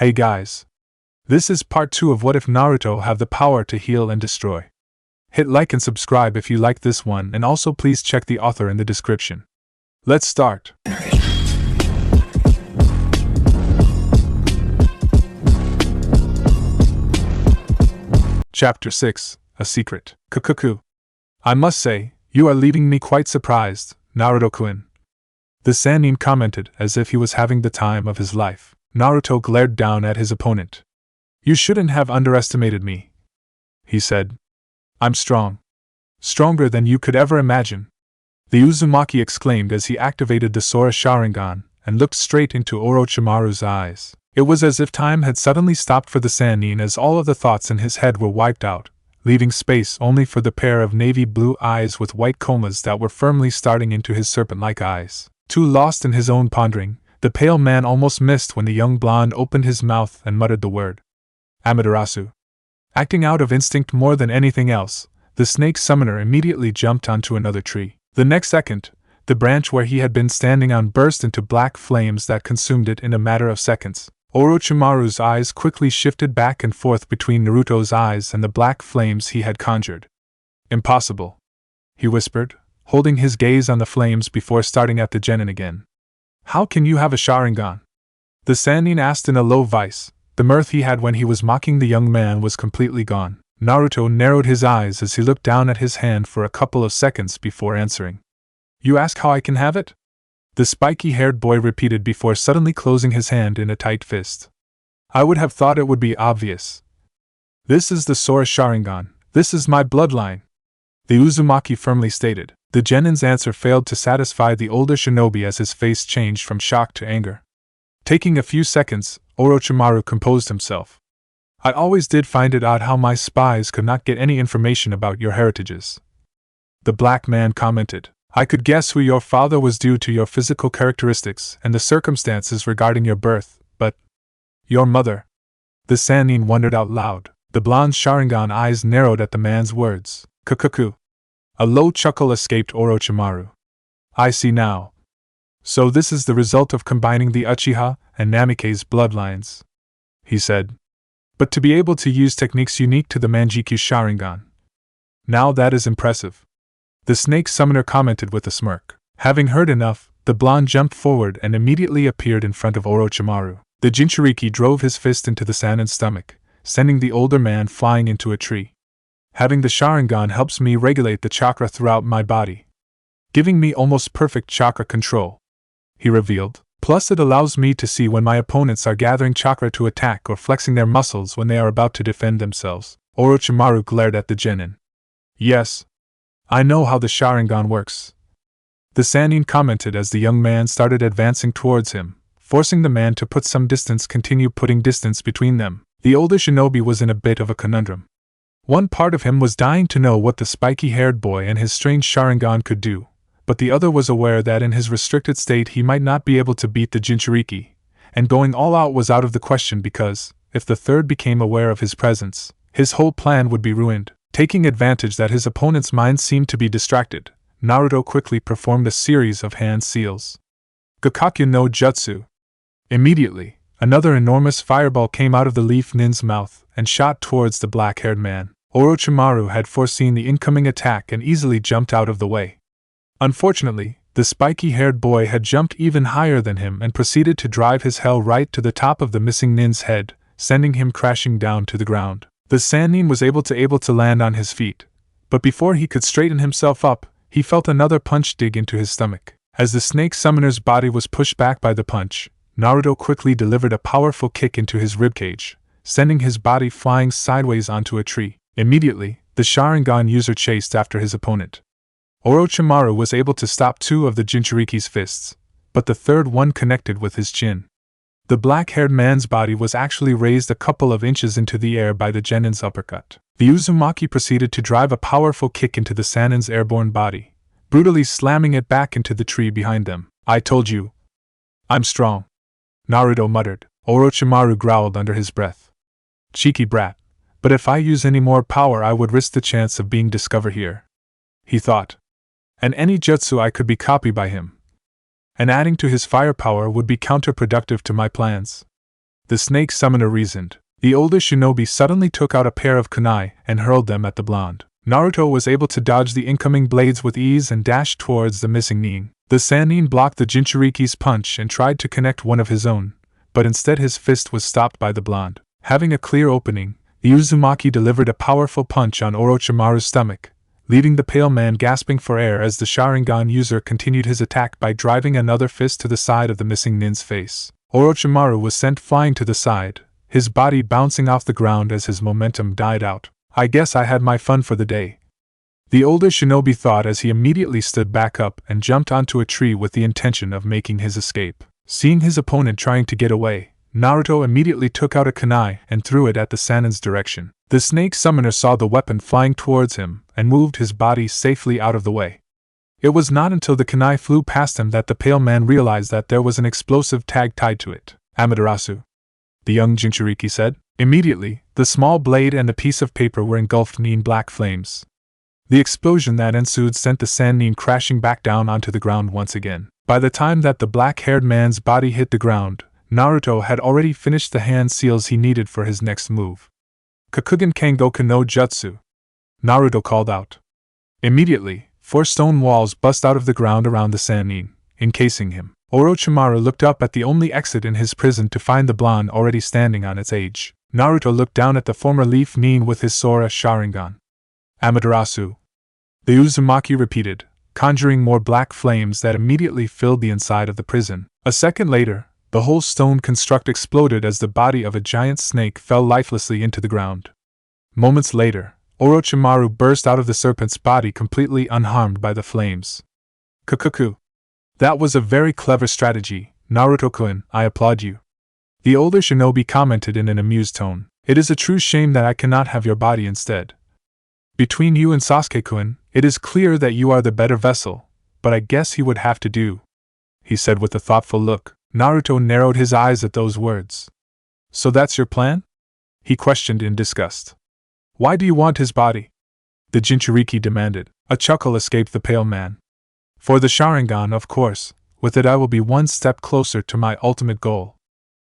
Hey guys. This is part 2 of What If Naruto Have the Power to Heal and Destroy. Hit like and subscribe if you like this one, and also please check the author in the description. Let's start. Chapter 6, A Secret. Kukuku. I must say, you are leaving me quite surprised, Naruto-kun. The Sannin commented as if he was having the time of his life. Naruto glared down at his opponent. You shouldn't have underestimated me, he said. I'm strong. Stronger than you could ever imagine. The Uzumaki exclaimed as he activated the Sora Sharingan and looked straight into Orochimaru's eyes. It was as if time had suddenly stopped for the Sannin as all of the thoughts in his head were wiped out, leaving space only for the pair of navy blue eyes with white comas that were firmly starting into his serpent-like eyes. Too lost in his own pondering, the pale man almost missed when the young blonde opened his mouth and muttered the word Amaterasu. Acting out of instinct more than anything else, the snake summoner immediately jumped onto another tree. The next second, the branch where he had been standing on burst into black flames that consumed it in a matter of seconds. Orochimaru's eyes quickly shifted back and forth between Naruto's eyes and the black flames he had conjured. Impossible, he whispered, holding his gaze on the flames before starting at the genin again. How can you have a Sharingan? The Sannin asked in a low voice. The mirth he had when he was mocking the young man was completely gone. Naruto narrowed his eyes as he looked down at his hand for a couple of seconds before answering. You ask how I can have it? The spiky-haired boy repeated before suddenly closing his hand in a tight fist. I would have thought it would be obvious. This is the Sora Sharingan. This is my bloodline, the Uzumaki firmly stated. The genin's answer failed to satisfy the older shinobi as his face changed from shock to anger. Taking a few seconds, Orochimaru composed himself. I always did find it odd how my spies could not get any information about your heritages. The black man commented. I could guess who your father was due to your physical characteristics and the circumstances regarding your birth, but your mother? The Sannin wondered out loud. The blonde Sharingan eyes narrowed at the man's words. Kukuku. A low chuckle escaped Orochimaru. I see now. So this is the result of combining the Uchiha and Namikaze bloodlines, he said. But to be able to use techniques unique to the Manjikyu Sharingan. Now that is impressive. The snake summoner commented with a smirk. Having heard enough, the blonde jumped forward and immediately appeared in front of Orochimaru. The Jinchuriki drove his fist into the Sannin's stomach, sending the older man flying into a tree. Having the Sharingan helps me regulate the chakra throughout my body, giving me almost perfect chakra control, he revealed. Plus it allows me to see when my opponents are gathering chakra to attack or flexing their muscles when they are about to defend themselves. Orochimaru glared at the genin. Yes. I know how the Sharingan works, the Sannin commented as the young man started advancing towards him, forcing the man to put some distance putting distance between them. The older shinobi was in a bit of a conundrum. One part of him was dying to know what the spiky-haired boy and his strange Sharingan could do, but the other was aware that in his restricted state he might not be able to beat the Jinchuriki, and going all out was out of the question because, if the third became aware of his presence, his whole plan would be ruined. Taking advantage that his opponent's mind seemed to be distracted, Naruto quickly performed a series of hand seals. Gakakyu no Jutsu. Immediately, another enormous fireball came out of the leaf nin's mouth and shot towards the black-haired man. Orochimaru had foreseen the incoming attack and easily jumped out of the way. Unfortunately, the spiky-haired boy had jumped even higher than him and proceeded to drive his hell right to the top of the missing nin's head, sending him crashing down to the ground. The Sannin was able to land on his feet, but before he could straighten himself up, he felt another punch dig into his stomach. As the snake summoner's body was pushed back by the punch, Naruto quickly delivered a powerful kick into his ribcage, sending his body flying sideways onto a tree. Immediately, the Sharingan user chased after his opponent. Orochimaru was able to stop two of the Jinchuriki's fists, but the third one connected with his chin. The black-haired man's body was actually raised a couple of inches into the air by the genin's uppercut. The Uzumaki proceeded to drive a powerful kick into the Sannin's airborne body, brutally slamming it back into the tree behind them. I told you. I'm strong, Naruto muttered. Orochimaru growled under his breath. Cheeky brat, but if I use any more power I would risk the chance of being discovered here, he thought. And any jutsu I could be copied by him, and adding to his firepower would be counterproductive to my plans. the snake summoner reasoned. The older shinobi suddenly took out a pair of kunai and hurled them at the blonde. Naruto was able to dodge the incoming blades with ease and dashed towards the missing nin. The Sannin blocked the Jinchuriki's punch and tried to connect one of his own, but instead his fist was stopped by the blonde. Having a clear opening, the Uzumaki delivered a powerful punch on Orochimaru's stomach, leaving the pale man gasping for air as the Sharingan user continued his attack by driving another fist to the side of the missing nin's face. Orochimaru was sent flying to the side, his body bouncing off the ground as his momentum died out. I guess I had my fun for the day, the older shinobi thought as he immediately stood back up and jumped onto a tree with the intention of making his escape. Seeing his opponent trying to get away, Naruto immediately took out a kunai and threw it at the Sannin's direction. The snake summoner saw the weapon flying towards him and moved his body safely out of the way. It was not until the kunai flew past him that the pale man realized that there was an explosive tag tied to it. Amaterasu, the young Jinchuriki said. Immediately, the small blade and the piece of paper were engulfed in black flames. The explosion that ensued sent the Sannin crashing back down onto the ground once again. By the time that the black-haired man's body hit the ground, Naruto had already finished the hand seals he needed for his next move. Kakugen Kengoku no Jutsu, Naruto called out. Immediately, 4 stone walls bust out of the ground around the Sannin, encasing him. Orochimaru looked up at the only exit in his prison to find the blonde already standing on its edge. Naruto looked down at the former Leaf Nin with his Sora Sharingan. Amaterasu, the Uzumaki repeated, conjuring more black flames that immediately filled the inside of the prison. A second later, the whole stone construct exploded as the body of a giant snake fell lifelessly into the ground. Moments later, Orochimaru burst out of the serpent's body completely unharmed by the flames. Kukuku. That was a very clever strategy, Naruto-kun, I applaud you. The older shinobi commented in an amused tone. It is a true shame that I cannot have your body instead. Between you and Sasuke-kun, it is clear that you are the better vessel, but I guess he would have to do, he said with a thoughtful look. Naruto narrowed his eyes at those words. So that's your plan? He questioned in disgust. Why do you want his body? The Jinchuriki demanded. A chuckle escaped the pale man. For the Sharingan, of course. With it I will be one step closer to my ultimate goal,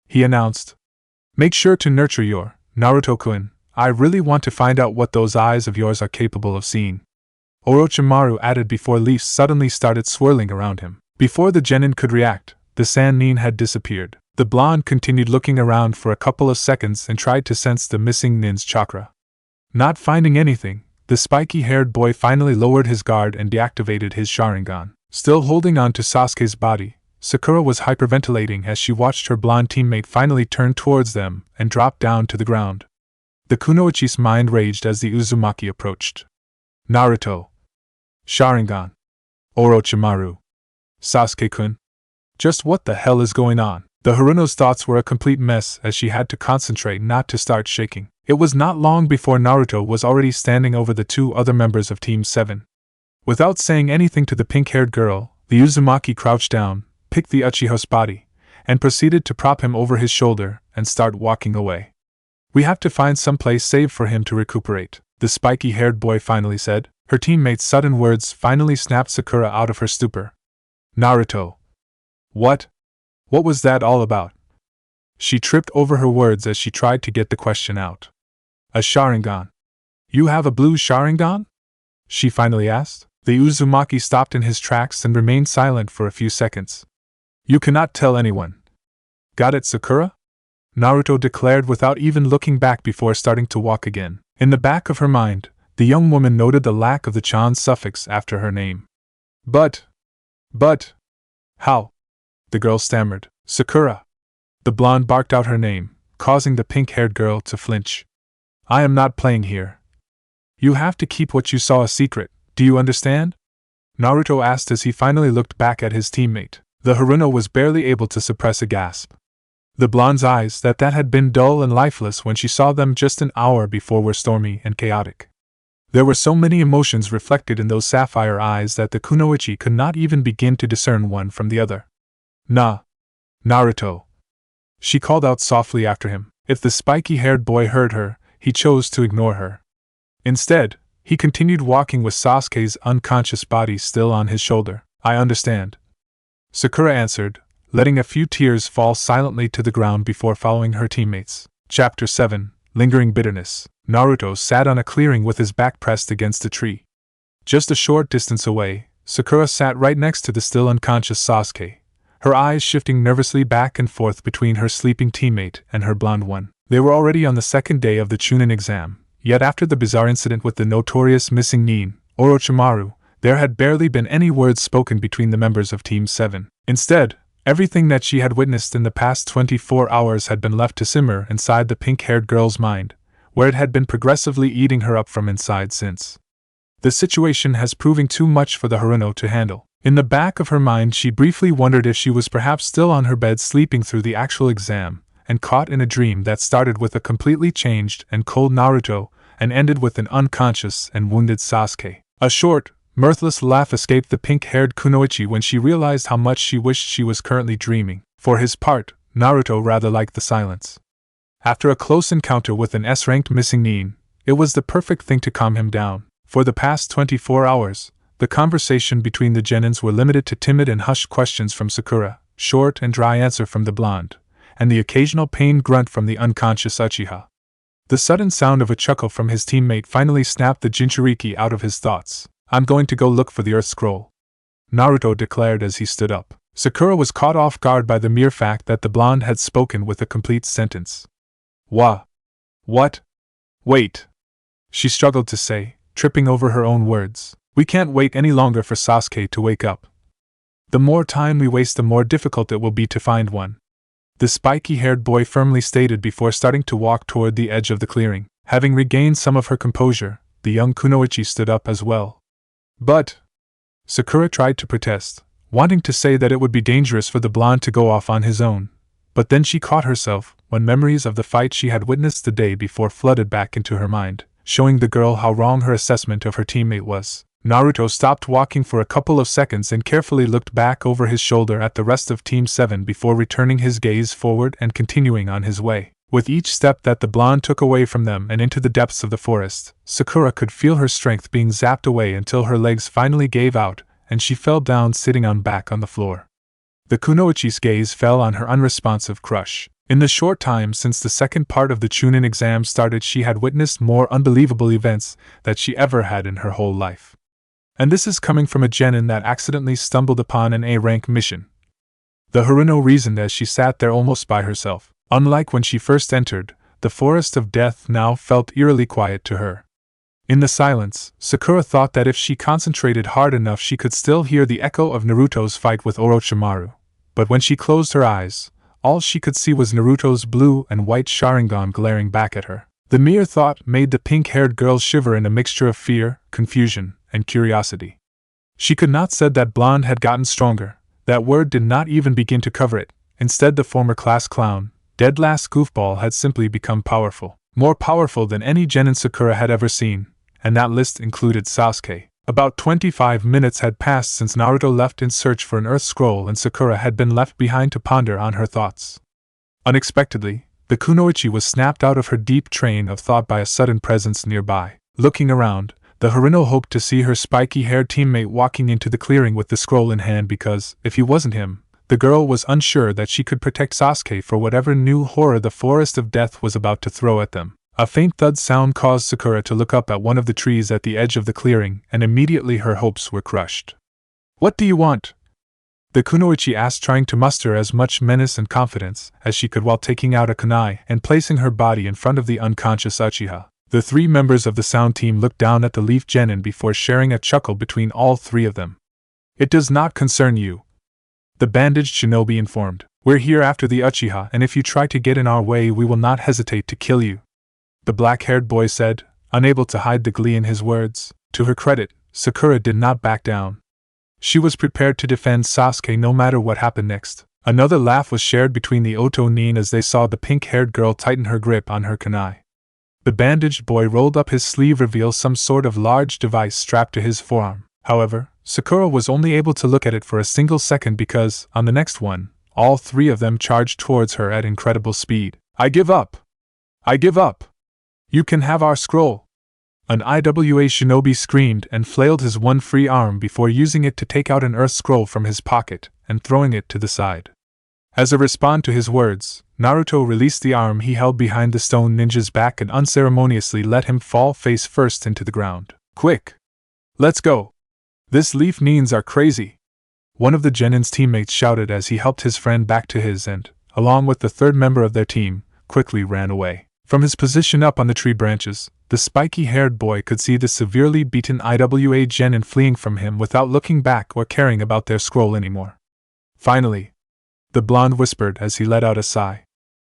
he announced. Make sure to nurture your Naruto-kun. I really want to find out what those eyes of yours are capable of seeing, Orochimaru added before leaves suddenly started swirling around him. Before the genin could react, the Sannin had disappeared. The blonde continued looking around for a couple of seconds and tried to sense the missing nin's chakra. Not finding anything, the spiky-haired boy finally lowered his guard and deactivated his Sharingan. Still holding on to Sasuke's body, Sakura was hyperventilating as she watched her blonde teammate finally turn towards them and drop down to the ground. The Kunoichi's mind raged as the Uzumaki approached. Naruto. Sharingan. Orochimaru. Sasuke-kun. Just what the hell is going on? The Haruno's thoughts were a complete mess as she had to concentrate not to start shaking. It was not long before Naruto was already standing over the 2 other members of Team 7. Without saying anything to the pink-haired girl, the Uzumaki crouched down, picked the Uchiha's body, and proceeded to prop him over his shoulder and start walking away. We have to find some place safe for him to recuperate, the spiky-haired boy finally said. Her teammate's sudden words finally snapped Sakura out of her stupor. Naruto. What? What was that all about? She tripped over her words as she tried to get the question out. A Sharingan. You have a blue Sharingan? She finally asked. The Uzumaki stopped in his tracks and remained silent for a few seconds. You cannot tell anyone. Got it, Sakura? Naruto declared without even looking back before starting to walk again. In the back of her mind, the young woman noted the lack of the chan suffix after her name. But, how? The girl stammered. Sakura. The blonde barked out her name, causing the pink-haired girl to flinch. I am not playing here. You have to keep what you saw a secret, do you understand? Naruto asked as he finally looked back at his teammate. The Haruno was barely able to suppress a gasp. The blonde's eyes that had been dull and lifeless when she saw them just an hour before were stormy and chaotic. There were so many emotions reflected in those sapphire eyes that the Kunoichi could not even begin to discern one from the other. Naruto. She called out softly after him. If the spiky-haired boy heard her, he chose to ignore her. Instead, he continued walking with Sasuke's unconscious body still on his shoulder. I understand. Sakura answered, letting a few tears fall silently to the ground before following her teammates. Chapter 7: Lingering Bitterness. Naruto sat on a clearing with his back pressed against a tree. Just a short distance away, Sakura sat right next to the still unconscious Sasuke, her eyes shifting nervously back and forth between her sleeping teammate and her blonde one. They were already on the second day of the chunin exam, yet after the bizarre incident with the notorious missing nin, Orochimaru, there had barely been any words spoken between the members of Team 7. Instead, everything that she had witnessed in the past 24 hours had been left to simmer inside the pink-haired girl's mind, where it had been progressively eating her up from inside since. The situation has proving too much for the Haruno to handle. In the back of her mind she briefly wondered if she was perhaps still on her bed sleeping through the actual exam, and caught in a dream that started with a completely changed and cold Naruto, and ended with an unconscious and wounded Sasuke. A short, mirthless laugh escaped the pink-haired kunoichi when she realized how much she wished she was currently dreaming. For his part, Naruto rather liked the silence. After a close encounter with an S-ranked missing nin, it was the perfect thing to calm him down. For the past 24 hours, the conversation between the genins were limited to timid and hushed questions from Sakura, short and dry answer from the blonde, and the occasional pained grunt from the unconscious Uchiha. The sudden sound of a chuckle from his teammate finally snapped the Jinchuriki out of his thoughts. "I'm going to go look for the Earth Scroll," Naruto declared as he stood up. Sakura was caught off guard by the mere fact that the blonde had spoken with a complete sentence. What? Wait," she struggled to say, tripping over her own words. "We can't wait any longer for Sasuke to wake up. The more time we waste, the more difficult it will be to find one," the spiky-haired boy firmly stated before starting to walk toward the edge of the clearing. Having regained some of her composure, the young kunoichi stood up as well. "But," Sakura tried to protest, wanting to say that it would be dangerous for the blonde to go off on his own, but then she caught herself when memories of the fight she had witnessed the day before flooded back into her mind, showing the girl how wrong her assessment of her teammate was. Naruto stopped walking for a couple of seconds and carefully looked back over his shoulder at the rest of Team 7 before returning his gaze forward and continuing on his way. With each step that the blonde took away from them and into the depths of the forest, Sakura could feel her strength being zapped away until her legs finally gave out and she fell down sitting on back on the floor. The kunoichi's gaze fell on her unresponsive crush. In the short time since the second part of the chunin exam started, she had witnessed more unbelievable events than she ever had in her whole life. And this is coming from a genin that accidentally stumbled upon an A-rank mission. The Haruno reasoned as she sat there almost by herself. Unlike when she first entered, the forest of death now felt eerily quiet to her. In the silence, Sakura thought that if she concentrated hard enough she could still hear the echo of Naruto's fight with Orochimaru. But when she closed her eyes, all she could see was Naruto's blue and white Sharingan glaring back at her. The mere thought made the pink-haired girl shiver in a mixture of fear, confusion, and curiosity. She could not say that blonde had gotten stronger. That word did not even begin to cover it. Instead, the former class clown, dead last goofball, had simply become powerful. More powerful than any genin Sakura had ever seen, and that list included Sasuke. About 25 minutes had passed since Naruto left in search for an Earth Scroll and Sakura had been left behind to ponder on her thoughts. Unexpectedly, the kunoichi was snapped out of her deep train of thought by a sudden presence nearby. Looking around, the Haruno hoped to see her spiky-haired teammate walking into the clearing with the scroll in hand because, if he wasn't him, the girl was unsure that she could protect Sasuke for whatever new horror the forest of death was about to throw at them. A faint thud sound caused Sakura to look up at one of the trees at the edge of the clearing, and immediately her hopes were crushed. "What do you want?" the kunoichi asked, trying to muster as much menace and confidence as she could while taking out a kunai and placing her body in front of the unconscious Uchiha. The three members of the sound team looked down at the leaf genin before sharing a chuckle between all three of them. "It does not concern you," the bandaged shinobi informed. "We're here after the Uchiha, and if you try to get in our way we will not hesitate to kill you," the black-haired boy said, unable to hide the glee in his words. To her credit, Sakura did not back down. She was prepared to defend Sasuke no matter what happened next. Another laugh was shared between the Oto nin as they saw the pink-haired girl tighten her grip on her kunai. The bandaged boy rolled up his sleeve, reveal some sort of large device strapped to his forearm. However, Sakura was only able to look at it for a single second because, on the next one, all three of them charged towards her at incredible speed. "I give up! I give up! You can have our scroll!" An IWA shinobi screamed and flailed his one free arm before using it to take out an earth scroll from his pocket and throwing it to the side. As a response to his words, Naruto released the arm he held behind the stone ninja's back and unceremoniously let him fall face first into the ground. Quick! Let's go! This leaf nins are crazy! One of the Genin's teammates shouted as he helped his friend back to his and, along with the third member of their team, quickly ran away. From his position up on the tree branches, the spiky-haired boy could see the severely beaten IWA Genin fleeing from him without looking back or caring about their scroll anymore. Finally, the blonde whispered as he let out a sigh.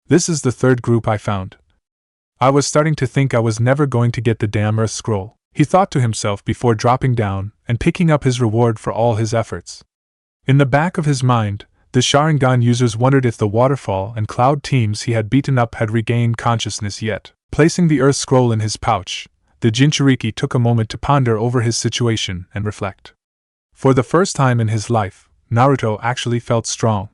This is the third group I found. I was starting to think I was never going to get the damn Earth Scroll, he thought to himself before dropping down and picking up his reward for all his efforts. In the back of his mind, the Sharingan users wondered if the Waterfall and Cloud teams he had beaten up had regained consciousness yet. Placing the Earth Scroll in his pouch, the Jinchuriki took a moment to ponder over his situation and reflect. For the first time in his life, Naruto actually felt strong.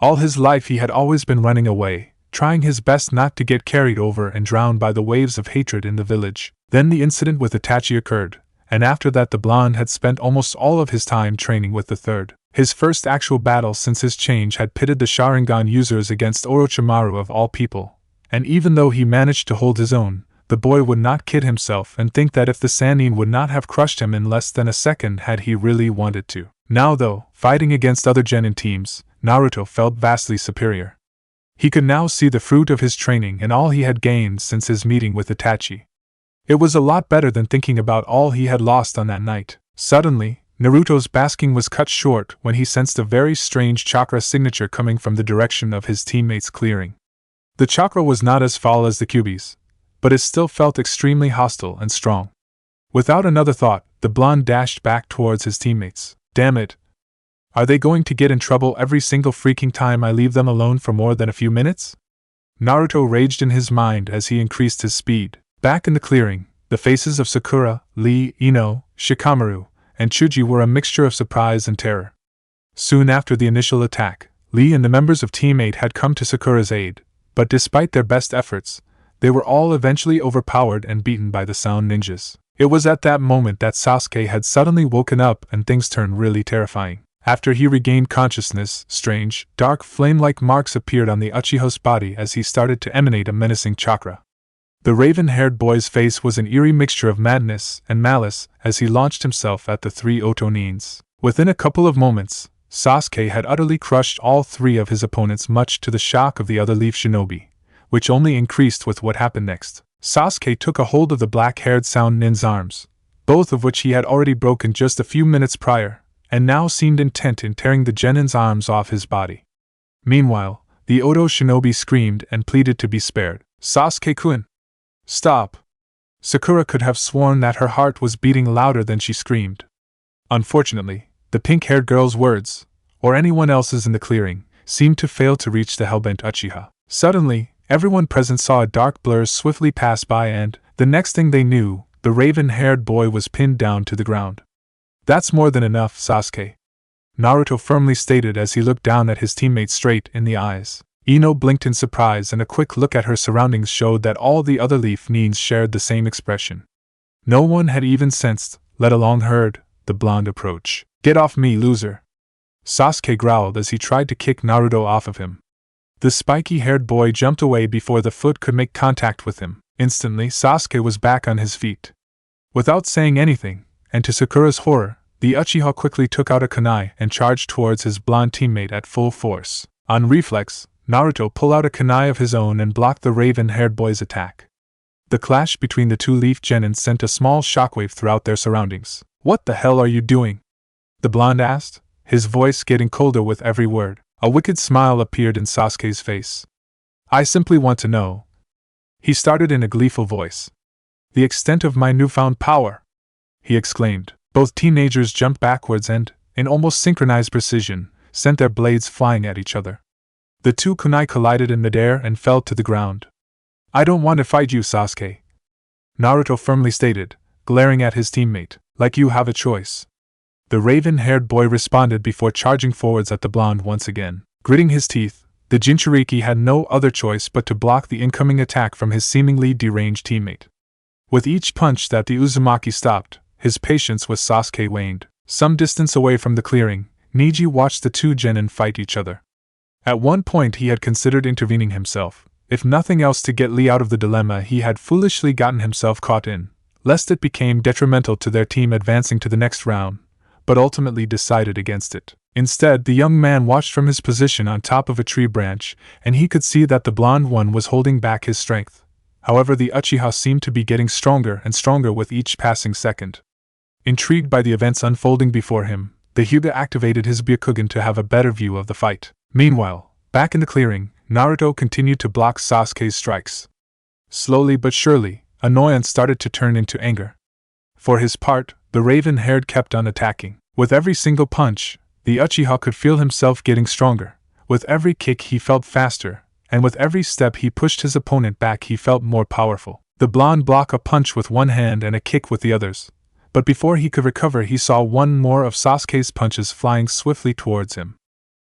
All his life he had always been running away, trying his best not to get carried over and drowned by the waves of hatred in the village. Then the incident with Itachi occurred, and after that the blonde had spent almost all of his time training with the third. His first actual battle since his change had pitted the Sharingan users against Orochimaru of all people, and even though he managed to hold his own, the boy would not kid himself and think that if the Sannin would not have crushed him in less than a second had he really wanted to. Now though, fighting against other Genin teams, Naruto felt vastly superior. He could now see the fruit of his training and all he had gained since his meeting with Itachi. It was a lot better than thinking about all he had lost on that night. Suddenly, Naruto's basking was cut short when he sensed a very strange chakra signature coming from the direction of his teammates' clearing. The chakra was not as foul as the Kyuubi's, but it still felt extremely hostile and strong. Without another thought, the blonde dashed back towards his teammates. Damn it! Are they going to get in trouble every single freaking time I leave them alone for more than a few minutes? Naruto raged in his mind as he increased his speed. Back in the clearing, the faces of Sakura, Lee, Ino, Shikamaru, and Chuji were a mixture of surprise and terror. Soon after the initial attack, Lee and the members of Team 8 had come to Sakura's aid, but despite their best efforts, they were all eventually overpowered and beaten by the sound ninjas. It was at that moment that Sasuke had suddenly woken up and things turned really terrifying. After he regained consciousness, strange, dark flame-like marks appeared on the Uchiha's body as he started to emanate a menacing chakra. The raven-haired boy's face was an eerie mixture of madness and malice as he launched himself at the three Otonins. Within a couple of moments, Sasuke had utterly crushed all three of his opponents, much to the shock of the other Leaf Shinobi, which only increased with what happened next. Sasuke took a hold of the black-haired Sound Nin's arms, both of which he had already broken just a few minutes prior, and now seemed intent in tearing the Genin's arms off his body. Meanwhile, the Oto Shinobi screamed and pleaded to be spared. Sasuke-kun! Stop! Sakura could have sworn that her heart was beating louder than she screamed. Unfortunately, the pink-haired girl's words, or anyone else's in the clearing, seemed to fail to reach the hellbent Uchiha. Suddenly, everyone present saw a dark blur swiftly pass by and, the next thing they knew, the raven-haired boy was pinned down to the ground. That's more than enough, Sasuke, Naruto firmly stated as he looked down at his teammate straight in the eyes. Ino blinked in surprise and a quick look at her surroundings showed that all the other Leaf Nins shared the same expression. No one had even sensed, let alone heard, the blonde approach. Get off me, loser! Sasuke growled as he tried to kick Naruto off of him. The spiky-haired boy jumped away before the foot could make contact with him. Instantly, Sasuke was back on his feet. Without saying anything, and to Sakura's horror, the Uchiha quickly took out a kunai and charged towards his blonde teammate at full force. On reflex, Naruto pulled out a kunai of his own and blocked the raven-haired boy's attack. The clash between the two Leaf Genins sent a small shockwave throughout their surroundings. What the hell are you doing? The blonde asked, his voice getting colder with every word. A wicked smile appeared in Sasuke's face. I simply want to know, he started in a gleeful voice, the extent of my newfound power, he exclaimed. Both teenagers jumped backwards and, in almost synchronized precision, sent their blades flying at each other. The two kunai collided in midair and fell to the ground. I don't want to fight you, Sasuke, Naruto firmly stated, glaring at his teammate. Like you have a choice. The raven-haired boy responded before charging forwards at the blonde once again. Gritting his teeth, the Jinchuriki had no other choice but to block the incoming attack from his seemingly deranged teammate. With each punch that the Uzumaki stopped, his patience with Sasuke waned. Some distance away from the clearing, Neji watched the two genin fight each other. At one point he had considered intervening himself, if nothing else to get Lee out of the dilemma he had foolishly gotten himself caught in, lest it became detrimental to their team advancing to the next round, but ultimately decided against it. Instead, the young man watched from his position on top of a tree branch, and he could see that the blonde one was holding back his strength. However, the Uchiha seemed to be getting stronger and stronger with each passing second. Intrigued by the events unfolding before him, the Hyuga activated his Byakugan to have a better view of the fight. Meanwhile, back in the clearing, Naruto continued to block Sasuke's strikes. Slowly but surely, annoyance started to turn into anger. For his part, the raven-haired kept on attacking. With every single punch, the Uchiha could feel himself getting stronger. With every kick he felt faster, and with every step he pushed his opponent back he felt more powerful. The blonde blocked a punch with one hand and a kick with the others, but before he could recover he saw one more of Sasuke's punches flying swiftly towards him.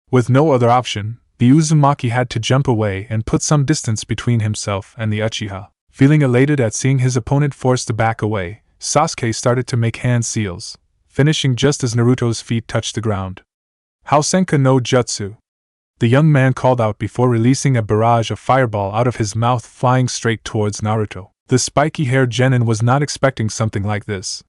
With no other option, the Uzumaki had to jump away and put some distance between himself and the Uchiha. Feeling elated at seeing his opponent forced to back away, Sasuke started to make hand seals, finishing just as Naruto's feet touched the ground. Hausenka no Jutsu, the young man called out before releasing a barrage of fireball out of his mouth flying straight towards Naruto. The spiky-haired genin was not expecting something like this.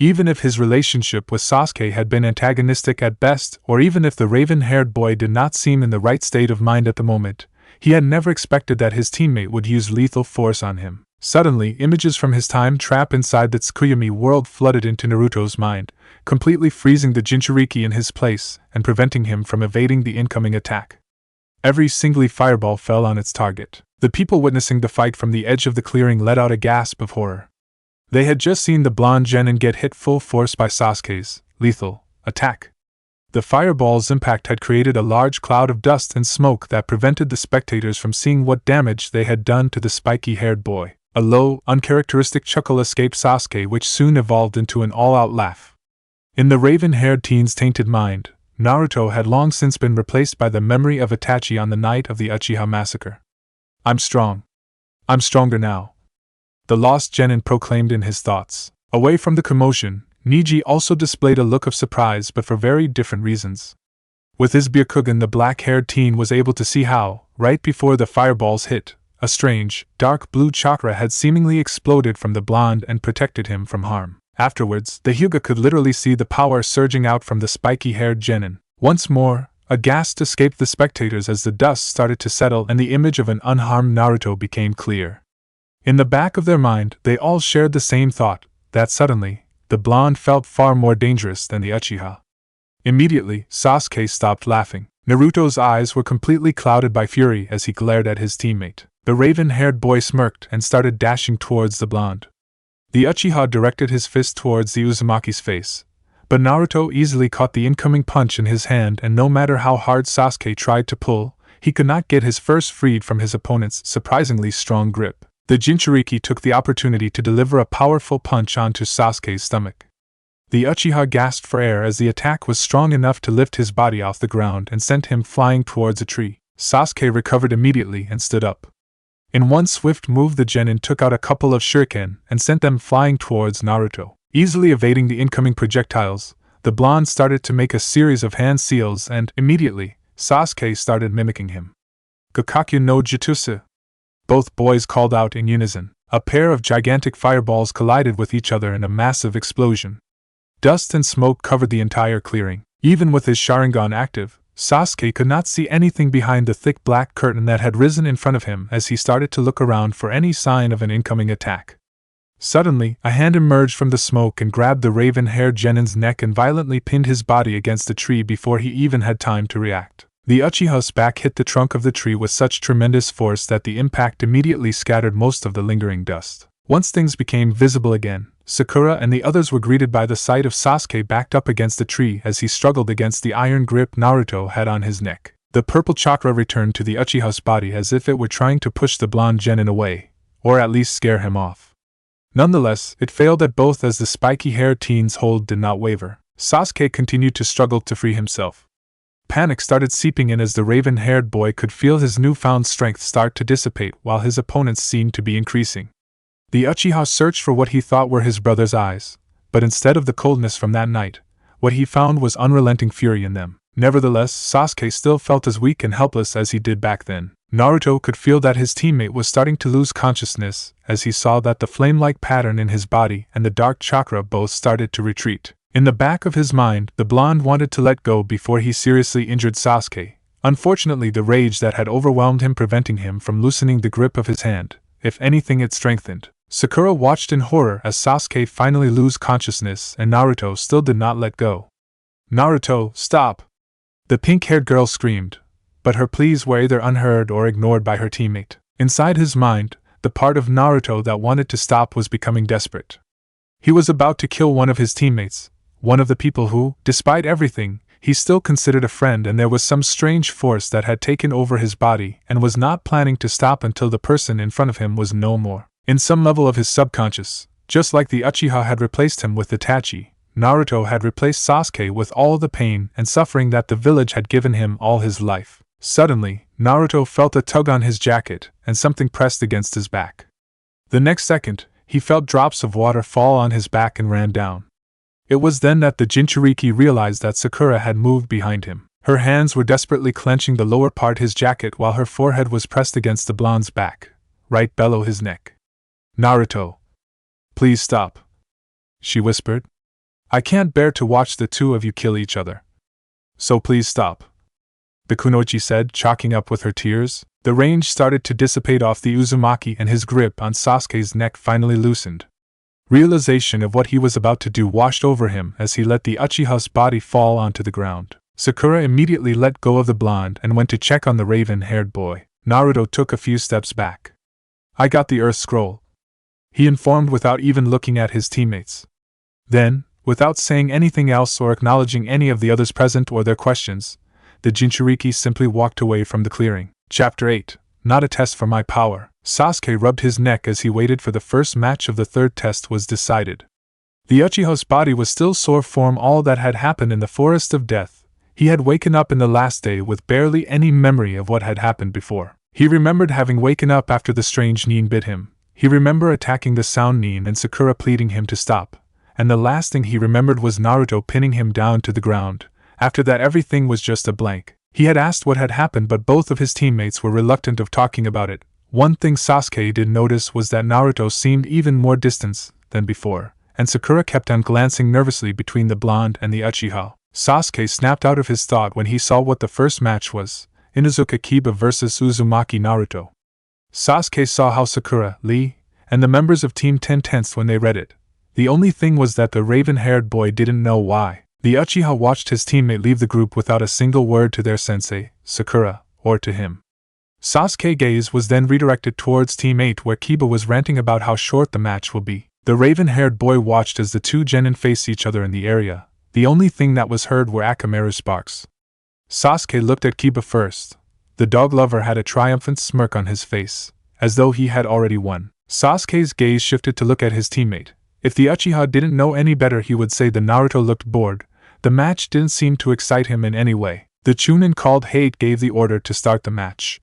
Even if his relationship with Sasuke had been antagonistic at best, or even if the raven-haired boy did not seem in the right state of mind at the moment, he had never expected that his teammate would use lethal force on him. Suddenly, images from his time trap inside the Shinobi World flooded into Naruto's mind, completely freezing the Jinchuriki in his place and preventing him from evading the incoming attack. Every single fireball fell on its target. The people witnessing the fight from the edge of the clearing let out a gasp of horror. They had just seen the blonde genin get hit full force by Sasuke's lethal attack. The fireball's impact had created a large cloud of dust and smoke that prevented the spectators from seeing what damage they had done to the spiky-haired boy. A low, uncharacteristic chuckle escaped Sasuke, which soon evolved into an all-out laugh. In the raven-haired teen's tainted mind, Naruto had long since been replaced by the memory of Itachi on the night of the Uchiha massacre. "I'm strong. I'm stronger now," the lost genin proclaimed in his thoughts. Away from the commotion, Neji also displayed a look of surprise, but for very different reasons. With his Byakugan, the black-haired teen was able to see how, right before the fireballs hit, a strange, dark blue chakra had seemingly exploded from the blonde and protected him from harm. Afterwards, the Hyuga could literally see the power surging out from the spiky-haired genin. Once more, a gasp escaped the spectators as the dust started to settle and the image of an unharmed Naruto became clear. In the back of their mind, they all shared the same thought, that suddenly, the blonde felt far more dangerous than the Uchiha. Immediately, Sasuke stopped laughing. Naruto's eyes were completely clouded by fury as he glared at his teammate. The raven-haired boy smirked and started dashing towards the blonde. The Uchiha directed his fist towards the Uzumaki's face, but Naruto easily caught the incoming punch in his hand, and no matter how hard Sasuke tried to pull, he could not get his fist freed from his opponent's surprisingly strong grip. The Jinchuriki took the opportunity to deliver a powerful punch onto Sasuke's stomach. The Uchiha gasped for air as the attack was strong enough to lift his body off the ground and sent him flying towards a tree. Sasuke recovered immediately and stood up. In one swift move, the genin took out a couple of shuriken and sent them flying towards Naruto. Easily evading the incoming projectiles, the blonde started to make a series of hand seals, and, immediately, Sasuke started mimicking him. "Gokakyu no Jutsu!" Both boys called out in unison. A pair of gigantic fireballs collided with each other in a massive explosion. Dust and smoke covered the entire clearing. Even with his Sharingan active, Sasuke could not see anything behind the thick black curtain that had risen in front of him as he started to look around for any sign of an incoming attack. Suddenly, a hand emerged from the smoke and grabbed the raven-haired genin's neck and violently pinned his body against a tree before he even had time to react. The Uchiha's back hit the trunk of the tree with such tremendous force that the impact immediately scattered most of the lingering dust. Once things became visible again, Sakura and the others were greeted by the sight of Sasuke backed up against the tree as he struggled against the iron grip Naruto had on his neck. The purple chakra returned to the Uchiha's body as if it were trying to push the blonde genin away, or at least scare him off. Nonetheless, it failed at both as the spiky-haired teen's hold did not waver. Sasuke continued to struggle to free himself. Panic started seeping in as the raven-haired boy could feel his newfound strength start to dissipate while his opponents seemed to be increasing. The Uchiha searched for what he thought were his brother's eyes, but instead of the coldness from that night, what he found was unrelenting fury in them. Nevertheless, Sasuke still felt as weak and helpless as he did back then. Naruto could feel that his teammate was starting to lose consciousness as he saw that the flame-like pattern in his body and the dark chakra both started to retreat. In the back of his mind, the blonde wanted to let go before he seriously injured Sasuke. Unfortunately, the rage that had overwhelmed him preventing him from loosening the grip of his hand. If anything, it strengthened. Sakura watched in horror as Sasuke finally lose consciousness and Naruto still did not let go. "Naruto, stop!" the pink-haired girl screamed, but her pleas were either unheard or ignored by her teammate. Inside his mind, the part of Naruto that wanted to stop was becoming desperate. He was about to kill one of his teammates, one of the people who, despite everything, he still considered a friend, and there was some strange force that had taken over his body and was not planning to stop until the person in front of him was no more. In some level of his subconscious, just like the Uchiha had replaced him with Itachi, Naruto had replaced Sasuke with all the pain and suffering that the village had given him all his life. Suddenly, Naruto felt a tug on his jacket and something pressed against his back. The next second, he felt drops of water fall on his back and ran down. It was then that the Jinchuriki realized that Sakura had moved behind him. Her hands were desperately clenching the lower part of his jacket while her forehead was pressed against the blonde's back, right below his neck. "Naruto, please stop," she whispered. "I can't bear to watch the two of you kill each other. So please stop," the kunoichi said, choking up with her tears. The range started to dissipate off the Uzumaki and his grip on Sasuke's neck finally loosened. Realization of what he was about to do washed over him as he let the Uchiha's body fall onto the ground. Sakura immediately let go of the blonde and went to check on the raven-haired boy. Naruto took a few steps back. "I got the Earth Scroll," he informed without even looking at his teammates. Then, without saying anything else or acknowledging any of the others present or their questions, the Jinchuriki simply walked away from the clearing. Chapter 8. Not a test for my power. Sasuke rubbed his neck as he waited for the first match of the third test was decided. The Uchiha's body was still sore from all that had happened in the Forest of Death. He had waken up in the last day with barely any memory of what had happened before. He remembered having waken up after the strange nin bit him. He remembered attacking the sound nin and Sakura pleading him to stop. And the last thing he remembered was Naruto pinning him down to the ground. After that, everything was just a blank. He had asked what had happened, but both of his teammates were reluctant of talking about it. One thing Sasuke did notice was that Naruto seemed even more distant than before, and Sakura kept on glancing nervously between the blonde and the Uchiha. Sasuke snapped out of his thought when he saw what the first match was: Inuzuka Kiba vs Uzumaki Naruto. Sasuke saw how Sakura, Lee, and the members of Team 10 tensed when they read it. The only thing was that the raven-haired boy didn't know why. The Uchiha watched his teammate leave the group without a single word to their sensei, Sakura, or to him. Sasuke's gaze was then redirected towards Team 8, where Kiba was ranting about how short the match will be. The raven-haired boy watched as the two genin faced each other in the area. The only thing that was heard were Akamaru's sparks. Sasuke looked at Kiba first. The dog lover had a triumphant smirk on his face, as though he had already won. Sasuke's gaze shifted to look at his teammate. If the Uchiha didn't know any better, he would say the Naruto looked bored. The match didn't seem to excite him in any way. The chunin called Hate gave the order to start the match.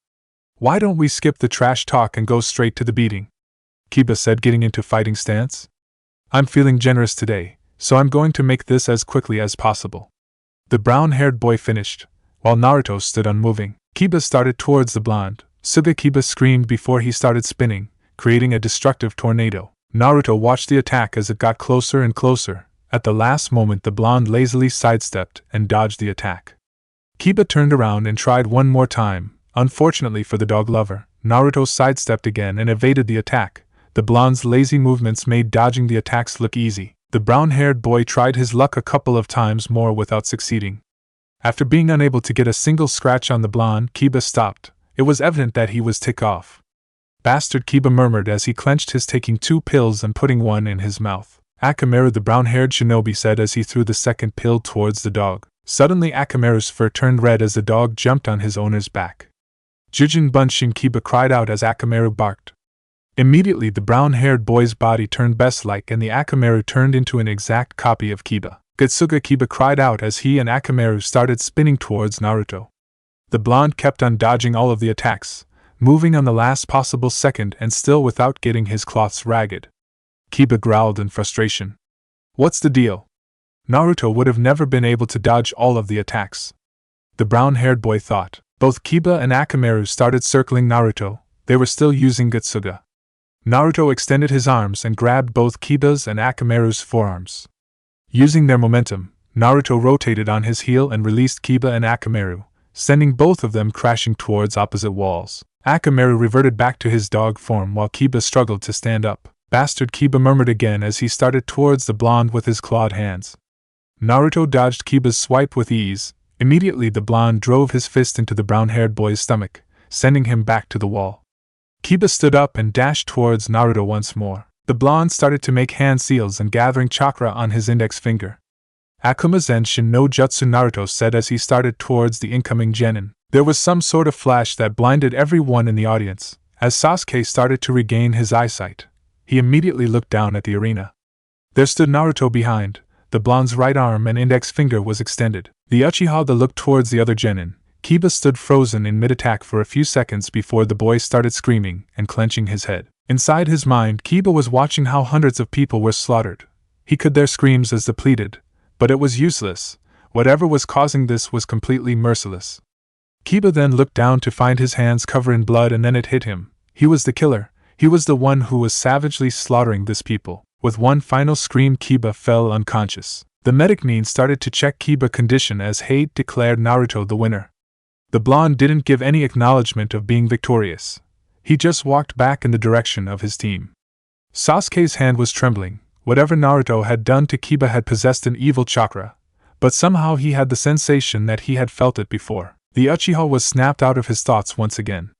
"Why don't we skip the trash talk and go straight to the beating?" Kiba said, getting into fighting stance. "I'm feeling generous today, so I'm going to make this as quickly as possible." The brown-haired boy finished, while Naruto stood unmoving. Kiba started towards the blonde. Suga Kiba screamed before he started spinning, creating a destructive tornado. Naruto watched the attack as it got closer and closer. At the last moment, the blonde lazily sidestepped and dodged the attack. Kiba turned around and tried one more time. Unfortunately for the dog lover, Naruto sidestepped again and evaded the attack. The blonde's lazy movements made dodging the attacks look easy. The brown-haired boy tried his luck a couple of times more without succeeding. After being unable to get a single scratch on the blonde, Kiba stopped. It was evident that he was ticked off. "Bastard," Kiba murmured as he clenched his, taking 2 pills and putting one in his mouth. "Akamaru," the brown-haired shinobi said as he threw the second pill towards the dog. Suddenly Akamaru's fur turned red as the dog jumped on his owner's back. "Jujin Bunshin," Kiba cried out as Akamaru barked. Immediately the brown-haired boy's body turned beast-like and the Akamaru turned into an exact copy of Kiba. "Getsuga," Kiba cried out as he and Akamaru started spinning towards Naruto. The blonde kept on dodging all of the attacks, moving on the last possible second and still without getting his cloths ragged. Kiba growled in frustration. "What's the deal?" Naruto would have never been able to dodge all of the attacks. the brown-haired boy thought. Both Kiba and Akamaru started circling Naruto. They were still using Gutsuga. Naruto extended his arms and grabbed both Kiba's and Akamaru's forearms. Using their momentum, Naruto rotated on his heel and released Kiba and Akamaru, sending both of them crashing towards opposite walls. Akamaru reverted back to his dog form while Kiba struggled to stand up. Bastard, Kiba murmured again as he started towards the blonde with his clawed hands. Naruto dodged Kiba's swipe with ease. Immediately the blonde drove his fist into the brown-haired boy's stomach, sending him back to the wall. Kiba stood up and dashed towards Naruto once more. The blonde started to make hand seals and gathering chakra on his index finger. Akuma Zenshin no Jutsu, Naruto said as he started towards the incoming genin. There was some sort of flash that blinded everyone in the audience. As Sasuke started to regain his eyesight, he immediately looked down at the arena. There stood Naruto behind. The blonde's right arm and index finger was extended. The Uchiha looked towards the other genin. Kiba stood frozen in mid-attack for a few seconds before the boy started screaming and clenching his head. Inside his mind, Kiba was watching how hundreds of people were slaughtered. He could their screams as depleted, but it was useless. Whatever was causing this was completely merciless. Kiba then looked down to find his hands covered in blood, and then it hit him. He was the killer. He was the one who was savagely slaughtering this people. With one final scream, Kiba fell unconscious. The medic Nin started to check Kiba's condition as Hate declared Naruto the winner. The blonde didn't give any acknowledgement of being victorious. He just walked back in the direction of his team. Sasuke's hand was trembling. Whatever Naruto had done to Kiba had possessed an evil chakra, but somehow he had the sensation that he had felt it before. The Uchiha was snapped out of his thoughts once again.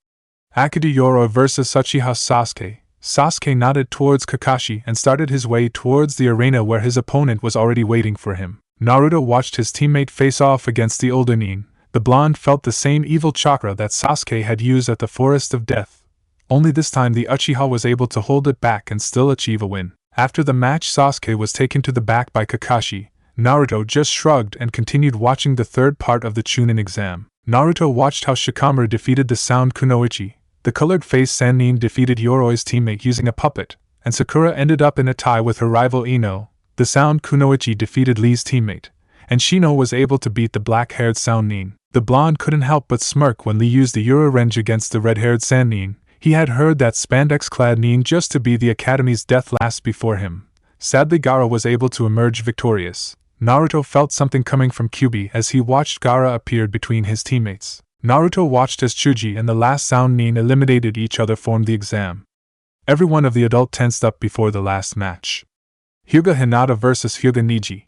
Akadu Yoro versus Uchiha Sasuke. Sasuke nodded towards Kakashi and started his way towards the arena where his opponent was already waiting for him. Naruto watched his teammate face off against the older Nin. The blonde felt the same evil chakra that Sasuke had used at the Forest of Death. Only this time the Uchiha was able to hold it back and still achieve a win. After the match, Sasuke was taken to the back by Kakashi. Naruto just shrugged and continued watching the third part of the chunin exam. Naruto watched how Shikamaru defeated the sound Kunoichi. The colored face Sannin defeated Yoroi's teammate using a puppet, and Sakura ended up in a tie with her rival Ino. The sound Kunoichi defeated Lee's teammate, and Shino was able to beat the black-haired sound Nin. The blonde couldn't help but smirk when Lee used the Yoru-Renge against the red-haired Sannin. He had heard that spandex-clad Nin just to be the Academy's death last before him. Sadly, Gaara was able to emerge victorious. Naruto felt something coming from Kyuubi as he watched Gaara appear between his teammates. Naruto watched as Chuji and the last sound Nin eliminated each other formed the exam. Every one of the adult tensed up before the last match. Hyuga Hinata versus Hyuga Neji.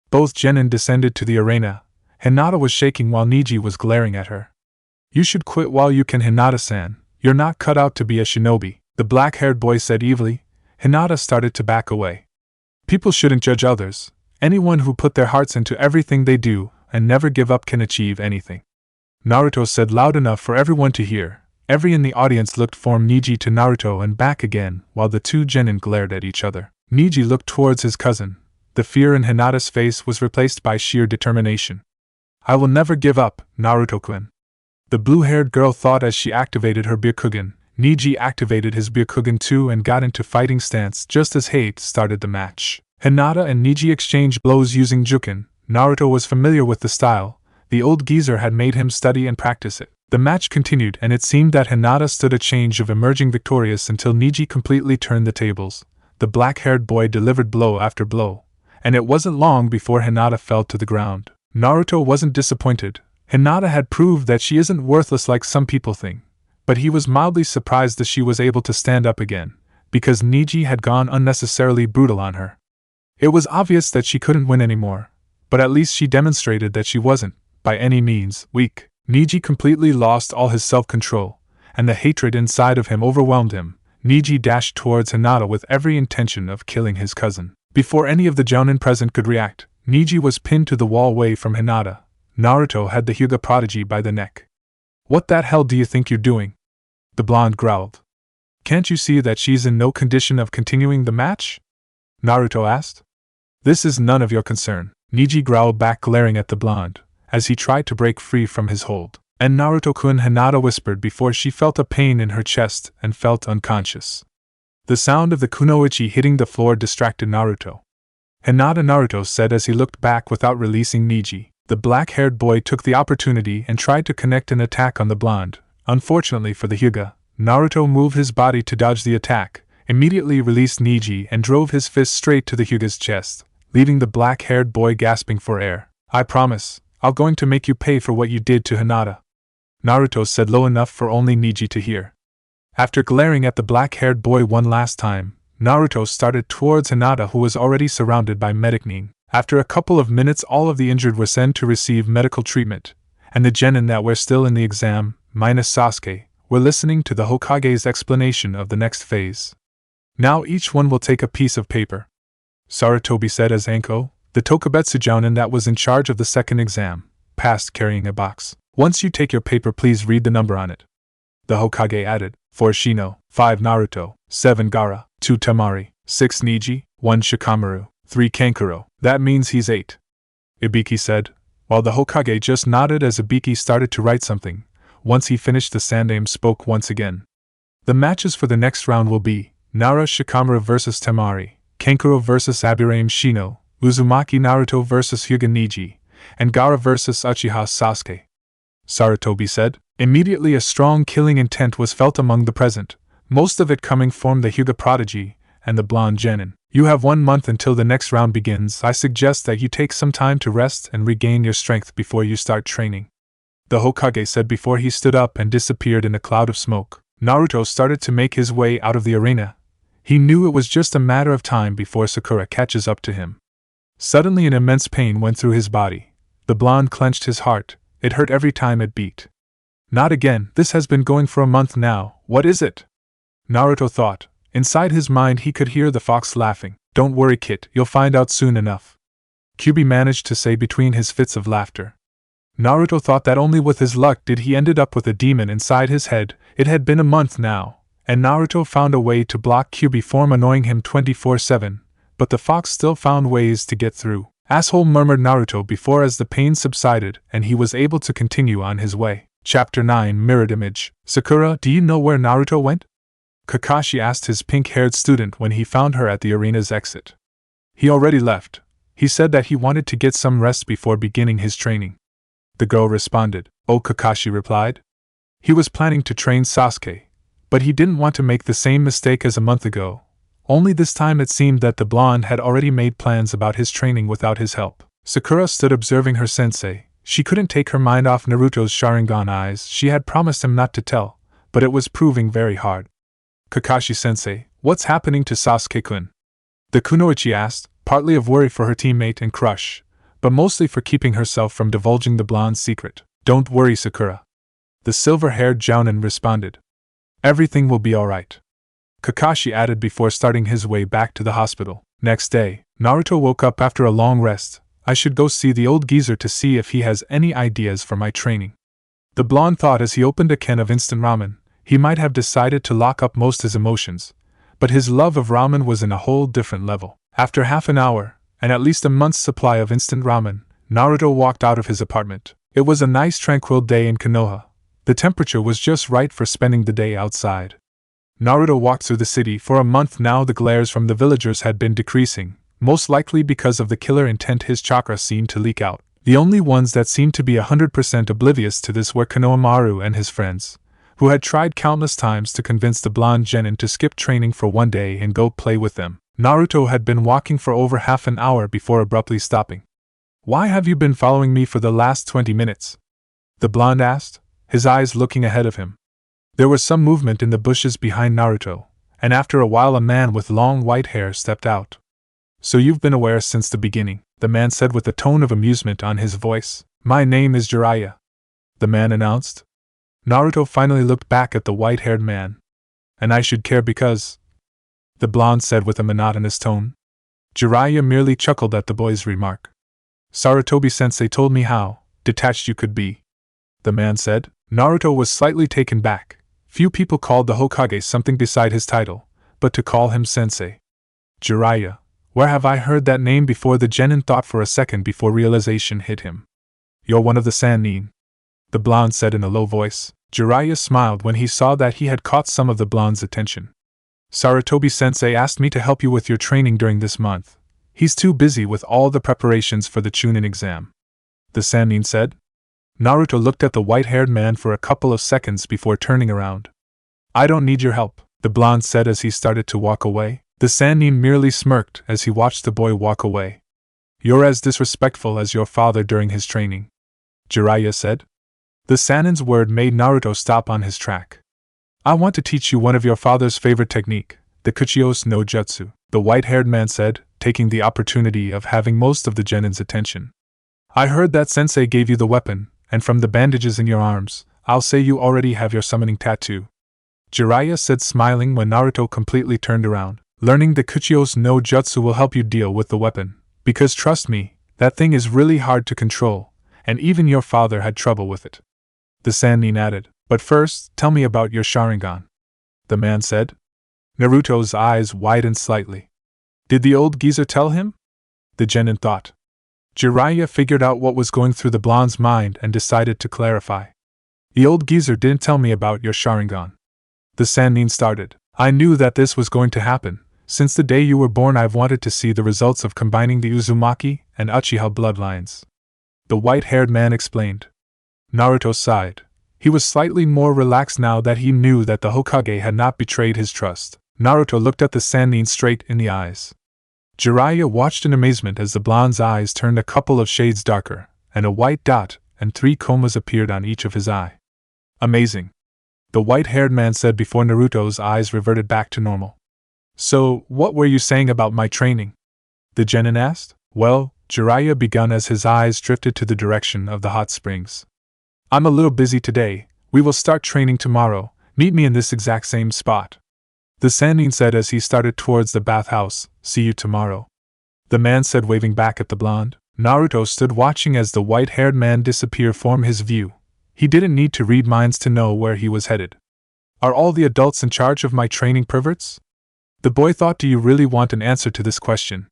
Both genin descended to the arena. Hinata was shaking while Neji was glaring at her. "You should quit while you can, Hinata-san. You're not cut out to be a shinobi," the black-haired boy said evilly. Hinata started to back away. "People shouldn't judge others. Anyone who put their hearts into everything they do and never give up can achieve anything," Naruto said loud enough for everyone to hear. Every in the audience looked from Neji to Naruto and back again, while the two genin glared at each other. Neji looked towards his cousin. The fear in Hinata's face was replaced by sheer determination. "I will never give up, Naruto-kun," the blue-haired girl thought as she activated her Byakugan. Neji activated his Byakugan too and got into fighting stance just as Hate started the match. Hinata and Neji exchanged blows using Jukin. Naruto was familiar with the style. The old geezer had made him study and practice it. The match continued, and it seemed that Hinata stood a chance of emerging victorious until Neji completely turned the tables. The black-haired boy delivered blow after blow, and it wasn't long before Hinata fell to the ground. Naruto wasn't disappointed. Hinata had proved that she isn't worthless like some people think, but he was mildly surprised that she was able to stand up again, because Neji had gone unnecessarily brutal on her. It was obvious that she couldn't win anymore, but at least she demonstrated that she wasn't, by any means, weak. Neji completely lost all his self-control, and the hatred inside of him overwhelmed him. Neji dashed towards Hinata with every intention of killing his cousin. Before any of the jounin present could react, Neji was pinned to the wall away from Hinata. Naruto had the Hyuga prodigy by the neck. "What that hell do you think you're doing?" the blonde growled. "Can't you see that she's in no condition of continuing the match?" Naruto asked. "This is none of your concern," Neji growled back, glaring at the blonde, as he tried to break free from his hold. "And Naruto-kun," Hinata whispered before she felt a pain in her chest and felt unconscious. The sound of the kunoichi hitting the floor distracted Naruto. "Hinata," Naruto said as he looked back without releasing Neji. The black-haired boy took the opportunity and tried to connect an attack on the blonde. Unfortunately for the Hyuga, Naruto moved his body to dodge the attack, immediately released Neji and drove his fist straight to the Hyuga's chest, leaving the black-haired boy gasping for air. "I promise, I'm going to make you pay for what you did to Hinata," Naruto said low enough for only Neji to hear. After glaring at the black-haired boy one last time, Naruto started towards Hinata, who was already surrounded by medic Nin. After a couple of minutes, all of the injured were sent to receive medical treatment, and the genin that were still in the exam, minus Sasuke, were listening to the Hokage's explanation of the next phase. "Now each one will take a piece of paper," Sarutobi said as Anko, the Tokubetsu jounin that was in charge of the second exam, passed carrying a box. "Once you take your paper, please read the number on it," the Hokage added. 4 Shino, 5 Naruto, 7 Gaara, 2 Temari, 6 Neji, 1 Shikamaru, 3 Kankuro. "That means he's 8. Ibiki said, while the Hokage just nodded as Ibiki started to write something. Once he finished, the Sandaime spoke once again. "The matches for the next round will be Nara Shikamaru vs Temari, Kankuro vs Aburaim Shino, Uzumaki Naruto vs Hyuga Neji, and Gaara vs Uchiha Sasuke," Sarutobi said. Immediately a strong killing intent was felt among the present, most of it coming from the Hyuga prodigy and the blonde genin. "You have 1 month until the next round begins. I suggest that you take some time to rest and regain your strength before you start training," the Hokage said before he stood up and disappeared in a cloud of smoke. Naruto started to make his way out of the arena. He knew it was just a matter of time before Sakura catches up to him. Suddenly an immense pain went through his body. The blonde clenched his heart. It hurt every time it beat. "Not again, this has been going for a month now, what is it?" Naruto thought. Inside his mind he could hear the fox laughing. "Don't worry, Kit, you'll find out soon enough," Kyubi managed to say between his fits of laughter. Naruto thought that only with his luck did he ended up with a demon inside his head. It had been a month now, and Naruto found a way to block Kyubi from annoying him 24/7, but the fox still found ways to get through. "Asshole," murmured Naruto before as the pain subsided and he was able to continue on his way. Chapter 9 Mirrored Image. "Sakura, do you know where Naruto went?" Kakashi asked his pink-haired student when he found her at the arena's exit. "He already left. He said that he wanted to get some rest before beginning his training," the girl responded. "Oh," Kakashi replied. "He was planning to train Sasuke, but he didn't want to make the same mistake as a month ago. Only this time it seemed that the blonde had already made plans about his training without his help." Sakura stood observing her sensei. She couldn't take her mind off Naruto's Sharingan eyes. She had promised him not to tell, but it was proving very hard. "Kakashi-sensei, what's happening to Sasuke-kun?" the kunoichi asked, partly of worry for her teammate and crush, but mostly for keeping herself from divulging the blonde's secret. "Don't worry, Sakura," the silver-haired jounin responded. "Everything will be alright," Kakashi added before starting his way back to the hospital. Next day, Naruto woke up after a long rest. "I should go see the old geezer to see if he has any ideas for my training," the blonde thought as he opened a can of instant ramen. He might have decided to lock up most his emotions, but his love of ramen was in a whole different level. After half an hour, and at least a month's supply of instant ramen, Naruto walked out of his apartment. It was a nice tranquil day in Konoha. The temperature was just right for spending the day outside. Naruto walked through the city. For a month now the glares from the villagers had been decreasing, most likely because of the killer intent his chakra seemed to leak out. The only ones that seemed to be 100% oblivious to this were Konohamaru and his friends, who had tried countless times to convince the blonde genin to skip training for one day and go play with them. Naruto had been walking for over half an hour before abruptly stopping. "Why have you been following me for the last 20 minutes? the blonde asked, his eyes looking ahead of him. There was some movement in the bushes behind Naruto, and after a while a man with long white hair stepped out. "So you've been aware since the beginning," the man said with a tone of amusement on his voice. "My name is Jiraiya," the man announced. Naruto finally looked back at the white-haired man. "And I should care because," the blonde said with a monotonous tone. Jiraiya merely chuckled at the boy's remark. "Sarutobi-sensei told me how detached you could be," the man said. Naruto was slightly taken back. Few people called the Hokage something beside his title, but to call him sensei. Jiraiya, where have I heard that name before? The genin thought for a second before realization hit him. "You're one of the Sannin," the blonde said in a low voice. Jiraiya smiled when he saw that he had caught some of the blonde's attention. "Sarutobi-sensei asked me to help you with your training during this month. He's too busy with all the preparations for the chunin exam," the Sannin said. Naruto looked at the white-haired man for a couple of seconds before turning around. I don't need your help, the blonde said as he started to walk away. The Sannin merely smirked as he watched the boy walk away. You're as disrespectful as your father during his training, Jiraiya said. The Sannin's word made Naruto stop on his track. I want to teach you one of your father's favorite technique, the Kuchiyos no Jutsu, the white-haired man said, taking the opportunity of having most of the genin's attention. I heard that sensei gave you the weapon, and from the bandages in your arms, I'll say you already have your summoning tattoo. Jiraiya said, smiling when Naruto completely turned around. Learning the Kuchiyos no Jutsu will help you deal with the weapon, because trust me, that thing is really hard to control, and even your father had trouble with it. The Sannin added, but first, tell me about your Sharingan, the man said. Naruto's eyes widened slightly. Did the old geezer tell him? The genin thought. Jiraiya figured out what was going through the blonde's mind and decided to clarify. The old geezer didn't tell me about your Sharingan. The Sannin started. I knew that this was going to happen. Since the day you were born I've wanted to see the results of combining the Uzumaki and Uchiha bloodlines. The white-haired man explained. Naruto sighed. He was slightly more relaxed now that he knew that the Hokage had not betrayed his trust. Naruto looked at the Sannin straight in the eyes. Jiraiya watched in amazement as the blonde's eyes turned a couple of shades darker, and a white dot and 3 comas appeared on each of his eyes. Amazing, the white-haired man said before Naruto's eyes reverted back to normal. So, what were you saying about my training? The genin asked. Well, Jiraiya began as his eyes drifted to the direction of the hot springs. I'm a little busy today, we will start training tomorrow, meet me in this exact same spot. The Sannin said as he started towards the bathhouse, see you tomorrow. The man said waving back at the blonde. Naruto stood watching as the white-haired man disappear from his view. He didn't need to read minds to know where he was headed. Are all the adults in charge of my training perverts? The boy thought, do you really want an answer to this question?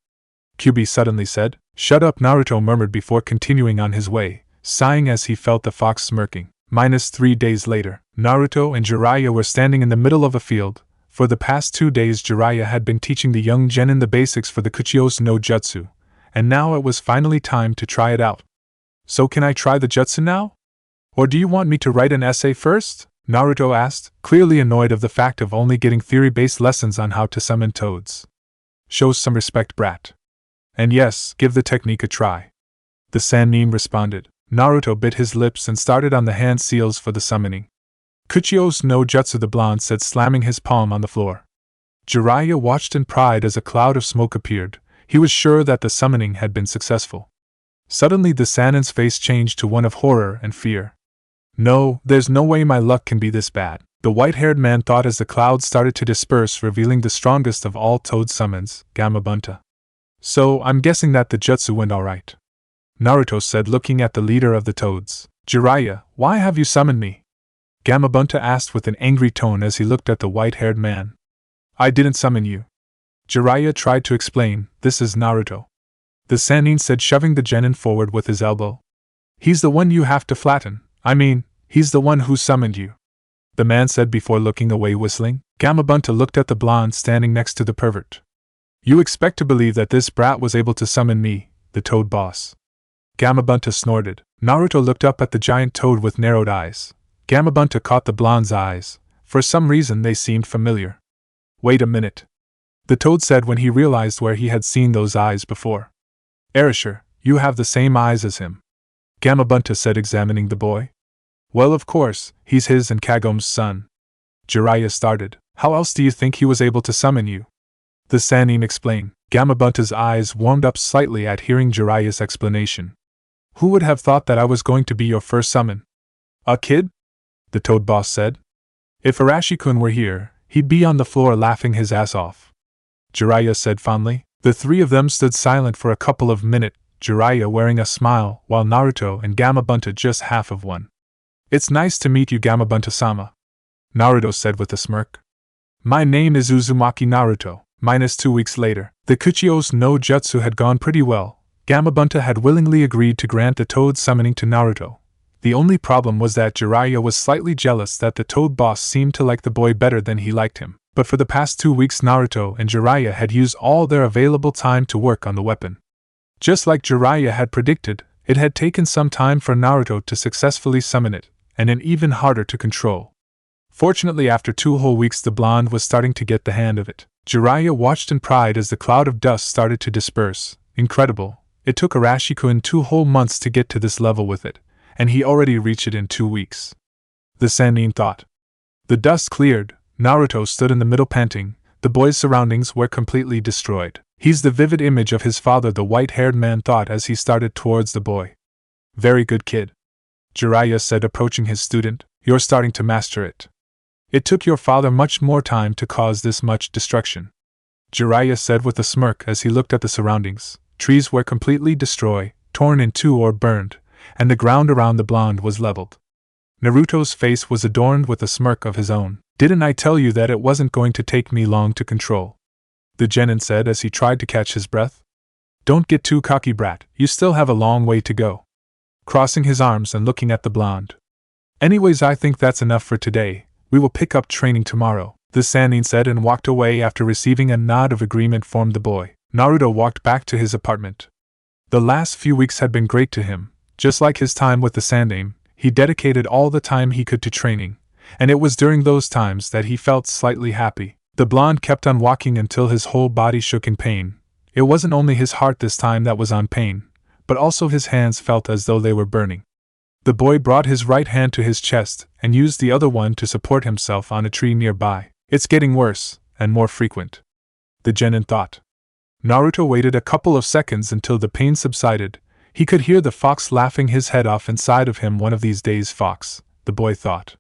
Kyuubi suddenly said. Shut up, Naruto murmured before continuing on his way, sighing as he felt the fox smirking. -3 days later, Naruto and Jiraiya were standing in the middle of a field. For the past 2 days Jiraiya had been teaching the young genin the basics for the Kuchiyos no Jutsu, and now it was finally time to try it out. So can I try the jutsu now? Or do you want me to write an essay first? Naruto asked, clearly annoyed of the fact of only getting theory-based lessons on how to summon toads. Show some respect, brat. And yes, give the technique a try. The Sannin responded. Naruto bit his lips and started on the hand seals for the summoning. Kuchiyos no Jutsu, the blonde said, slamming his palm on the floor. Jiraiya watched in pride as a cloud of smoke appeared. He was sure that the summoning had been successful. Suddenly the Sannin's face changed to one of horror and fear. No, there's no way my luck can be this bad, the white-haired man thought as the clouds started to disperse, revealing the strongest of all toad summons, Gamabunta. So, I'm guessing that the jutsu went alright. Naruto said, looking at the leader of the toads. Jiraiya, why have you summoned me? Gamabunta asked with an angry tone as he looked at the white-haired man. I didn't summon you. Jiraiya tried to explain, this is Naruto. The Sannin said, shoving the genin forward with his elbow. He's the one you have to flatten. I mean, he's the one who summoned you. The man said before looking away, whistling. Gamabunta looked at the blonde standing next to the pervert. You expect to believe that this brat was able to summon me, the toad boss? Gamabunta snorted. Naruto looked up at the giant toad with narrowed eyes. Gamabunta caught the blonde's eyes. For some reason they seemed familiar. Wait a minute, the toad said when he realized where he had seen those eyes before. Erasure, you have the same eyes as him. Gamabunta said, examining the boy. Well, of course, he's his and Kagom's son. Jiraiya started. How else do you think he was able to summon you? The Sannin explained. Gamabunta's eyes warmed up slightly at hearing Jiraiya's explanation. Who would have thought that I was going to be your first summon? A kid? The toad boss said. If Arashi-kun were here, he'd be on the floor laughing his ass off. Jiraiya said fondly. The three of them stood silent for a couple of minutes, Jiraiya wearing a smile, while Naruto and Gamabunta just half of one. It's nice to meet you, Gamabunta-sama, Naruto said with a smirk. My name is Uzumaki Naruto. -2 weeks later, the Kuchiyos no Jutsu had gone pretty well. Gamabunta had willingly agreed to grant the toad summoning to Naruto. The only problem was that Jiraiya was slightly jealous that the toad boss seemed to like the boy better than he liked him. But for the past 2 weeks Naruto and Jiraiya had used all their available time to work on the weapon. Just like Jiraiya had predicted, It had taken some time for Naruto to successfully summon it, and an even harder to control. Fortunately, after 2 whole weeks the blonde was starting to get the hang of it. Jiraiya watched in pride as the cloud of dust started to disperse. Incredible. It took Arashi-kun 2 whole months to get to this level with it, and he already reached it in 2 weeks. The Sannin thought. The dust cleared. Naruto stood in the middle panting. The boy's surroundings were completely destroyed. He's the vivid image of his father, the white-haired man thought as he started towards the boy. Very good kid, Jiraiya said, approaching his student. You're starting to master it. It took your father much more time to cause this much destruction, Jiraiya said with a smirk as he looked at the surroundings. Trees were completely destroyed, torn in two or burned, and the ground around the blonde was leveled. Naruto's face was adorned with a smirk of his own. Didn't I tell you that it wasn't going to take me long to control? The genin said as he tried to catch his breath. Don't get too cocky, brat, you still have a long way to go. Crossing his arms and looking at the blonde. Anyways, I think that's enough for today. We will pick up training tomorrow, the Sannin said and walked away after receiving a nod of agreement from the boy. Naruto walked back to his apartment. The last few weeks had been great to him. Just like his time with the Sannin, he dedicated all the time he could to training, and it was during those times that he felt slightly happy. The blonde kept on walking until his whole body shook in pain. It wasn't only his heart this time that was on pain, but also his hands felt as though they were burning. The boy brought his right hand to his chest and used the other one to support himself on a tree nearby. It's getting worse, and more frequent, the genin thought. Naruto waited a couple of seconds until the pain subsided. He could hear the fox laughing his head off inside of him. One of these days, fox, the boy thought.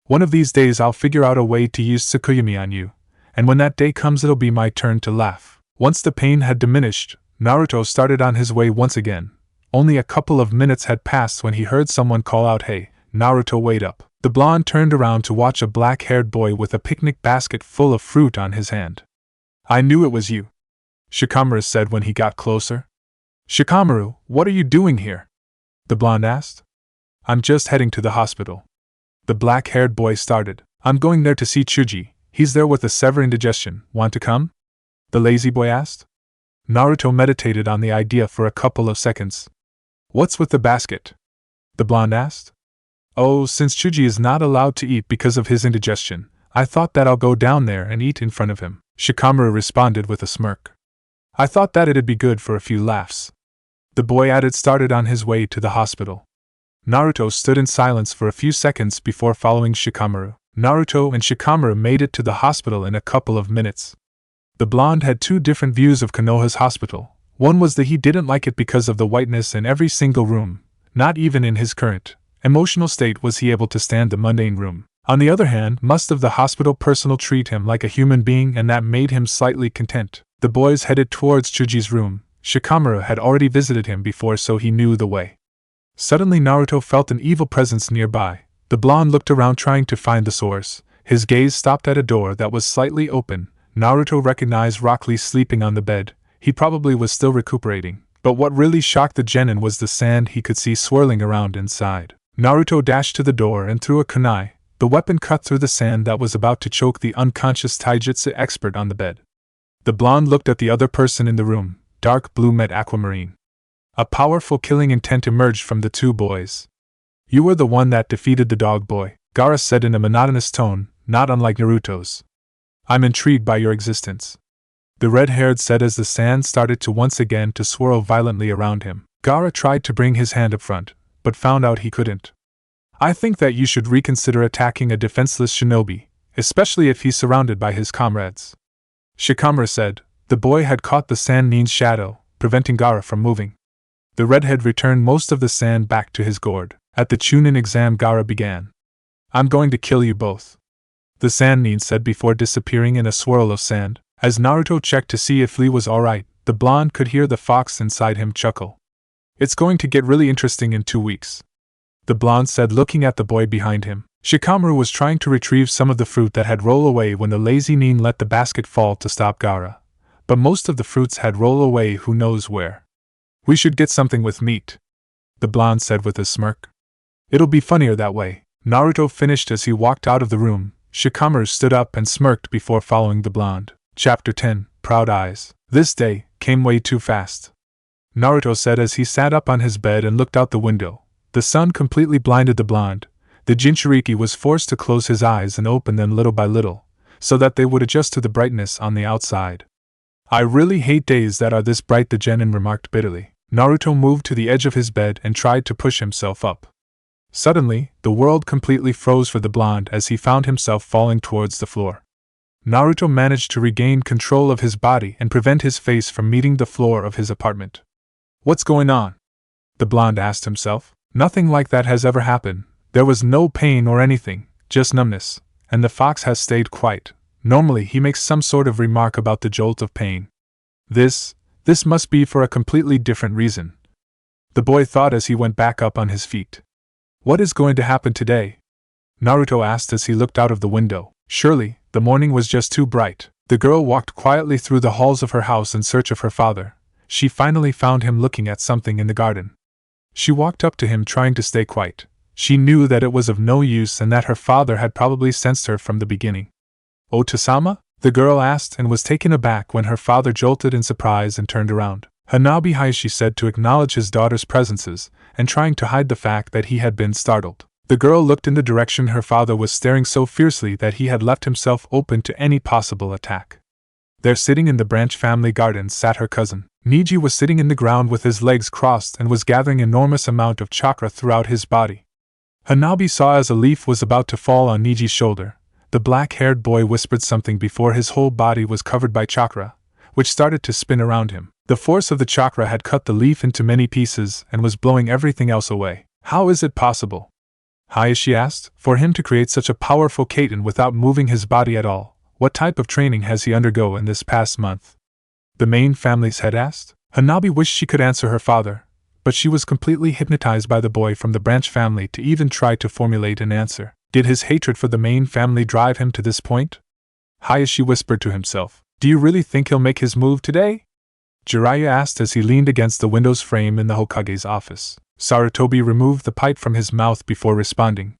One of these days I'll figure out a way to use Tsukuyami on you, and when that day comes it'll be my turn to laugh. Once the pain had diminished, Naruto started on his way once again. Only a couple of minutes had passed when he heard someone call out, "Hey, Naruto, wait up." The blonde turned around to watch a black-haired boy with a picnic basket full of fruit on his hand. I knew it was you, Shikamaru said when he got closer. Shikamaru, what are you doing here? The blonde asked. I'm just heading to the hospital. The black-haired boy started. I'm going there to see Chuji. He's there with a severe indigestion. Want to come? The lazy boy asked. Naruto meditated on the idea for a couple of seconds. What's with the basket? The blonde asked. Oh, since Chuji is not allowed to eat because of his indigestion, I thought that I'll go down there and eat in front of him, Shikamaru responded with a smirk. I thought that it'd be good for a few laughs. The boy added started on his way to the hospital. Naruto stood in silence for a few seconds before following Shikamaru. Naruto and Shikamaru made it to the hospital in a couple of minutes. The blonde had two different views of Konoha's hospital. One was that he didn't like it because of the whiteness in every single room. Not even in his current emotional state was he able to stand the mundane room. On the other hand, most of the hospital personnel treat him like a human being, and that made him slightly content. The boys headed towards Chuji's room. Shikamaru had already visited him before, so he knew the way. Suddenly Naruto felt an evil presence nearby. The blonde looked around trying to find the source. His gaze stopped at a door that was slightly open. Naruto recognized Rock Lee sleeping on the bed. He probably was still recuperating. But what really shocked the genin was the sand he could see swirling around inside. Naruto dashed to the door and threw a kunai. The weapon cut through the sand that was about to choke the unconscious taijutsu expert on the bed. The blonde looked at the other person in the room. Dark blue met aquamarine. A powerful killing intent emerged from the two boys. You were the one that defeated the dog boy, Gaara said in a monotonous tone, not unlike Naruto's. I'm intrigued by your existence, the red-haired said as the sand started to once again to swirl violently around him. Gaara tried to bring his hand up front, but found out he couldn't. I think that you should reconsider attacking a defenseless shinobi, especially if he's surrounded by his comrades, Shikamaru said. The boy had caught the Sannin's shadow, preventing Gaara from moving. The redhead returned most of the sand back to his gourd. At the chunin exam, Gaara began. I'm going to kill you both, the Sannin said before disappearing in a swirl of sand. As Naruto checked to see if Lee was alright, the blonde could hear the fox inside him chuckle. It's going to get really interesting in 2 weeks, the blonde said looking at the boy behind him. Shikamaru was trying to retrieve some of the fruit that had rolled away when the lazy nin let the basket fall to stop Gaara. But most of the fruits had rolled away who knows where. We should get something with meat, the blonde said with a smirk. It'll be funnier that way, Naruto finished as he walked out of the room. Shikamaru stood up and smirked before following the blonde. Chapter 10, Proud Eyes. This day came way too fast. Naruto said as he sat up on his bed and looked out the window. The sun completely blinded the blonde. The Jinchuriki was forced to close his eyes and open them little by little, so that they would adjust to the brightness on the outside. I really hate days that are this bright, the genin remarked bitterly. Naruto moved to the edge of his bed and tried to push himself up. Suddenly, the world completely froze for the blonde as he found himself falling towards the floor. Naruto managed to regain control of his body and prevent his face from meeting the floor of his apartment. What's going on? The blonde asked himself. Nothing like that has ever happened. There was no pain or anything, just numbness, and the fox has stayed quiet. Normally he makes some sort of remark about the jolt of pain. This must be for a completely different reason. The boy thought as he went back up on his feet. What is going to happen today? Naruto asked as he looked out of the window. Surely, the morning was just too bright. The girl walked quietly through the halls of her house in search of her father. She finally found him looking at something in the garden. She walked up to him trying to stay quiet. She knew that it was of no use and that her father had probably sensed her from the beginning. "Oto-sama?" the girl asked and was taken aback when her father jolted in surprise and turned around. "Hanabi-hai," she said to acknowledge his daughter's presences, and trying to hide the fact that he had been startled. The girl looked in the direction her father was staring so fiercely that he had left himself open to any possible attack. There, sitting in the branch family garden, sat her cousin. Neji was sitting in the ground with his legs crossed and was gathering enormous amount of chakra throughout his body. Hanabi saw as a leaf was about to fall on Neji's shoulder. The black-haired boy whispered something before his whole body was covered by chakra, which started to spin around him. The force of the chakra had cut the leaf into many pieces and was blowing everything else away. How is it possible? How, she asked, for him to create such a powerful Kaiten without moving his body at all? What type of training has he undergone in this past month? The main family's head asked. Hanabi wished she could answer her father, but she was completely hypnotized by the boy from the branch family to even try to formulate an answer. Did his hatred for the main family drive him to this point? Hayashi whispered to himself. Do you really think he'll make his move today? Jiraiya asked as he leaned against the window's frame in the Hokage's office. Sarutobi removed the pipe from his mouth before responding.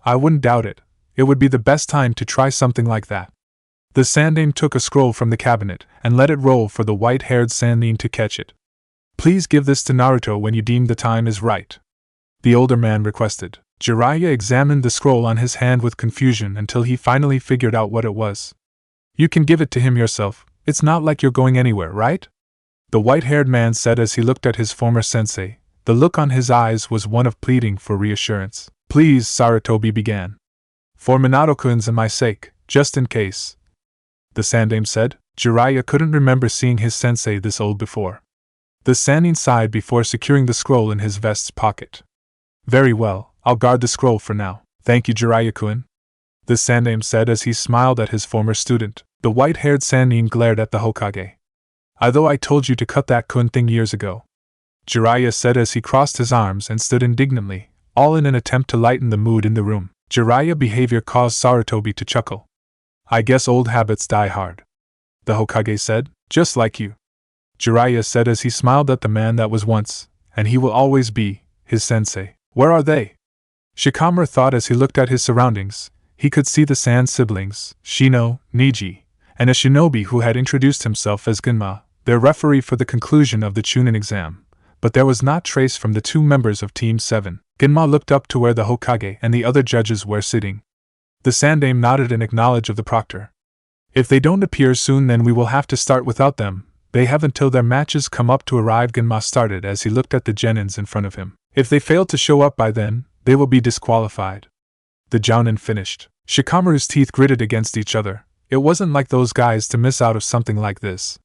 I wouldn't doubt it. It would be the best time to try something like that. The Sandaime took a scroll from the cabinet and let it roll for the white-haired Sannin to catch it. Please give this to Naruto when you deem the time is right, the older man requested. Jiraiya examined the scroll on his hand with confusion until he finally figured out what it was. You can give it to him yourself, it's not like you're going anywhere, right? The white-haired man said as he looked at his former sensei. The look on his eyes was one of pleading for reassurance. Please, Sarutobi began. For Minato-kun's and my sake, just in case, the Sandaime said. Jiraiya couldn't remember seeing his sensei this old before. The Sannin sighed before securing the scroll in his vest's pocket. Very well, I'll guard the scroll for now. Thank you, Jiraiya-kun, the Sandaime said as he smiled at his former student. The white-haired Sannin glared at the Hokage. Although I told you to cut that kun thing years ago, Jiraiya said as he crossed his arms and stood indignantly, all in an attempt to lighten the mood in the room. Jiraiya's behavior caused Sarutobi to chuckle. I guess old habits die hard, the Hokage said. Just like you, Jiraiya said as he smiled at the man that was once, and he will always be, his sensei. Where are they? Shikamaru thought as he looked at his surroundings. He could see the Sand siblings, Shino, Neji, and a shinobi who had introduced himself as Gunma, their referee for the conclusion of the chunin exam. But there was not trace from the two members of Team 7. Gunma looked up to where the Hokage and the other judges were sitting. The Sandaime nodded in acknowledge of the proctor. If they don't appear soon, then we will have to start without them. They have until their matches come up to arrive, Gunma started as he looked at the genins in front of him. If they fail to show up by then, they will be disqualified. The jounin finished. Shikamaru's teeth gritted against each other. It wasn't like those guys to miss out of something like this.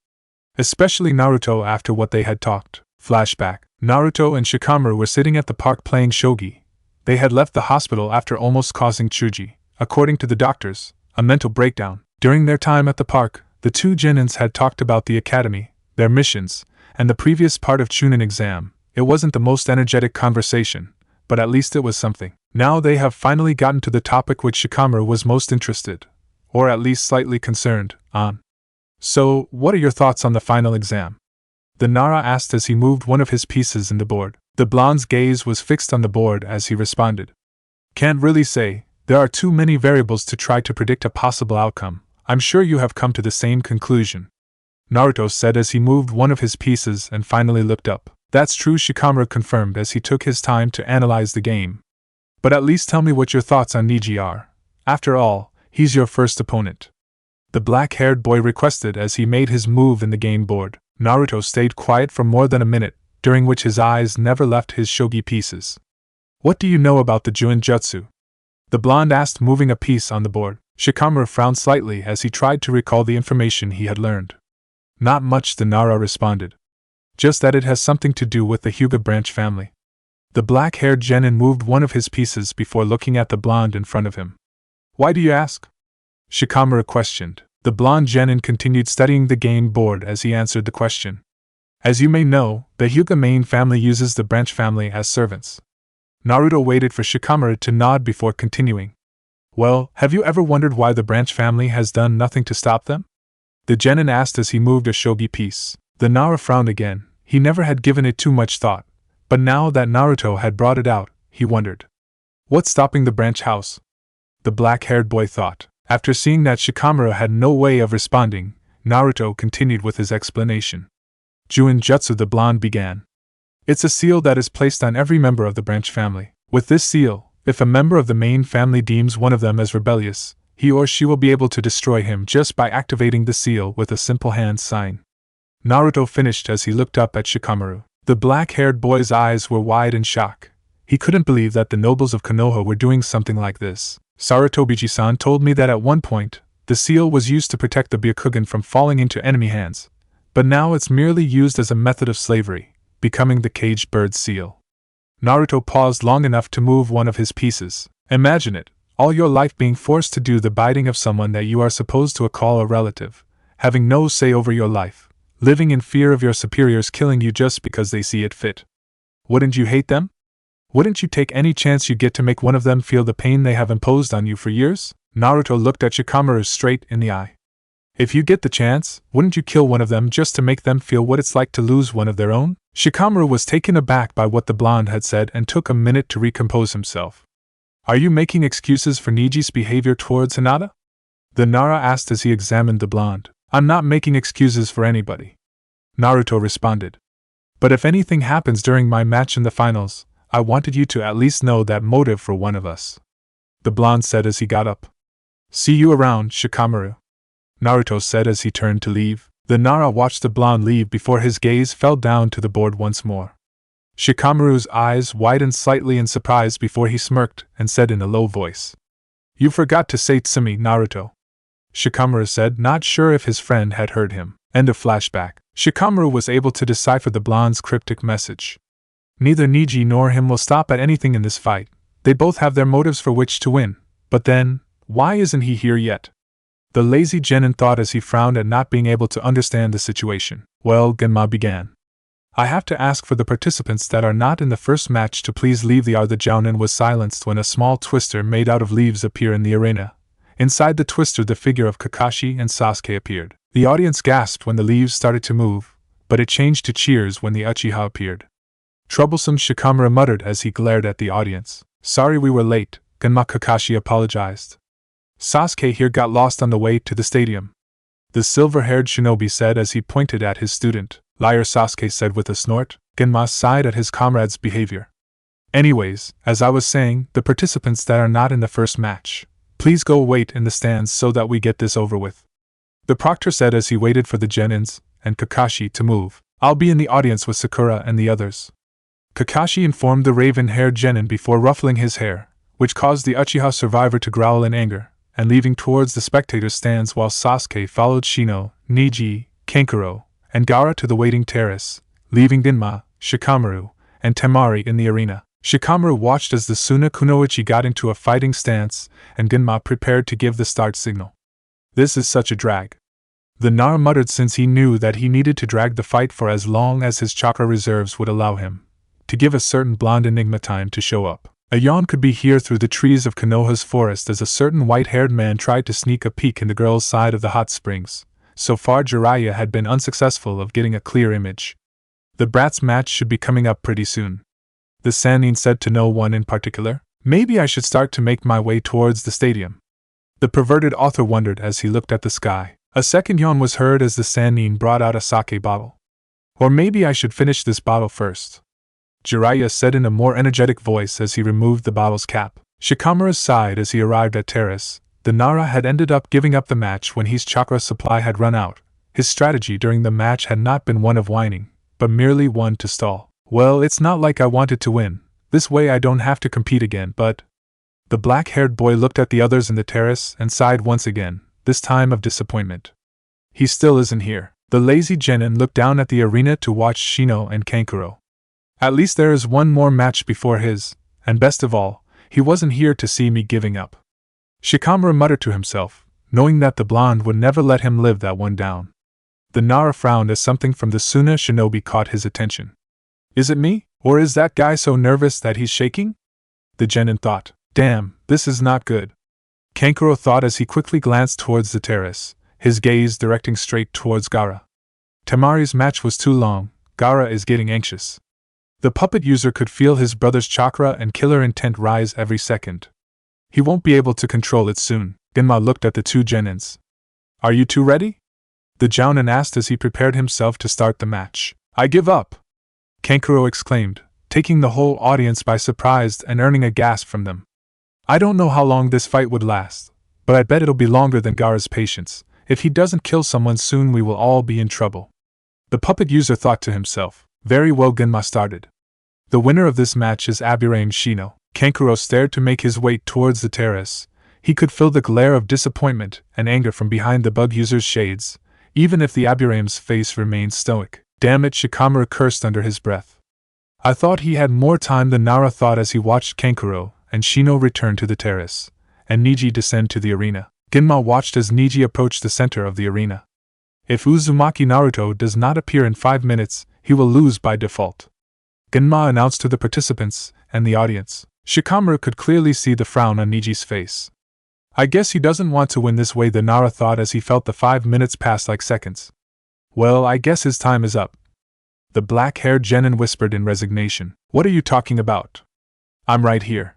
Especially Naruto after what they had talked. Flashback. Naruto and Shikamaru were sitting at the park playing shogi. They had left the hospital after almost causing Chuji, according to the doctors, a mental breakdown. During their time at the park, the two genins had talked about the academy, their missions, and the previous part of Chunin exam. It wasn't the most energetic conversation, but at least it was something. Now they have finally gotten to the topic which Shikamaru was most interested, or at least slightly concerned, on. So, what are your thoughts on the final exam? The Nara asked as he moved one of his pieces in the board. The blonde's gaze was fixed on the board as he responded. Can't really say, there are too many variables to try to predict a possible outcome. I'm sure you have come to the same conclusion. Naruto said as he moved one of his pieces and finally looked up. That's true, Shikamaru confirmed as he took his time to analyze the game. But at least tell me what your thoughts on Neji are. After all, he's your first opponent. The black-haired boy requested as he made his move in the game board. Naruto stayed quiet for more than a minute, during which his eyes never left his shogi pieces. What do you know about the Juin Jutsu? The blonde asked, moving a piece on the board. Shikamaru frowned slightly as he tried to recall the information he had learned. Not much, the Nara responded. Just that it has something to do with the Hyuga branch family. The black-haired genin moved one of his pieces before looking at the blonde in front of him. Why do you ask? Shikamaru questioned. The blonde genin continued studying the game board as he answered the question. As you may know, the Hyuga main family uses the branch family as servants. Naruto waited for Shikamaru to nod before continuing. Well, have you ever wondered why the branch family has done nothing to stop them? The genin asked as he moved a shogi piece. The Nara frowned again. He never had given it too much thought, but now that Naruto had brought it out, he wondered. What's stopping the branch house? The black-haired boy thought. After seeing that Shikamaru had no way of responding, Naruto continued with his explanation. Juin Jutsu, the blonde began. It's a seal that is placed on every member of the branch family. With this seal, if a member of the main family deems one of them as rebellious, he or she will be able to destroy him just by activating the seal with a simple hand sign. Naruto finished as he looked up at Shikamaru. The black-haired boy's eyes were wide in shock. He couldn't believe that the nobles of Konoha were doing something like this. Sarutobi-san told me that at one point, the seal was used to protect the Byakugan from falling into enemy hands, but now it's merely used as a method of slavery, becoming the caged bird seal. Naruto paused long enough to move one of his pieces. Imagine it, all your life being forced to do the biting of someone that you are supposed to call a relative, having no say over your life, living in fear of your superiors killing you just because they see it fit. Wouldn't you hate them? Wouldn't you take any chance you get to make one of them feel the pain they have imposed on you for years? Naruto looked at Shikamaru straight in the eye. If you get the chance, wouldn't you kill one of them just to make them feel what it's like to lose one of their own? Shikamaru was taken aback by what the blonde had said and took a minute to recompose himself. Are you making excuses for Neji's behavior towards Hinata? The Nara asked as he examined the blonde. I'm not making excuses for anybody, Naruto responded. But if anything happens during my match in the finals, I wanted you to at least know that motive for one of us, the blonde said as he got up. See you around, Shikamaru, Naruto said as he turned to leave. The Nara watched the blonde leave before his gaze fell down to the board once more. Shikamaru's eyes widened slightly in surprise before he smirked and said in a low voice. You forgot to say Tsumi, Naruto, Shikamaru said, not sure if his friend had heard him. End of flashback. Shikamaru was able to decipher the blonde's cryptic message. Neither Neji nor him will stop at anything in this fight. They both have their motives for which to win. But then, why isn't he here yet? The lazy genin thought as he frowned at not being able to understand the situation. Well, Genma began. I have to ask for the participants that are not in the first match to please leave. The Jounin was silenced when a small twister made out of leaves appeared in the arena. Inside the twister the figure of Kakashi and Sasuke appeared. The audience gasped when the leaves started to move, but it changed to cheers when the Uchiha appeared. Troublesome, Shikamaru muttered as he glared at the audience. Sorry we were late, Genma, Kakashi apologized. Sasuke here got lost on the way to the stadium, the silver-haired shinobi said as he pointed at his student. Liar, Sasuke said with a snort. Genma sighed at his comrade's behavior. Anyways, as I was saying, the participants that are not in the first match, please go wait in the stands so that we get this over with, the proctor said as he waited for the genins and Kakashi to move. I'll be in the audience with Sakura and the others, Kakashi informed the raven-haired genin before ruffling his hair, which caused the Uchiha survivor to growl in anger, and leaving towards the spectator stands while Sasuke followed Shino, Neji, Kankuro, and Gaara to the waiting terrace, leaving Genma, Shikamaru, and Temari in the arena. Shikamaru watched as the Suna Kunoichi got into a fighting stance, and Genma prepared to give the start signal. This is such a drag, the Nara muttered since he knew that he needed to drag the fight for as long as his chakra reserves would allow him, to give a certain blonde enigma time to show up. A yawn could be heard through the trees of Konoha's forest as a certain white-haired man tried to sneak a peek in the girl's side of the hot springs. So far Jiraiya had been unsuccessful of getting a clear image. The brat's match should be coming up pretty soon, the Sannin said to no one in particular. Maybe I should start to make my way towards the stadium, the perverted author wondered as he looked at the sky. A second yawn was heard as the Sannin brought out a sake bottle. Or maybe I should finish this bottle first, Jiraiya said in a more energetic voice as he removed the bottle's cap. Shikamaru sighed as he arrived at terrace. The Nara had ended up giving up the match when his chakra supply had run out. His strategy during the match had not been one of whining, but merely one to stall. Well, it's not like I wanted to win. This way I don't have to compete again, but… The black-haired boy looked at the others in the terrace and sighed once again, this time of disappointment. He still isn't here. The lazy genin looked down at the arena to watch Shino and Kankuro. At least there is one more match before his, and best of all, he wasn't here to see me giving up. Shikamaru muttered to himself, knowing that the blonde would never let him live that one down. The Nara frowned as something from the Suna shinobi caught his attention. Is it me, or is that guy so nervous that he's shaking? The genin thought. Damn, this is not good. Kankuro thought as he quickly glanced towards the terrace, his gaze directing straight towards Gaara. Temari's match was too long. Gaara is getting anxious. The puppet user could feel his brother's chakra and killer intent rise every second. He won't be able to control it soon. Genma looked at the two genins. Are you two ready? The jounin asked as he prepared himself to start the match. I give up! Kankuro exclaimed, taking the whole audience by surprise and earning a gasp from them. I don't know how long this fight would last, but I bet it'll be longer than Gaara's patience. If he doesn't kill someone soon, we will all be in trouble. The puppet user thought to himself. Very well, Genma started. The winner of this match is Aburaim Shino. Kankuro stared to make his way towards the terrace. He could feel the glare of disappointment and anger from behind the bug user's shades, even if the Aburaim's face remained stoic. Damn it, Shikamaru cursed under his breath. I thought he had more time than Nara thought as he watched Kankuro and Shino return to the terrace, and Neji descend to the arena. Genma watched as Neji approached the center of the arena. If Uzumaki Naruto does not appear in 5 minutes, he will lose by default, Genma announced to the participants and the audience. Shikamaru could clearly see the frown on Neji's face. I guess he doesn't want to win this way, the Nara thought as he felt the 5 minutes pass like seconds. Well, I guess his time is up. The black-haired genin whispered in resignation. What are you talking about? I'm right here,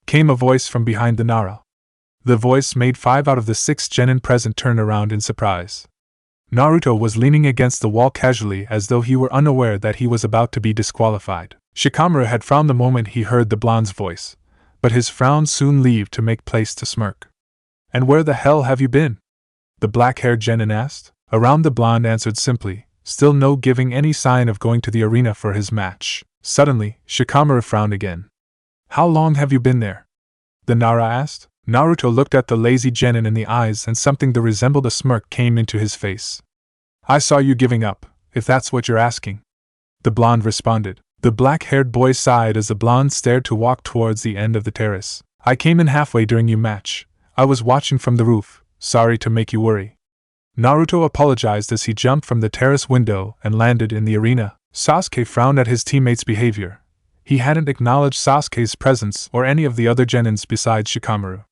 came a voice from behind the Nara. The voice made 5 out of the 6 genin present turn around in surprise. Naruto was leaning against the wall casually as though he were unaware that he was about to be disqualified. Shikamaru had frowned the moment he heard the blonde's voice, but his frown soon leaved to make place to smirk. And where the hell have you been? The black-haired genin asked. Around, the blonde answered simply, still no giving any sign of going to the arena for his match. Suddenly, Shikamaru frowned again. How long have you been there? The Nara asked. Naruto looked at the lazy genin in the eyes and something that resembled a smirk came into his face. I saw you giving up, if that's what you're asking. The blonde responded. The black-haired boy sighed as the blonde stared to walk towards the end of the terrace. I came in halfway during your match. I was watching from the roof. Sorry to make you worry. Naruto apologized as he jumped from the terrace window and landed in the arena. Sasuke frowned at his teammate's behavior. He hadn't acknowledged Sasuke's presence or any of the other genins besides Shikamaru.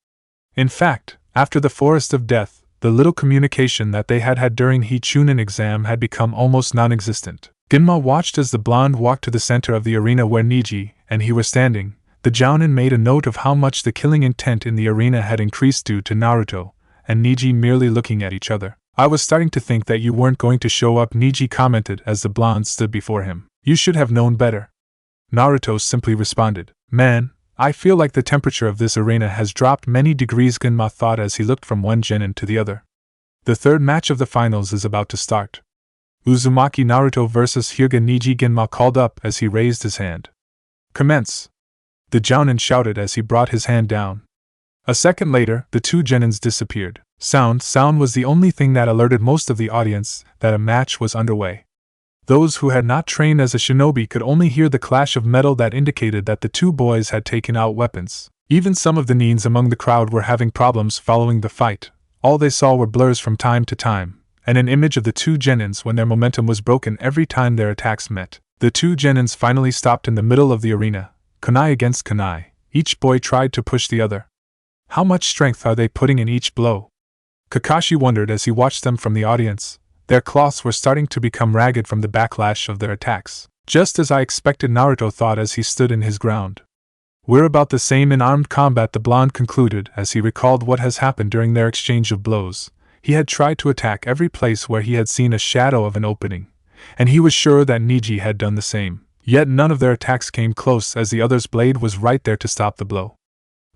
In fact, after the Forest of Death, the little communication that they had had during the chunin exam had become almost non-existent. Genma watched as the blonde walked to the center of the arena where Neji and he were standing. The jounin made a note of how much the killing intent in the arena had increased due to Naruto and Neji merely looking at each other. I was starting to think that you weren't going to show up, Neji commented as the blonde stood before him. You should have known better. Naruto simply responded. Man, I feel like the temperature of this arena has dropped many degrees, Genma thought as he looked from one genin to the other. The third match of the finals is about to start. Uzumaki Naruto vs Hyuga Neji, Genma called up as he raised his hand. Commence! The jounin shouted as he brought his hand down. A second later, the two genins disappeared. Sound was the only thing that alerted most of the audience that a match was underway. Those who had not trained as a shinobi could only hear the clash of metal that indicated that the two boys had taken out weapons. Even some of the nins among the crowd were having problems following the fight. All they saw were blurs from time to time, and an image of the two genins when their momentum was broken every time their attacks met. The two genins finally stopped in the middle of the arena, kunai against kunai. Each boy tried to push the other. How much strength are they putting in each blow? Kakashi wondered as he watched them from the audience. Their cloths were starting to become ragged from the backlash of their attacks. Just as I expected, Naruto thought as he stood in his ground. We're about the same in armed combat, the blonde concluded as he recalled what has happened during their exchange of blows. He had tried to attack every place where he had seen a shadow of an opening, and he was sure that Neji had done the same. Yet none of their attacks came close, as the other's blade was right there to stop the blow.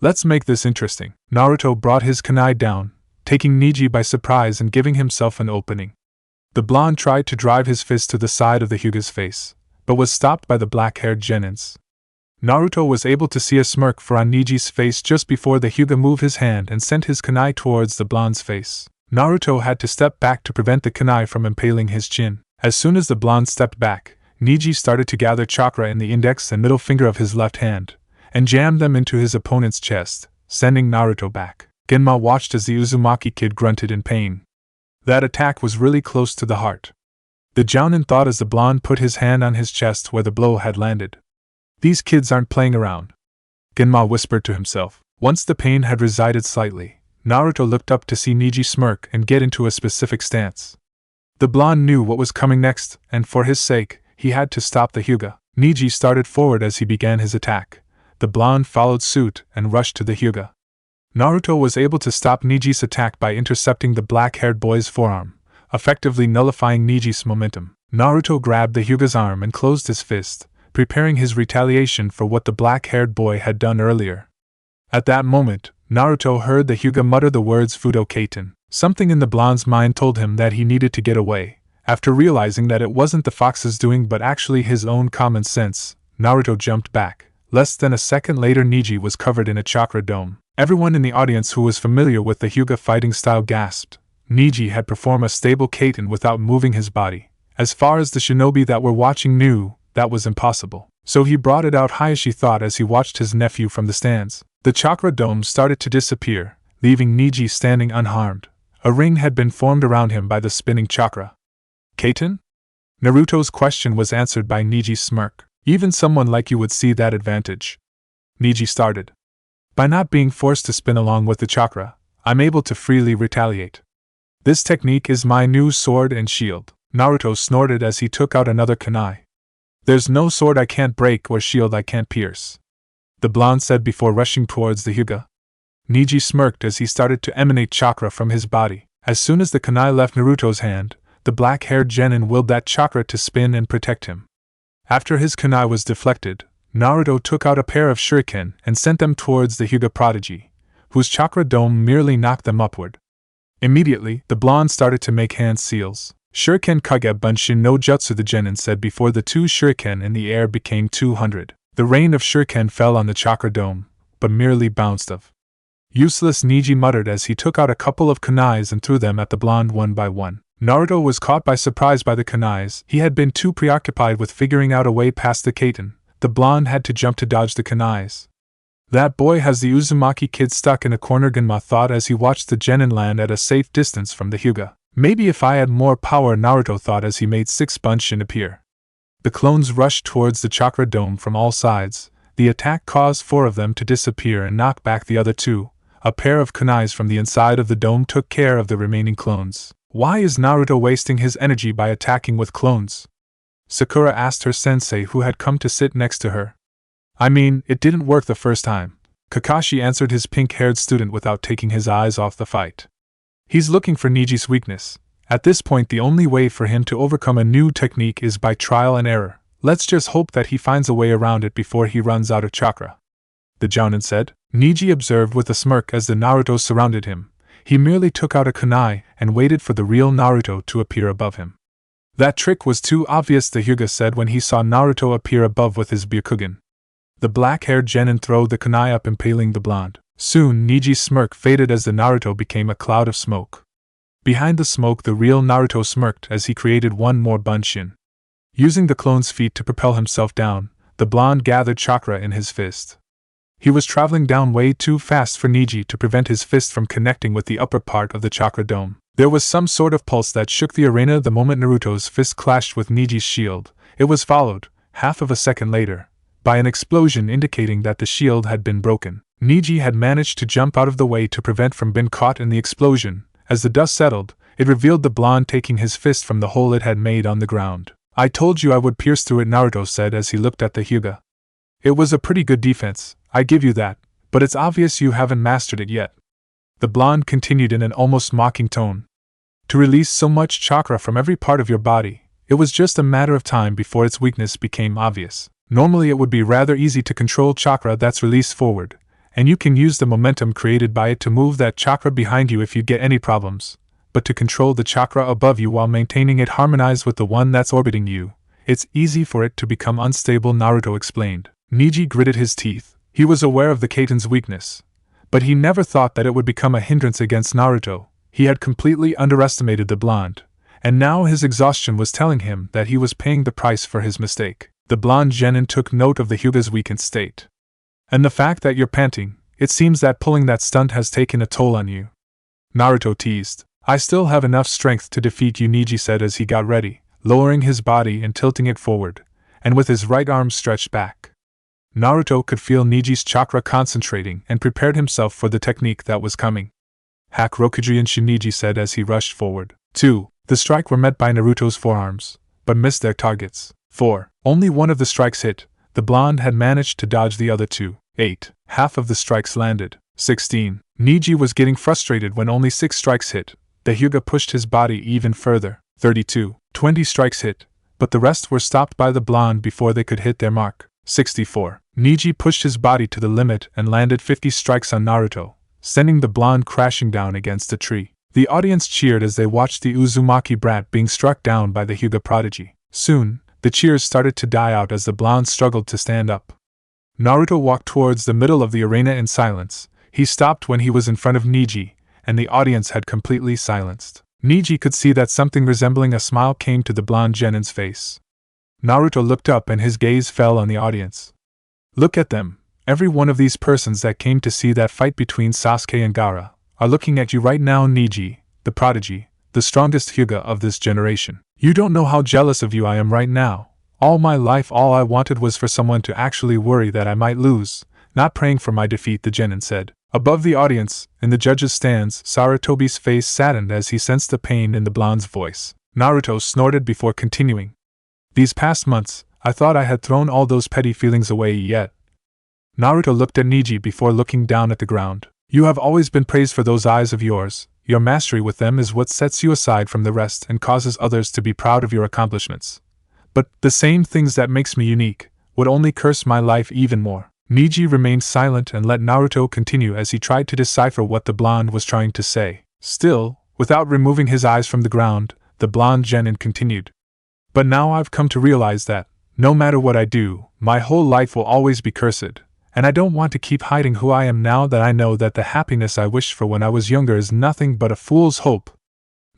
Let's make this interesting. Naruto brought his kunai down, taking Neji by surprise and giving himself an opening. The blonde tried to drive his fist to the side of the Hyuga's face, but was stopped by the black-haired genins. Naruto was able to see a smirk on Neji's face just before the Hyuga moved his hand and sent his kunai towards the blonde's face. Naruto had to step back to prevent the kunai from impaling his chin. As soon as the blonde stepped back, Neji started to gather chakra in the index and middle finger of his left hand, and jammed them into his opponent's chest, sending Naruto back. Genma watched as the Uzumaki kid grunted in pain. That attack was really close to the heart. The Jounin thought as the blonde put his hand on his chest where the blow had landed. These kids aren't playing around, Genma whispered to himself. Once the pain had resided slightly, Naruto looked up to see Neji smirk and get into a specific stance. The blonde knew what was coming next, and for his sake, he had to stop the Hyuga. Neji started forward as he began his attack. The blonde followed suit and rushed to the Hyuga. Naruto was able to stop Neji's attack by intercepting the black-haired boy's forearm, effectively nullifying Neji's momentum. Naruto grabbed the Hyuga's arm and closed his fist, preparing his retaliation for what the black-haired boy had done earlier. At that moment, Naruto heard the Hyuga mutter the words Fudo Kaiten. Something in the blonde's mind told him that he needed to get away. After realizing that it wasn't the fox's doing but actually his own common sense, Naruto jumped back. Less than a second later, Neji was covered in a chakra dome. Everyone in the audience who was familiar with the Hyuga fighting style gasped. Neji had performed a stable Kaiten without moving his body. As far as the shinobi that were watching knew, that was impossible. So he brought it out, Hayashi thought as he watched his nephew from the stands. The chakra dome started to disappear, leaving Neji standing unharmed. A ring had been formed around him by the spinning chakra. Kaiten? Naruto's question was answered by Neji's smirk. Even someone like you would see that advantage. Neji started. By not being forced to spin along with the chakra, I'm able to freely retaliate. This technique is my new sword and shield. Naruto snorted as he took out another kunai. There's no sword I can't break or shield I can't pierce, the blonde said before rushing towards the Hyuga. Neji smirked as he started to emanate chakra from his body. As soon as the kunai left Naruto's hand, the black-haired genin willed that chakra to spin and protect him. After his kunai was deflected, Naruto took out a pair of shuriken and sent them towards the Hyuga prodigy, whose chakra dome merely knocked them upward. Immediately, the blonde started to make hand seals. Shuriken Kage Bunshin no Jutsu, the genin said before the two shuriken in the air became 200. The rain of shuriken fell on the chakra dome, but merely bounced off. Useless, Neji muttered as he took out a couple of kunais and threw them at the blonde one by one. Naruto was caught by surprise by the kunais. He had been too preoccupied with figuring out a way past the Kaiten. The blonde had to jump to dodge the kunais. That boy has the Uzumaki kid stuck in a corner, Genma thought as he watched the genin land at a safe distance from the Hyuga. Maybe if I had more power, Naruto thought as he made 6 Bunshin appear. The clones rushed towards the chakra dome from all sides. The attack caused 4 of them to disappear and knock back the other 2. A pair of kunais from the inside of the dome took care of the remaining clones. Why is Naruto wasting his energy by attacking with clones? Sakura asked her sensei, who had come to sit next to her. I mean, it didn't work the first time, Kakashi answered his pink-haired student without taking his eyes off the fight. He's looking for Neji's weakness. At this point, the only way for him to overcome a new technique is by trial and error. Let's just hope that he finds a way around it before he runs out of chakra, the Jounin said. Neji observed with a smirk as the Naruto surrounded him. He merely took out a kunai and waited for the real Naruto to appear above him. That trick was too obvious, the Hyuga said when he saw Naruto appear above with his Byakugan. The black-haired genin threw the kunai up, impaling the blonde. Soon, Neji's smirk faded as the Naruto became a cloud of smoke. Behind the smoke, the real Naruto smirked as he created 1 more Bunshin. Using the clone's feet to propel himself down, the blonde gathered chakra in his fist. He was traveling down way too fast for Neji to prevent his fist from connecting with the upper part of the chakra dome. There was some sort of pulse that shook the arena the moment Naruto's fist clashed with Neji's shield. It was followed, half of a second later, by an explosion indicating that the shield had been broken. Neji had managed to jump out of the way to prevent from being caught in the explosion. As the dust settled, it revealed the blonde taking his fist from the hole it had made on the ground. I told you I would pierce through it, Naruto said as he looked at the Hyuga. It was a pretty good defense, I give you that, but it's obvious you haven't mastered it yet. The blonde continued in an almost mocking tone. to release so much chakra from every part of your body. It was just a matter of time before its weakness became obvious. Normally it would be rather easy to control chakra that's released forward, and you can use the momentum created by it to move that chakra behind you if you get any problems. But to control the chakra above you while maintaining it harmonized with the one that's orbiting you, it's easy for it to become unstable, Naruto explained. Neji gritted his teeth. He was aware of the Kaitan's weakness, but he never thought that it would become a hindrance against Naruto. He had completely underestimated the blonde, and now his exhaustion was telling him that he was paying the price for his mistake. The blonde genin took note of the Hyuga's weakened state. And the fact that you're panting, it seems that pulling that stunt has taken a toll on you. Naruto teased. I still have enough strength to defeat you, Neji said as he got ready, lowering his body and tilting it forward, and with his right arm stretched back. Naruto could feel Neji's chakra concentrating and prepared himself for the technique that was coming. Hack Rokuji and Neji said as he rushed forward. 2. The strike were met by Naruto's forearms, but missed their targets. 4. Only one of the strikes hit. The blonde had managed to dodge the other 2. 8. Half of the strikes landed. 16. Neji was getting frustrated when only 6 strikes hit. The Hyuga pushed his body even further. 32. 20 strikes hit, but the rest were stopped by the blonde before they could hit their mark. 64. Neji pushed his body to the limit and landed 50 strikes on Naruto, sending the blonde crashing down against a tree. The audience cheered as they watched the Uzumaki brat being struck down by the Hyuga prodigy. Soon, the cheers started to die out as the blonde struggled to stand up. Naruto walked towards the middle of the arena in silence. He stopped when he was in front of Neji, and the audience had completely silenced. Neji could see that something resembling a smile came to the blonde genin's face. Naruto looked up and his gaze fell on the audience. Look at them. Every one of these persons that came to see that fight between Sasuke and Gaara are looking at you right now, Neji, the prodigy, the strongest Hyuga of this generation. You don't know how jealous of you I am right now. All my life all I wanted was for someone to actually worry that I might lose, not praying for my defeat, the genin said. Above the audience, in the judges' stands, Sarutobi's face saddened as he sensed the pain in the blonde's voice. Naruto snorted before continuing. These past months, I thought I had thrown all those petty feelings away yet. Naruto looked at Neji before looking down at the ground. You have always been praised for those eyes of yours. Your mastery with them is what sets you aside from the rest and causes others to be proud of your accomplishments. But the same things that makes me unique would only curse my life even more. Neji remained silent and let Naruto continue as he tried to decipher what the blonde was trying to say. Still, without removing his eyes from the ground, the blonde genin continued. But now I've come to realize that, no matter what I do, my whole life will always be cursed, and I don't want to keep hiding who I am now that I know that the happiness I wished for when I was younger is nothing but a fool's hope.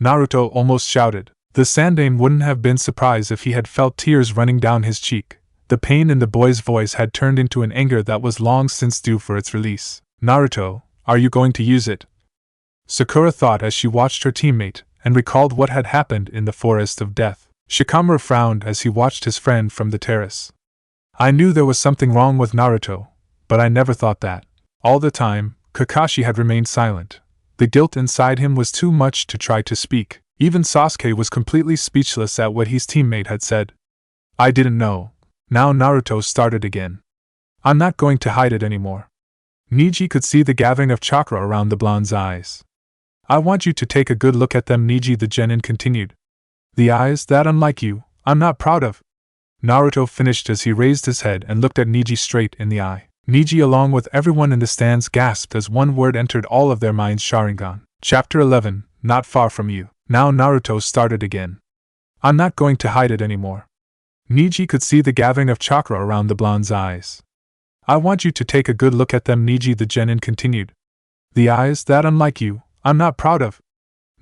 Naruto almost shouted. The Sandaime wouldn't have been surprised if he had felt tears running down his cheek. The pain in the boy's voice had turned into an anger that was long since due for its release. Naruto, are you going to use it? Sakura thought as she watched her teammate, and recalled what had happened in the Forest of Death. Shikamaru frowned as he watched his friend from the terrace. I knew there was something wrong with Naruto, but I never thought that. All the time, Kakashi had remained silent. The guilt inside him was too much to try to speak. Even Sasuke was completely speechless at what his teammate had said. I didn't know. Now Naruto started again. I'm not going to hide it anymore. Neji could see the gathering of chakra around the blonde's eyes. I want you to take a good look at them, Neji, the genin continued. The eyes that unlike you, I'm not proud of. Naruto finished as he raised his head and looked at Neji straight in the eye. Neji along with everyone in the stands gasped as one word entered all of their minds: Sharingan. Chapter 11, Not Far From You. Now Naruto started again. I'm not going to hide it anymore. Neji could see the gathering of chakra around the blonde's eyes. I want you to take a good look at them, Neji, the genin continued. The eyes that unlike you, I'm not proud of.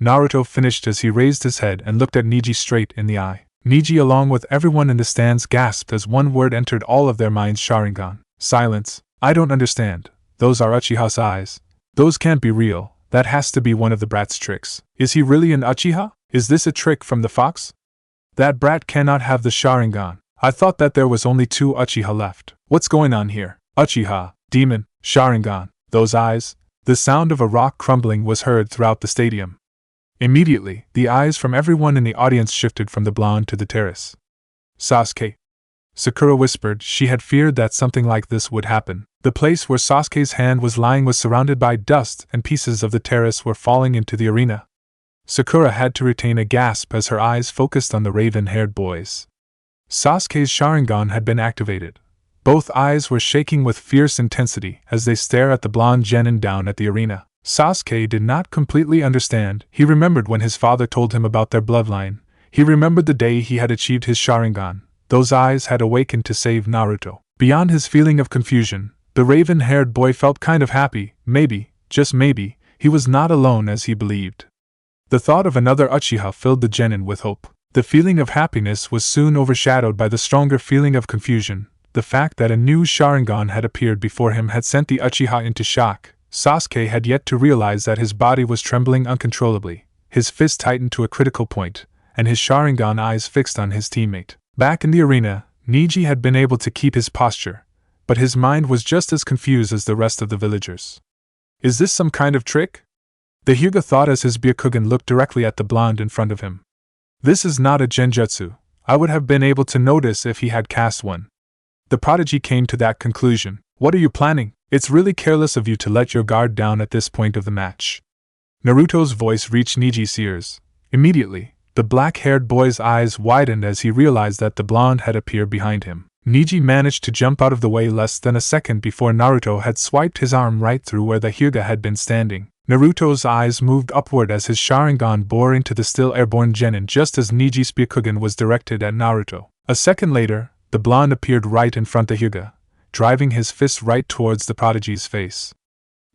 Naruto finished as he raised his head and looked at Neji straight in the eye. Neji along with everyone in the stands gasped as one word entered all of their minds: Sharingan. Silence. I don't understand. Those are Uchiha's eyes. Those can't be real. That has to be one of the brat's tricks. Is he really an Uchiha? Is this a trick from the fox? That brat cannot have the Sharingan. I thought that there was only 2 Uchiha left. What's going on here? Uchiha, demon, Sharingan, those eyes. The sound of a rock crumbling was heard throughout the stadium. Immediately, the eyes from everyone in the audience shifted from the blonde to the terrace. Sasuke. Sakura whispered. She had feared that something like this would happen. The place where Sasuke's hand was lying was surrounded by dust, and pieces of the terrace were falling into the arena. Sakura had to retain a gasp as her eyes focused on the raven-haired boys. Sasuke's Sharingan had been activated. Both eyes were shaking with fierce intensity as they stare at the blonde genin down at the arena. Sasuke did not completely understand. He remembered when his father told him about their bloodline. He remembered the day he had achieved his Sharingan. Those eyes had awakened to save Naruto. Beyond his feeling of confusion, the raven-haired boy felt kind of happy. Maybe, just maybe, he was not alone as he believed. The thought of another Uchiha filled the genin with hope. The feeling of happiness was soon overshadowed by the stronger feeling of confusion. The fact that a new Sharingan had appeared before him had sent the Uchiha into shock. Sasuke had yet to realize that his body was trembling uncontrollably, his fist tightened to a critical point, and his Sharingan eyes fixed on his teammate. Back in the arena, Neji had been able to keep his posture, but his mind was just as confused as the rest of the villagers. Is this some kind of trick? The Hyuga thought as his Byakugan looked directly at the blonde in front of him. This is not a genjutsu. I would have been able to notice if he had cast one. The prodigy came to that conclusion. What are you planning? It's really careless of you to let your guard down at this point of the match. Naruto's voice reached Neji's ears. Immediately, the black-haired boy's eyes widened as he realized that the blonde had appeared behind him. Neji managed to jump out of the way less than a second before Naruto had swiped his arm right through where the Hyuga had been standing. Naruto's eyes moved upward as his Sharingan bore into the still airborne genin just as Neji's Byakugan was directed at Naruto. A second later, the blonde appeared right in front of Hyuga, driving his fist right towards the prodigy's face.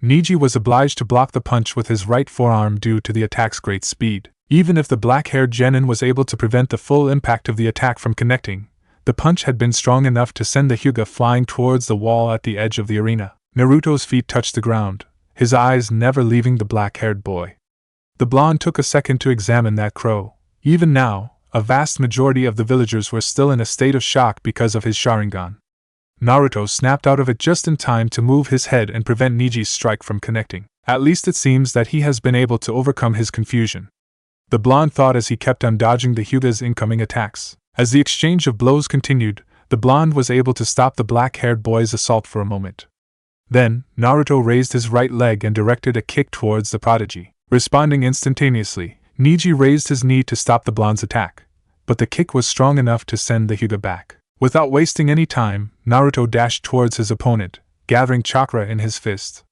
Neji was obliged to block the punch with his right forearm due to the attack's great speed. Even if the black-haired genin was able to prevent the full impact of the attack from connecting, the punch had been strong enough to send the Hyuga flying towards the wall at the edge of the arena. Naruto's feet touched the ground, his eyes never leaving the black-haired boy. The blonde took a second to examine that crow. Even now, a vast majority of the villagers were still in a state of shock because of his Sharingan. Naruto snapped out of it just in time to move his head and prevent Neji's strike from connecting. At least it seems that he has been able to overcome his confusion. The blonde thought as he kept on dodging the Hyuga's incoming attacks. As the exchange of blows continued, the blonde was able to stop the black-haired boy's assault for a moment. Then, Naruto raised his right leg and directed a kick towards the prodigy. Responding instantaneously, Neji raised his knee to stop the blonde's attack, but the kick was strong enough to send the Hyuga back. Without wasting any time, Naruto dashed towards his opponent, gathering chakra in his fist.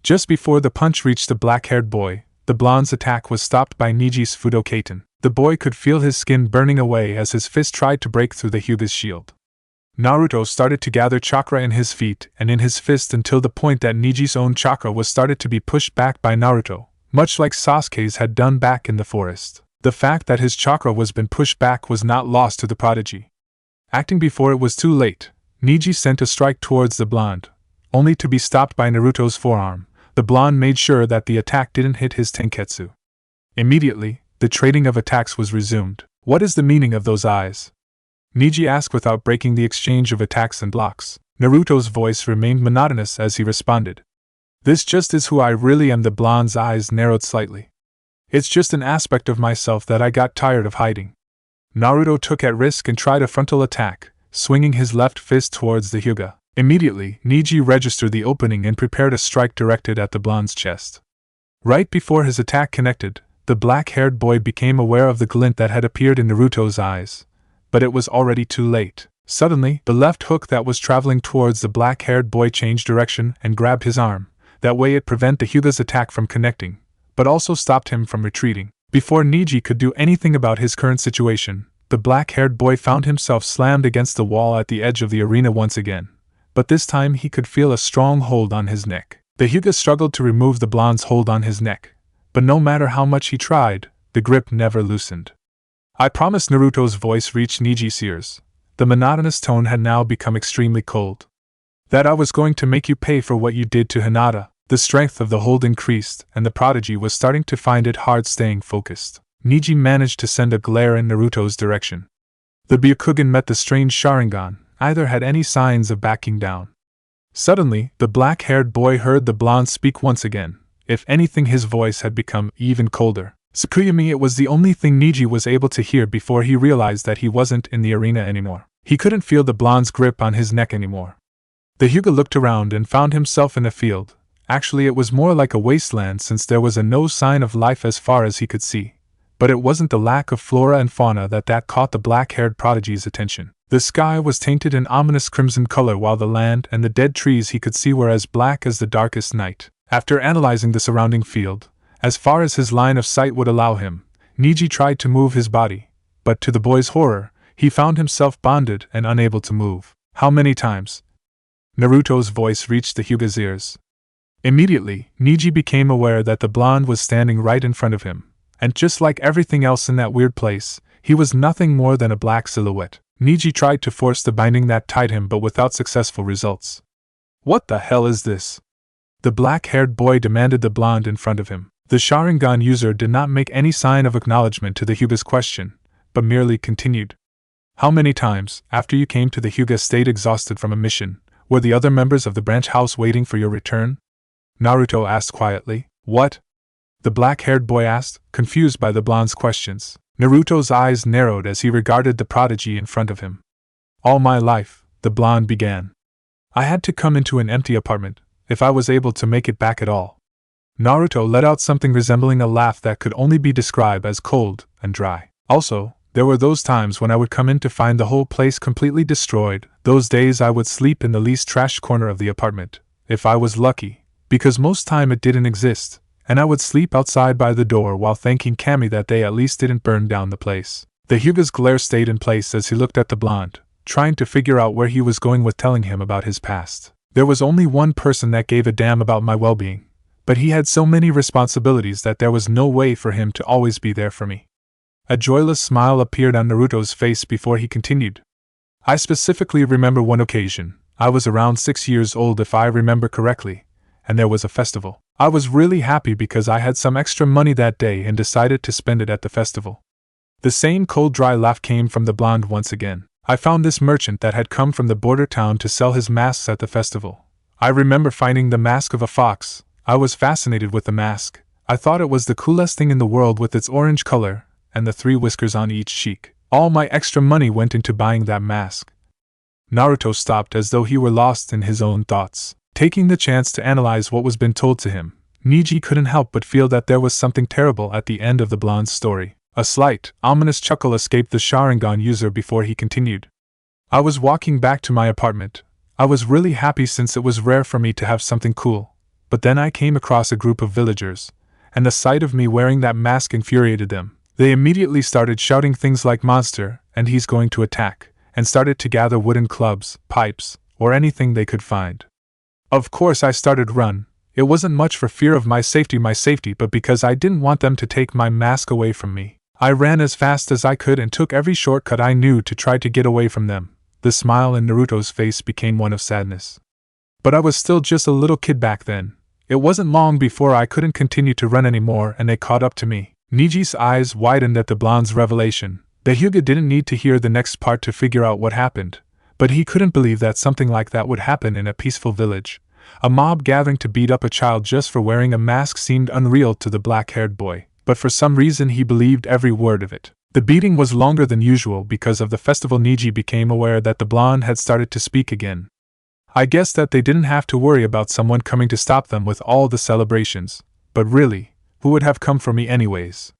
Just before the punch reached the black-haired boy, the blonde's attack was stopped by Neji's Fudokaten. The boy could feel his skin burning away as his fist tried to break through the Hyuga's shield. Naruto started to gather chakra in his feet and in his fist until the point that Neji's own chakra was started to be pushed back by Naruto, much like Sasuke's had done back in the forest. The fact that his chakra was been pushed back was not lost to the prodigy. Acting before it was too late, Neji sent a strike towards the blonde, only to be stopped by Naruto's forearm. The blonde made sure that the attack didn't hit his tenketsu. Immediately, the trading of attacks was resumed. What is the meaning of those eyes? Neji asked without breaking the exchange of attacks and blocks. Naruto's voice remained monotonous as he responded. This just is who I really am. The blonde's eyes narrowed slightly. It's just an aspect of myself that I got tired of hiding. Naruto took at risk and tried a frontal attack, swinging his left fist towards the Hyuga. Immediately, Neji registered the opening and prepared a strike directed at the blonde's chest. Right before his attack connected, the black-haired boy became aware of the glint that had appeared in Naruto's eyes. But it was already too late. Suddenly, the left hook that was traveling towards the black-haired boy changed direction and grabbed his arm. That way it prevented the Hyuga's attack from connecting, but also stopped him from retreating. Before Neji could do anything about his current situation, the black-haired boy found himself slammed against the wall at the edge of the arena once again. But this time he could feel a strong hold on his neck. The Hyuga struggled to remove the blonde's hold on his neck, but no matter how much he tried, the grip never loosened. I promise. Naruto's voice reached Neji's ears. The monotonous tone had now become extremely cold. That I was going to make you pay for what you did to Hinata. The strength of the hold increased, and the prodigy was starting to find it hard staying focused. Neji managed to send a glare in Naruto's direction. The Byakugan met the strange Sharingan, neither had any signs of backing down. Suddenly, the black-haired boy heard the blonde speak once again. If anything, his voice had become even colder. Tsukuyami. It was the only thing Neji was able to hear before he realized that he wasn't in the arena anymore. He couldn't feel the blonde's grip on his neck anymore. The Hyuga looked around and found himself in a field. Actually, it was more like a wasteland since there was no sign of life as far as he could see. But it wasn't the lack of flora and fauna that caught the black-haired prodigy's attention. The sky was tainted in ominous crimson color while the land and the dead trees he could see were as black as the darkest night. After analyzing the surrounding field, as far as his line of sight would allow him, Neji tried to move his body, but to the boy's horror, he found himself bonded and unable to move. How many times? Naruto's voice reached the Hyuga's ears. Immediately, Neji became aware that the blonde was standing right in front of him, and just like everything else in that weird place, he was nothing more than a black silhouette. Neji tried to force the binding that tied him but without successful results. What the hell is this? The black-haired boy demanded the blonde in front of him. The Sharingan user did not make any sign of acknowledgement to the Hyuga's question, but merely continued. How many times, after you came to the Hyuga state exhausted from a mission, were the other members of the branch house waiting for your return? Naruto asked quietly. What? The black-haired boy asked, confused by the blonde's questions. Naruto's eyes narrowed as he regarded the prodigy in front of him. All my life, the blonde began. I had to come into an empty apartment, if I was able to make it back at all. Naruto let out something resembling a laugh that could only be described as cold and dry. Also, there were those times when I would come in to find the whole place completely destroyed. Those days I would sleep in the least trashed corner of the apartment, if I was lucky, because most time it didn't exist, and I would sleep outside by the door while thanking Kami that they at least didn't burn down the place. The Hyuga's glare stayed in place as he looked at the blonde, trying to figure out where he was going with telling him about his past. There was only one person that gave a damn about my well-being, but he had so many responsibilities that there was no way for him to always be there for me. A joyless smile appeared on Naruto's face before he continued. I specifically remember one occasion. I was around 6 years old if I remember correctly, and there was a festival. I was really happy because I had some extra money that day and decided to spend it at the festival. The same cold dry laugh came from the blonde once again. I found this merchant that had come from the border town to sell his masks at the festival. I remember finding the mask of a fox. I was fascinated with the mask. I thought it was the coolest thing in the world with its orange color, and the 3 whiskers on each cheek. All my extra money went into buying that mask. Naruto stopped as though he were lost in his own thoughts. Taking the chance to analyze what was been told to him, Neji couldn't help but feel that there was something terrible at the end of the blonde's story. A slight, ominous chuckle escaped the Sharingan user before he continued. I was walking back to my apartment. I was really happy since it was rare for me to have something cool, but then I came across a group of villagers, and the sight of me wearing that mask infuriated them. They immediately started shouting things like monster, and he's going to attack, and started to gather wooden clubs, pipes, or anything they could find. Of course I started run. It wasn't much for fear of my safety, but because I didn't want them to take my mask away from me. I ran as fast as I could and took every shortcut I knew to try to get away from them. The smile in Naruto's face became one of sadness. But I was still just a little kid back then. It wasn't long before I couldn't continue to run anymore and they caught up to me. Neji's eyes widened at the blonde's revelation. The Hyuga didn't need to hear the next part to figure out what happened, but he couldn't believe that something like that would happen in a peaceful village. A mob gathering to beat up a child just for wearing a mask seemed unreal to the black-haired boy, but for some reason he believed every word of it. The beating was longer than usual because of the festival. Neji became aware that the blonde had started to speak again. I guess that they didn't have to worry about someone coming to stop them with all the celebrations, but really, who would have come for me anyways?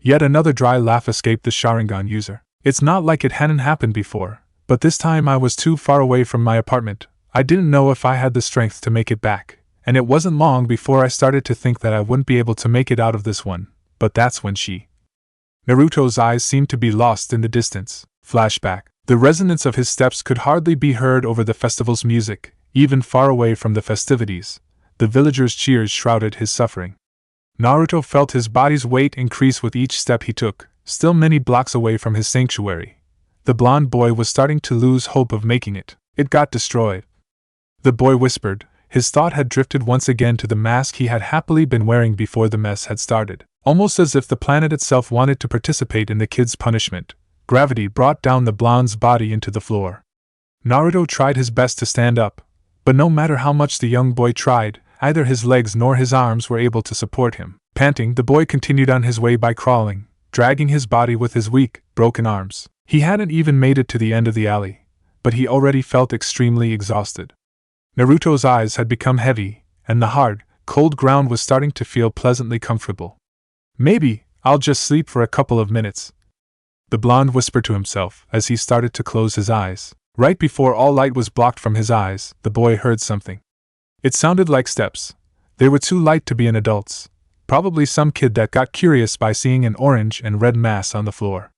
Yet another dry laugh escaped the Sharingan user. It's not like it hadn't happened before, but this time I was too far away from my apartment. I didn't know if I had the strength to make it back, and it wasn't long before I started to think that I wouldn't be able to make it out of this one, but that's when Naruto's eyes seemed to be lost in the distance. Flashback. The resonance of his steps could hardly be heard over the festival's music, even far away from the festivities. The villagers' cheers shrouded his suffering. Naruto felt his body's weight increase with each step he took, still many blocks away from his sanctuary. The blonde boy was starting to lose hope of making it. It got destroyed. The boy whispered. His thought had drifted once again to the mask he had happily been wearing before the mess had started. Almost as if the planet itself wanted to participate in the kid's punishment, gravity brought down the blonde's body into the floor. Naruto tried his best to stand up, but no matter how much the young boy tried, either his legs nor his arms were able to support him. Panting, the boy continued on his way by crawling, dragging his body with his weak, broken arms. He hadn't even made it to the end of the alley, but he already felt extremely exhausted. Naruto's eyes had become heavy, and the hard, cold ground was starting to feel pleasantly comfortable. Maybe I'll just sleep for a couple of minutes," the blonde whispered to himself as he started to close his eyes. Right before all light was blocked from his eyes, the boy heard something. It sounded like steps. They were too light to be an adult's. Probably some kid that got curious by seeing an orange and red mass on the floor.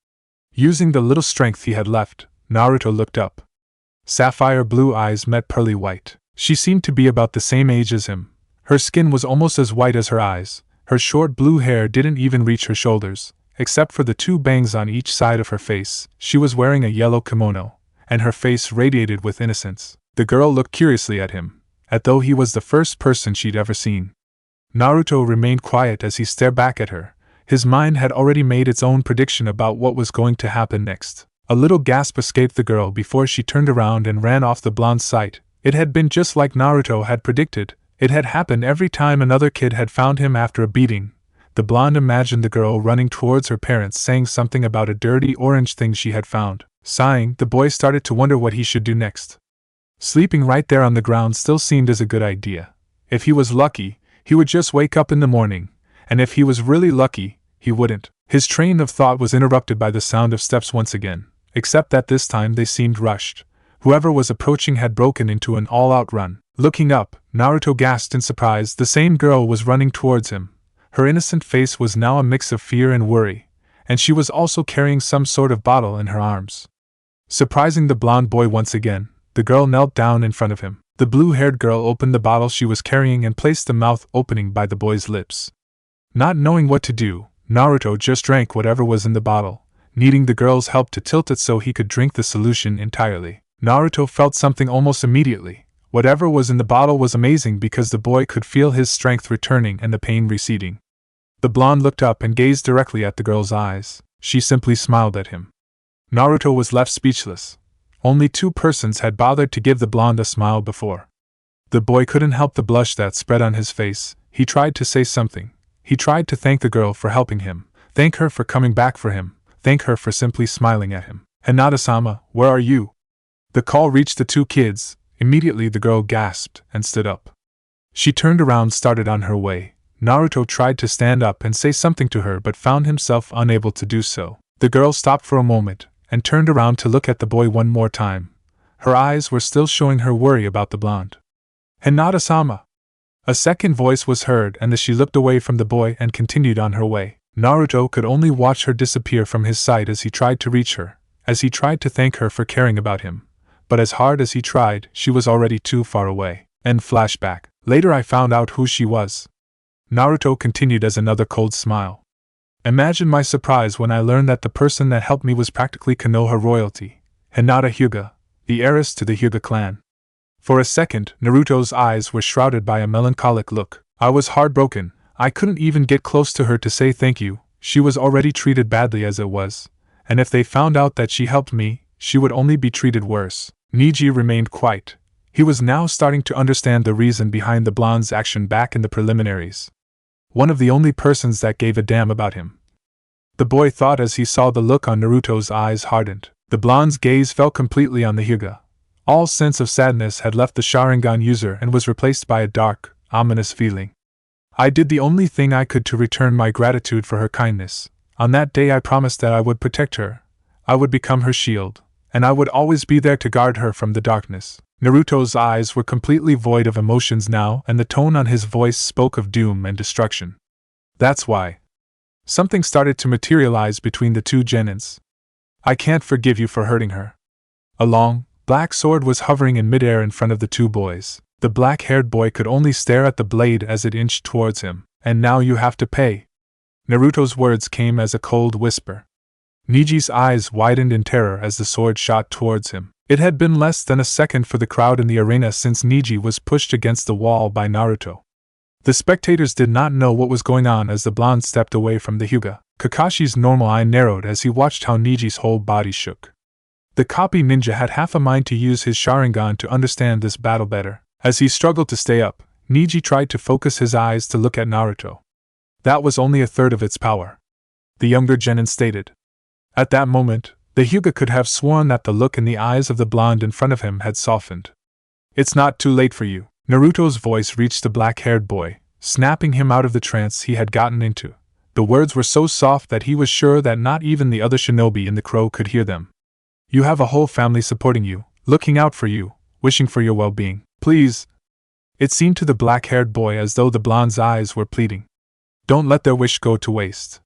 Using the little strength he had left, Naruto looked up. Sapphire blue eyes met pearly white. She seemed to be about the same age as him. Her skin was almost as white as her eyes. Her short blue hair didn't even reach her shoulders, except for the 2 bangs on each side of her face. She was wearing a yellow kimono, and her face radiated with innocence. The girl looked curiously at him, as though he was the first person she'd ever seen. Naruto remained quiet as he stared back at her. His mind had already made its own prediction about what was going to happen next. A little gasp escaped the girl before she turned around and ran off the blonde's sight. It had been just like Naruto had predicted. It had happened every time another kid had found him after a beating. The blonde imagined the girl running towards her parents saying something about a dirty orange thing she had found. Sighing, the boy started to wonder what he should do next. Sleeping right there on the ground still seemed as a good idea. If he was lucky, he would just wake up in the morning, and if he was really lucky, he wouldn't. His train of thought was interrupted by the sound of steps once again, except that this time they seemed rushed. Whoever was approaching had broken into an all-out run. Looking up, Naruto gasped in surprise. The same girl was running towards him. Her innocent face was now a mix of fear and worry, and she was also carrying some sort of bottle in her arms. Surprising the blonde boy once again, the girl knelt down in front of him. The blue-haired girl opened the bottle she was carrying and placed the mouth opening by the boy's lips. Not knowing what to do, Naruto just drank whatever was in the bottle, needing the girl's help to tilt it so he could drink the solution entirely. Naruto felt something almost immediately. Whatever was in the bottle was amazing because the boy could feel his strength returning and the pain receding. The blonde looked up and gazed directly at the girl's eyes. She simply smiled at him. Naruto was left speechless. Only 2 persons had bothered to give the blonde a smile before. The boy couldn't help the blush that spread on his face. He tried to say something. He tried to thank the girl for helping him, thank her for coming back for him, thank her for simply smiling at him. "Hinata-sama, where are you?" The call reached the 2 kids. Immediately the girl gasped and stood up. She turned around, started on her way. Naruto tried to stand up and say something to her but found himself unable to do so. The girl stopped for a moment and turned around to look at the boy one more time. Her eyes were still showing her worry about the blonde. "Hinata-sama!" A second voice was heard and she looked away from the boy and continued on her way. Naruto could only watch her disappear from his sight as he tried to reach her, as he tried to thank her for caring about him. But as hard as he tried, she was already too far away. End flashback. Later I found out who she was. Naruto continued as another cold smile. Imagine my surprise when I learned that the person that helped me was practically Konoha royalty, Hinata Hyuga, the heiress to the Hyuga clan. For a second, Naruto's eyes were shrouded by a melancholic look. I was heartbroken. I couldn't even get close to her to say thank you. She was already treated badly as it was, and if they found out that she helped me, she would only be treated worse. Neji remained quiet. He was now starting to understand the reason behind the blonde's action back in the preliminaries. One of the only persons that gave a damn about him. The boy thought as he saw the look on Naruto's eyes hardened. The blonde's gaze fell completely on the Hyuga. All sense of sadness had left the Sharingan user and was replaced by a dark, ominous feeling. I did the only thing I could to return my gratitude for her kindness. On that day I promised that I would protect her. I would become her shield, and I would always be there to guard her from the darkness. Naruto's eyes were completely void of emotions now, and the tone on his voice spoke of doom and destruction. That's why. Something started to materialize between the 2 genins. I can't forgive you for hurting her. A long, black sword was hovering in midair in front of the 2 boys. The black-haired boy could only stare at the blade as it inched towards him. And now you have to pay. Naruto's words came as a cold whisper. Neji's eyes widened in terror as the sword shot towards him. It had been less than a second for the crowd in the arena since Neji was pushed against the wall by Naruto. The spectators did not know what was going on as the blonde stepped away from the Hyuga. Kakashi's normal eye narrowed as he watched how Neji's whole body shook. The copy ninja had half a mind to use his Sharingan to understand this battle better. As he struggled to stay up, Neji tried to focus his eyes to look at Naruto. That was only a third of its power, the younger genin stated. At that moment, the Hyuga could have sworn that the look in the eyes of the blonde in front of him had softened. It's not too late for you. Naruto's voice reached the black-haired boy, snapping him out of the trance he had gotten into. The words were so soft that he was sure that not even the other shinobi in the crow could hear them. You have a whole family supporting you, looking out for you, wishing for your well-being. Please. It seemed to the black-haired boy as though the blonde's eyes were pleading. Don't let their wish go to waste.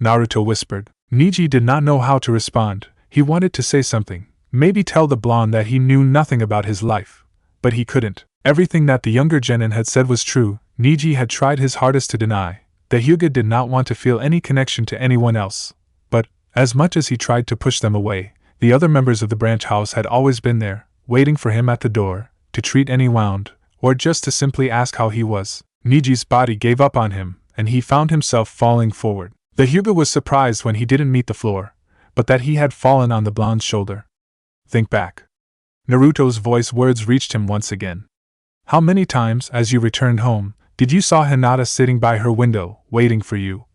Naruto whispered. Neji did not know how to respond. He wanted to say something, maybe tell the blonde that he knew nothing about his life. But he couldn't. Everything that the younger genin had said was true. Neji had tried his hardest to deny. The Hyuga did not want to feel any connection to anyone else. But, as much as he tried to push them away, the other members of the branch house had always been there, waiting for him at the door, to treat any wound, or just to simply ask how he was. Neji's body gave up on him, and he found himself falling forward. The Hyuga was surprised when he didn't meet the floor, but that he had fallen on the blonde's shoulder. Think back. Naruto's words reached him once again. How many times, as you returned home, did you saw Hinata sitting by her window, waiting for you?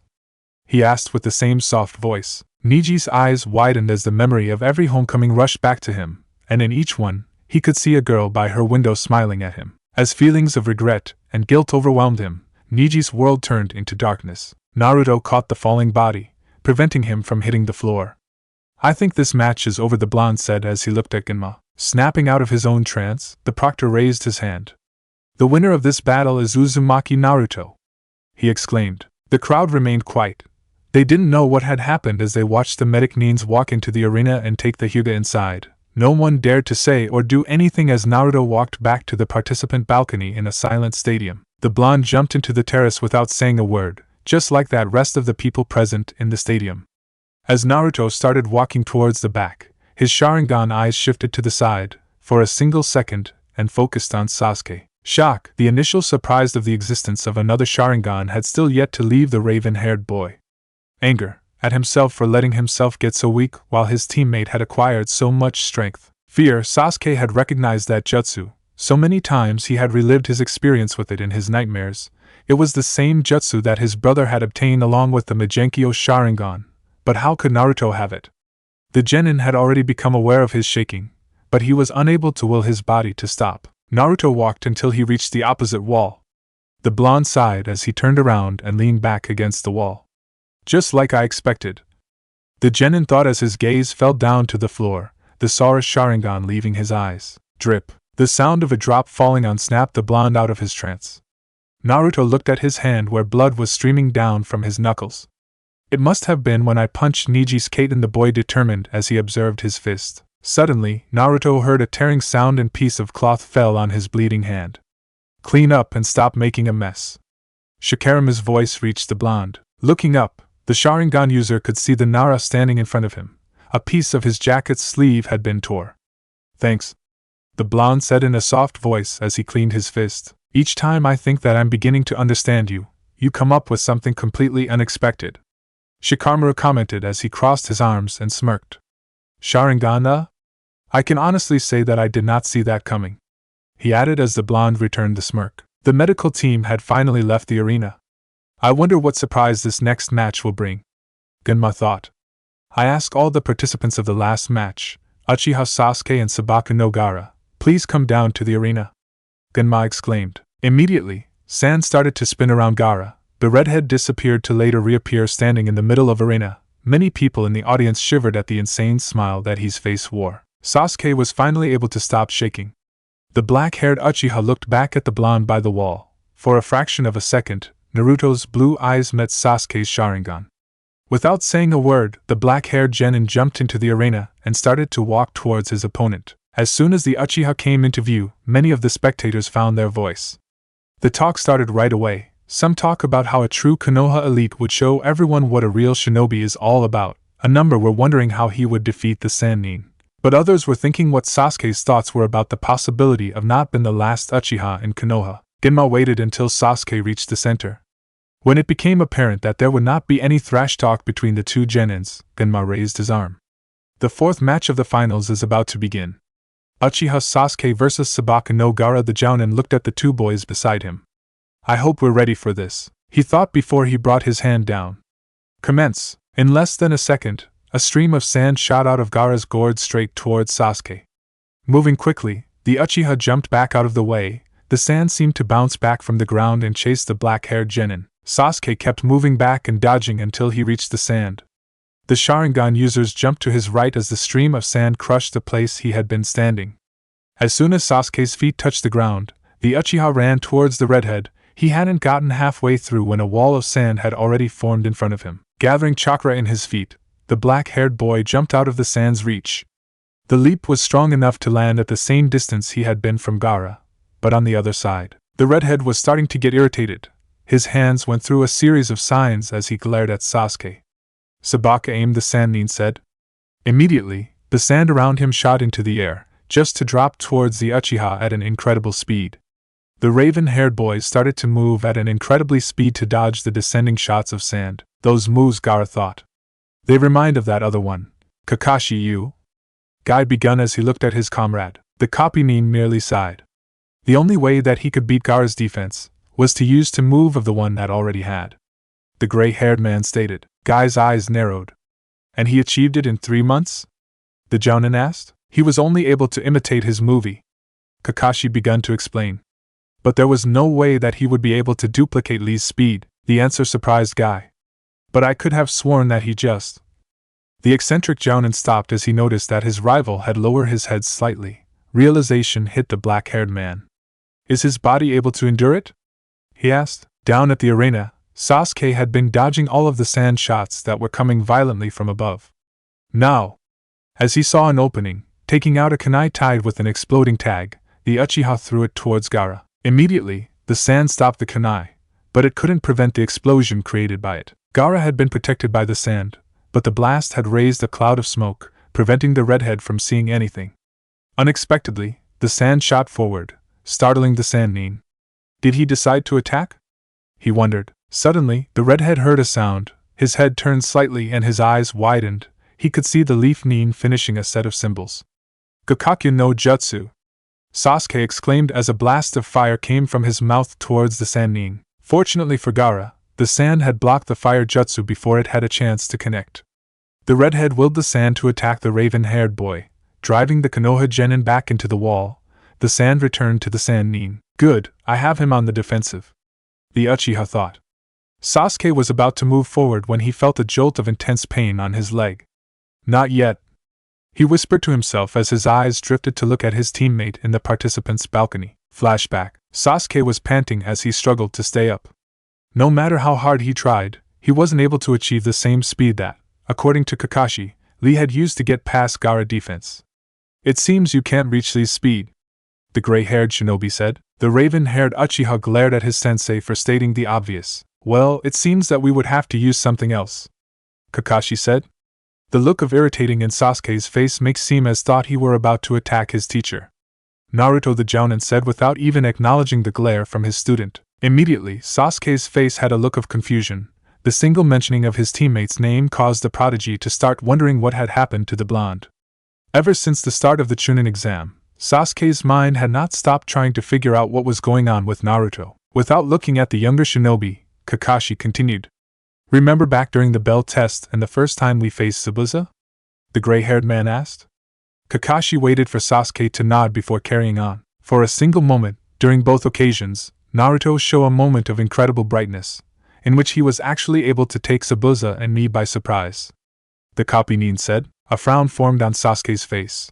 He asked with the same soft voice. Neji's eyes widened as the memory of every homecoming rushed back to him, and in each one, he could see a girl by her window smiling at him. As feelings of regret and guilt overwhelmed him, Neji's world turned into darkness. Naruto caught the falling body, preventing him from hitting the floor. I think this match is over, the blonde said as he looked at Genma. Snapping out of his own trance, the proctor raised his hand. The winner of this battle is Uzumaki Naruto, he exclaimed. The crowd remained quiet. They didn't know what had happened as they watched the medic Nines walk into the arena and take the Hyuga inside. No one dared to say or do anything as Naruto walked back to the participant balcony in a silent stadium. The blonde jumped into the terrace without saying a word, just like that rest of the people present in the stadium. As Naruto started walking towards the back, his Sharingan eyes shifted to the side, for a single second, and focused on Sasuke. Shock, the initial surprise of the existence of another Sharingan had still yet to leave the raven-haired boy. Anger, at himself for letting himself get so weak while his teammate had acquired so much strength. Fear, Sasuke had recognized that jutsu. So many times he had relived his experience with it in his nightmares. It was the same jutsu that his brother had obtained along with the Magenkyo Sharingan. But how could Naruto have it? The genin had already become aware of his shaking, but he was unable to will his body to stop. Naruto walked until he reached the opposite wall. The blonde sighed as he turned around and leaned back against the wall. Just like I expected. The genin thought as his gaze fell down to the floor, the Sora Sharingan leaving his eyes. Drip. The sound of a drop falling on snapped the blonde out of his trance. Naruto looked at his hand where blood was streaming down from his knuckles. It must have been when I punched Neji's Kaiten, the boy determined as he observed his fist. Suddenly, Naruto heard a tearing sound and piece of cloth fell on his bleeding hand. Clean up and stop making a mess. Shikarima's voice reached the blonde. Looking up, the Sharingan user could see the Nara standing in front of him. A piece of his jacket's sleeve had been torn. Thanks, the blonde said in a soft voice as he cleaned his fist. Each time I think that I'm beginning to understand you, you come up with something completely unexpected. Shikamaru commented as he crossed his arms and smirked. Sharingan? I can honestly say that I did not see that coming, he added as the blonde returned the smirk. The medical team had finally left the arena. I wonder what surprise this next match will bring, Genma thought. I ask all the participants of the last match, Uchiha Sasuke and Sabaku no Gaara, please come down to the arena. Genma exclaimed. Immediately, sand started to spin around Gaara. The redhead disappeared to later reappear standing in the middle of arena. Many people in the audience shivered at the insane smile that his face wore. Sasuke was finally able to stop shaking. The black-haired Uchiha looked back at the blonde by the wall. For a fraction of a second, Naruto's blue eyes met Sasuke's Sharingan. Without saying a word, the black-haired genin jumped into the arena and started to walk towards his opponent. As soon as the Uchiha came into view, many of the spectators found their voice. The talk started right away. Some talk about how a true Konoha elite would show everyone what a real shinobi is all about. A number were wondering how he would defeat the Sannin. But others were thinking what Sasuke's thoughts were about the possibility of not being the last Uchiha in Konoha. Genma waited until Sasuke reached the center. When it became apparent that there would not be any thrash talk between the two genins, Genma raised his arm. The fourth match of the finals is about to begin. Uchiha Sasuke vs Sabaku no Gaara. The Jounin looked at the two boys beside him. I hope we're ready for this, he thought before he brought his hand down. Commence. In less than a second, a stream of sand shot out of Gaara's gourd straight towards Sasuke. Moving quickly, the Uchiha jumped back out of the way. The sand seemed to bounce back from the ground and chase the black-haired genin. Sasuke kept moving back and dodging until he reached the sand. The Sharingan users jumped to his right as the stream of sand crushed the place he had been standing. As soon as Sasuke's feet touched the ground, the Uchiha ran towards the redhead. He hadn't gotten halfway through when a wall of sand had already formed in front of him. Gathering chakra in his feet, the black-haired boy jumped out of the sand's reach. The leap was strong enough to land at the same distance he had been from Gaara, but on the other side. The redhead was starting to get irritated. His hands went through a series of signs as he glared at Sasuke. Sabaka aimed the Sannin said. Immediately, the sand around him shot into the air, just to drop towards the Uchiha at an incredible speed. The raven-haired boys started to move at an incredibly speed to dodge the descending shots of sand. Those moves, Gaara thought. They remind of that other one. Kakashi, you? Guy begun as he looked at his comrade. The copy Nin merely sighed. The only way that he could beat Gaara's defense was to use the move of the one that already had. The gray-haired man stated. Guy's eyes narrowed. And he achieved it in 3 months? The Jounin asked. He was only able to imitate his movie. Kakashi began to explain. But there was no way that he would be able to duplicate Lee's speed. The answer surprised Guy. But I could have sworn that he just... The eccentric Jounin stopped as he noticed that his rival had lowered his head slightly. Realization hit the black-haired man. Is his body able to endure it? He asked. Down at the arena, Sasuke had been dodging all of the sand shots that were coming violently from above. Now, as he saw an opening, taking out a kunai tied with an exploding tag, the Uchiha threw it towards Gaara. Immediately, the sand stopped the kunai, but it couldn't prevent the explosion created by it. Gaara had been protected by the sand, but the blast had raised a cloud of smoke, preventing the redhead from seeing anything. Unexpectedly, the sand shot forward, startling the Sannin. Did he decide to attack? He wondered. Suddenly, the redhead heard a sound, his head turned slightly and his eyes widened. He could see the leaf Nin finishing a set of symbols. Gokakyu no Jutsu! Sasuke exclaimed as a blast of fire came from his mouth towards the Sannin. Fortunately for Gaara, the sand had blocked the fire jutsu before it had a chance to connect. The redhead willed the sand to attack the raven-haired boy, driving the Konoha genin back into the wall. The sand returned to the Sannin. Good, I have him on the defensive. The Uchiha thought. Sasuke was about to move forward when he felt a jolt of intense pain on his leg. Not yet. He whispered to himself as his eyes drifted to look at his teammate in the participants' balcony. Flashback. Sasuke was panting as he struggled to stay up. No matter how hard he tried, he wasn't able to achieve the same speed that, according to Kakashi, Lee had used to get past Gaara defense. It seems you can't reach Lee's speed, the gray-haired shinobi said. The raven-haired Uchiha glared at his sensei for stating the obvious. Well, it seems that we would have to use something else, Kakashi said. The look of irritating in Sasuke's face makes seem as thought he were about to attack his teacher. Naruto the Jounin said without even acknowledging the glare from his student. Immediately, Sasuke's face had a look of confusion. The single mentioning of his teammate's name caused the prodigy to start wondering what had happened to the blonde. Ever since the start of the chunin exam, Sasuke's mind had not stopped trying to figure out what was going on with Naruto. Without looking at the younger shinobi, Kakashi continued. Remember back during the bell test and the first time we faced Zabuza? The gray-haired man asked. Kakashi waited for Sasuke to nod before carrying on. For a single moment, during both occasions, Naruto showed a moment of incredible brightness, in which he was actually able to take Zabuza and me by surprise. The copy Nin said. A frown formed on Sasuke's face.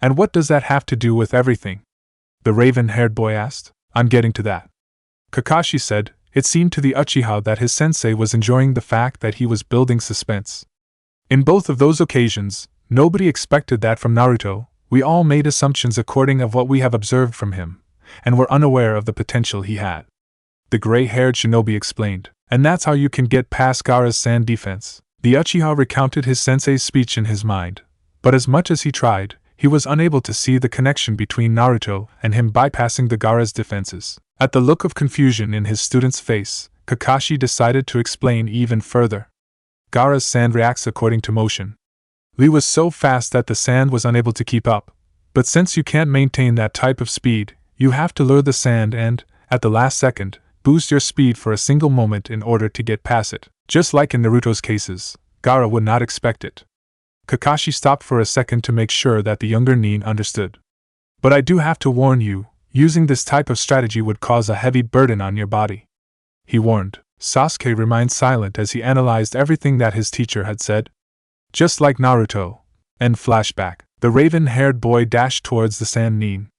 And what does that have to do with everything? The raven-haired boy asked. I'm getting to that. Kakashi said. It seemed to the Uchiha that his sensei was enjoying the fact that he was building suspense. In both of those occasions, nobody expected that from Naruto. We all made assumptions according of what we have observed from him, and were unaware of the potential he had. The gray-haired shinobi explained. And that's how you can get past Gaara's sand defense. The Uchiha recounted his sensei's speech in his mind, but as much as he tried, he was unable to see the connection between Naruto and him bypassing the Gaara's defenses. At the look of confusion in his student's face, Kakashi decided to explain even further. Gaara's sand reacts according to motion. Lee was so fast that the sand was unable to keep up, but since you can't maintain that type of speed, you have to lure the sand and, at the last second, boost your speed for a single moment in order to get past it. Just like in Naruto's cases, Gaara would not expect it. Kakashi stopped for a second to make sure that the younger Nin understood. But I do have to warn you, using this type of strategy would cause a heavy burden on your body, he warned. Sasuke remained silent as he analyzed everything that his teacher had said. Just like Naruto. End flashback. The raven-haired boy dashed towards the sand nin.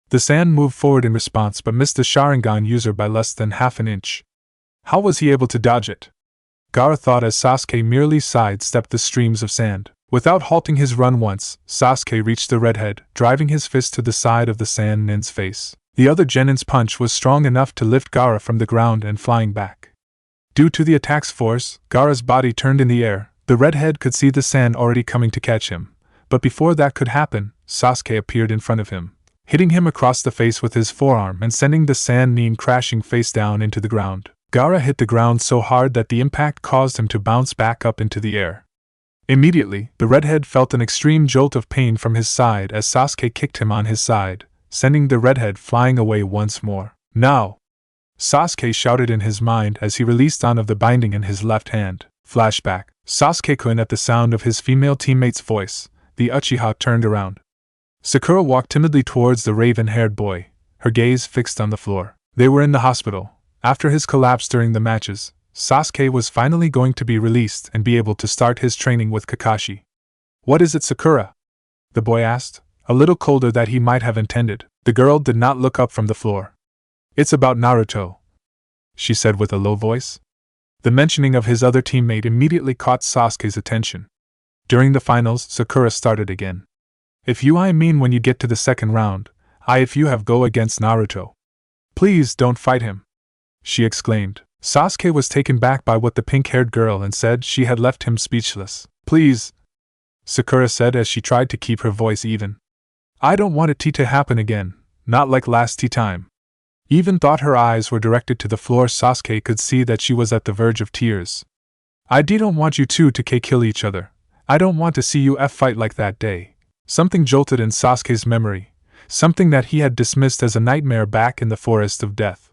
The sand moved forward in response but missed the Sharingan user by less than half an inch. How was he able to dodge it? Gaara thought as Sasuke merely sidestepped the streams of sand. Without halting his run once, Sasuke reached the redhead, driving his fist to the side of the sand nin's face. The other genin's punch was strong enough to lift Gaara from the ground and flying back. Due to the attack's force, Gaara's body turned in the air. The redhead could see the sand already coming to catch him. But before that could happen, Sasuke appeared in front of him, hitting him across the face with his forearm and sending the sand nin crashing face down into the ground. Gaara hit the ground so hard that the impact caused him to bounce back up into the air. Immediately, the redhead felt an extreme jolt of pain from his side as Sasuke kicked him on his side, sending the redhead flying away once more. Now! Sasuke shouted in his mind as he released on of the binding in his left hand. Flashback. Sasuke-kun at the sound of his female teammate's voice, the Uchiha turned around. Sakura walked timidly towards the raven-haired boy, her gaze fixed on the floor. They were in the hospital. After his collapse during the matches, Sasuke was finally going to be released and be able to start his training with Kakashi. What is it, Sakura? The boy asked, a little colder than he might have intended. The girl did not look up from the floor. It's about Naruto, she said with a low voice. The mentioning of his other teammate immediately caught Sasuke's attention. During the finals, Sakura started again. If you I mean when you get to the second round, if you have go against Naruto. Please don't fight him, she exclaimed. Sasuke was taken back by what the pink-haired girl and said she had left him speechless. Please, Sakura said as she tried to keep her voice even. I don't want it to happen again, not like last time. Even thought her eyes were directed to the floor. Sasuke could see that she was at the verge of tears. I don't want you two to kill each other. I don't want to see you fight like that day. Something jolted in Sasuke's memory, something that he had dismissed as a nightmare back in the forest of death.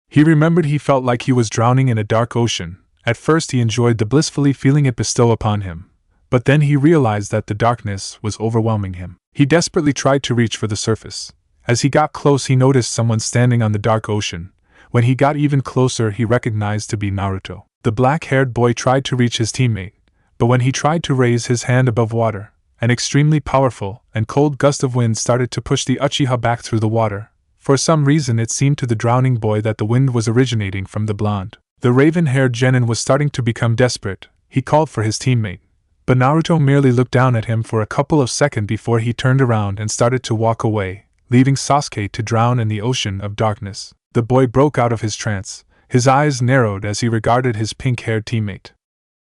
He remembered he felt like he was drowning in a dark ocean. At first he enjoyed the blissfully feeling it bestow upon him, but then he realized that the darkness was overwhelming him. He desperately tried to reach for the surface. As he got close he noticed someone standing on the dark ocean. When he got even closer he recognized to be Naruto. The black-haired boy tried to reach his teammate, but when he tried to raise his hand above water, an extremely powerful and cold gust of wind started to push the Uchiha back through the water. For some reason it seemed to the drowning boy that the wind was originating from the blonde. The raven-haired genin was starting to become desperate. He called for his teammate, but Naruto merely looked down at him for a couple of seconds before he turned around and started to walk away, leaving Sasuke to drown in the ocean of darkness. The boy broke out of his trance. His eyes narrowed as he regarded his pink-haired teammate.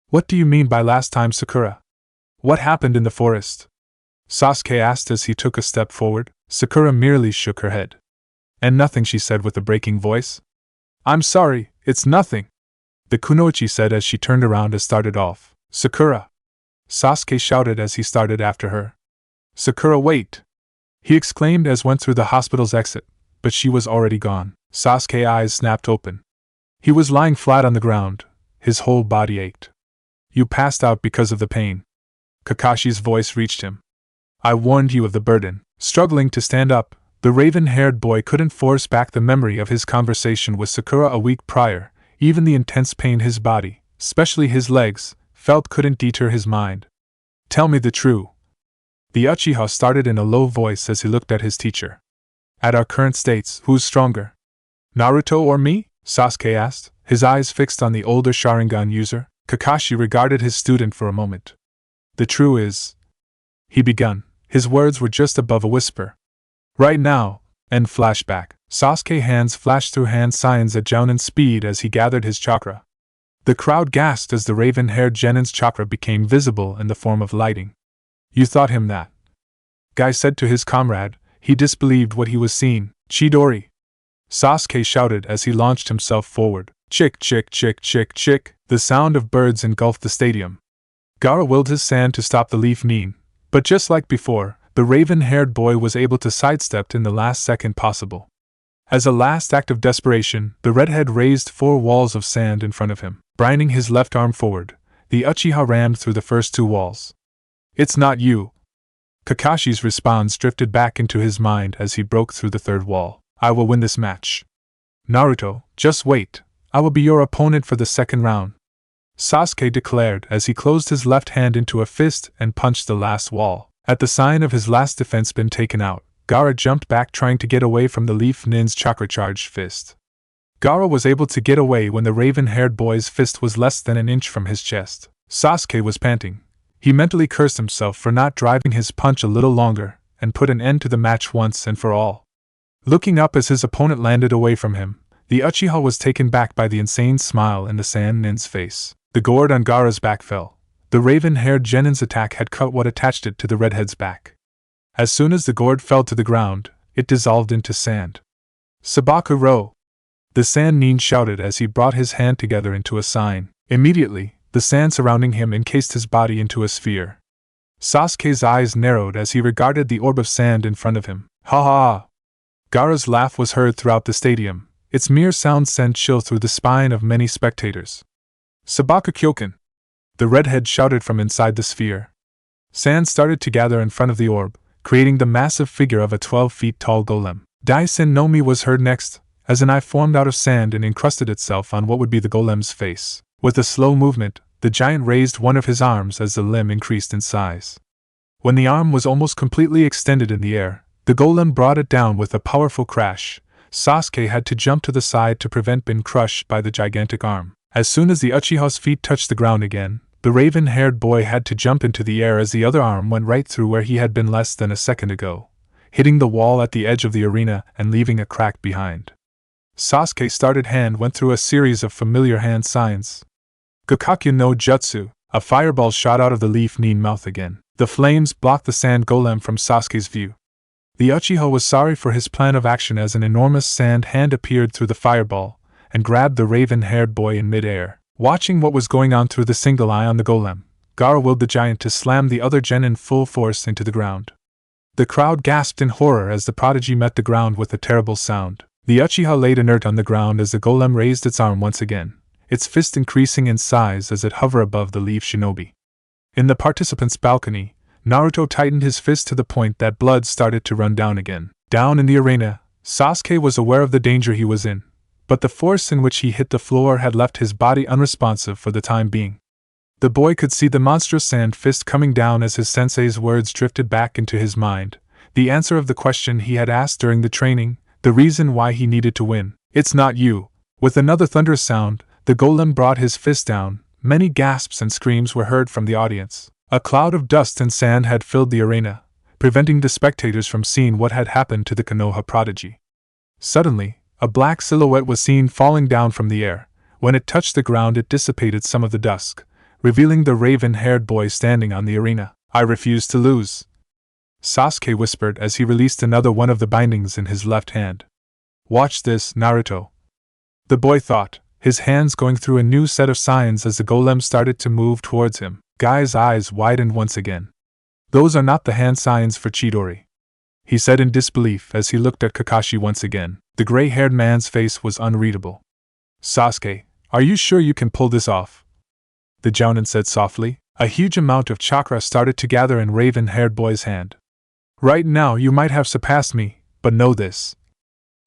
What do you mean by last time, Sakura? What happened in the forest? Sasuke asked as he took a step forward. Sakura merely shook her head. And nothing, she said with a breaking voice. I'm sorry, it's nothing, the kunoichi said as she turned around and started off. Sakura! Sasuke shouted as he started after her. Sakura, wait! He exclaimed as went through the hospital's exit, but she was already gone. Sasuke's eyes snapped open. He was lying flat on the ground. His whole body ached. You passed out because of the pain. Kakashi's voice reached him. I warned you of the burden. Struggling to stand up, the raven-haired boy couldn't force back the memory of his conversation with Sakura a week prior. Even the intense pain his body, especially his legs, felt couldn't deter his mind. Tell me the truth. The Uchiha started in a low voice as he looked at his teacher. At our current states, who's stronger? Naruto or me? Sasuke asked, his eyes fixed on the older Sharingan user. Kakashi regarded his student for a moment. The truth is, he begun. His words were just above a whisper. Right now, end flashback. Sasuke's hands flashed through hand signs at Jounin's speed as he gathered his chakra. The crowd gasped as the raven-haired genin's chakra became visible in the form of lighting. You thought him that? Guy said to his comrade. He disbelieved what he was seeing. Chidori! Sasuke shouted as he launched himself forward. Chick, chick, chick, chick, chick. The sound of birds engulfed the stadium. Gaara willed his sand to stop the leaf nin, but just like before, the raven-haired boy was able to sidestep in the last second possible. As a last act of desperation, the redhead raised 4 walls of sand in front of him. Brining his left arm forward, the Uchiha rammed through the first 2 walls. It's not you. Kakashi's response drifted back into his mind as he broke through the 3rd wall. I will win this match. Naruto, just wait. I will be your opponent for the second round," Sasuke declared as he closed his left hand into a fist and punched the last wall. At the sign of his last defense been taken out, Gaara jumped back trying to get away from the Leaf Nin's chakra-charged fist. Gaara was able to get away when the raven-haired boy's fist was less than an inch from his chest. Sasuke was panting. He mentally cursed himself for not driving his punch a little longer, and put an end to the match once and for all. Looking up as his opponent landed away from him, the Uchiha was taken back by the insane smile in the Sand Nin's face. The gourd on Gaara's back fell. The raven-haired genin's attack had cut what attached it to the redhead's back. As soon as the gourd fell to the ground, it dissolved into sand. "Sabaku Ro!" the Sand Nin shouted as he brought his hand together into a sign. Immediately, the sand surrounding him encased his body into a sphere. Sasuke's eyes narrowed as he regarded the orb of sand in front of him. "Ha ha!" Gaara's laugh was heard throughout the stadium. Its mere sound sent chill through the spine of many spectators. "Sabaku Kyoken!" the redhead shouted from inside the sphere. Sand started to gather in front of the orb, creating the massive figure of a 12 feet tall golem. Daisen no Mi was heard next, as an eye formed out of sand and encrusted itself on what would be the golem's face. With a slow movement, the giant raised one of his arms as the limb increased in size. When the arm was almost completely extended in the air, the golem brought it down with a powerful crash. Sasuke had to jump to the side to prevent being crushed by the gigantic arm. As soon as the Uchiha's feet touched the ground again, the raven-haired boy had to jump into the air as the other arm went right through where he had been less than a second ago, hitting the wall at the edge of the arena and leaving a crack behind. Sasuke's started hand went through a series of familiar hand signs. Gakakyu no Jutsu, a fireball shot out of the Leaf Nin mouth again. The flames blocked the sand golem from Sasuke's view. The Uchiha was sorry for his plan of action as an enormous sand hand appeared through the fireball and grabbed the raven-haired boy in mid-air. Watching what was going on through the single eye on the golem, Gaara willed the giant to slam the other genin full force into the ground. The crowd gasped in horror as the prodigy met the ground with a terrible sound. The Uchiha laid inert on the ground as the golem raised its arm once again, its fist increasing in size as it hovered above the Leaf Shinobi. In the participants' balcony, Naruto tightened his fist to the point that blood started to run down again. Down in the arena, Sasuke was aware of the danger he was in, but the force in which he hit the floor had left his body unresponsive for the time being. The boy could see the monstrous sand fist coming down as his sensei's words drifted back into his mind, the answer of the question he had asked during the training, the reason why he needed to win. "It's not you." With another thunderous sound, the golem brought his fist down. Many gasps and screams were heard from the audience. A cloud of dust and sand had filled the arena, preventing the spectators from seeing what had happened to the Konoha prodigy. Suddenly, a black silhouette was seen falling down from the air. When it touched the ground, it dissipated some of the dusk, revealing the raven-haired boy standing on the arena. "I refuse to lose," Sasuke whispered as he released another one of the bindings in his left hand. "Watch this, Naruto," the boy thought, his hands going through a new set of signs as the golem started to move towards him. Guy's eyes widened once again. "Those are not the hand signs for Chidori," he said in disbelief as he looked at Kakashi once again. The gray-haired man's face was unreadable. "Sasuke, are you sure you can pull this off?" the Jounin said softly. A huge amount of chakra started to gather in raven-haired boy's hand. "Right now you might have surpassed me, but know this."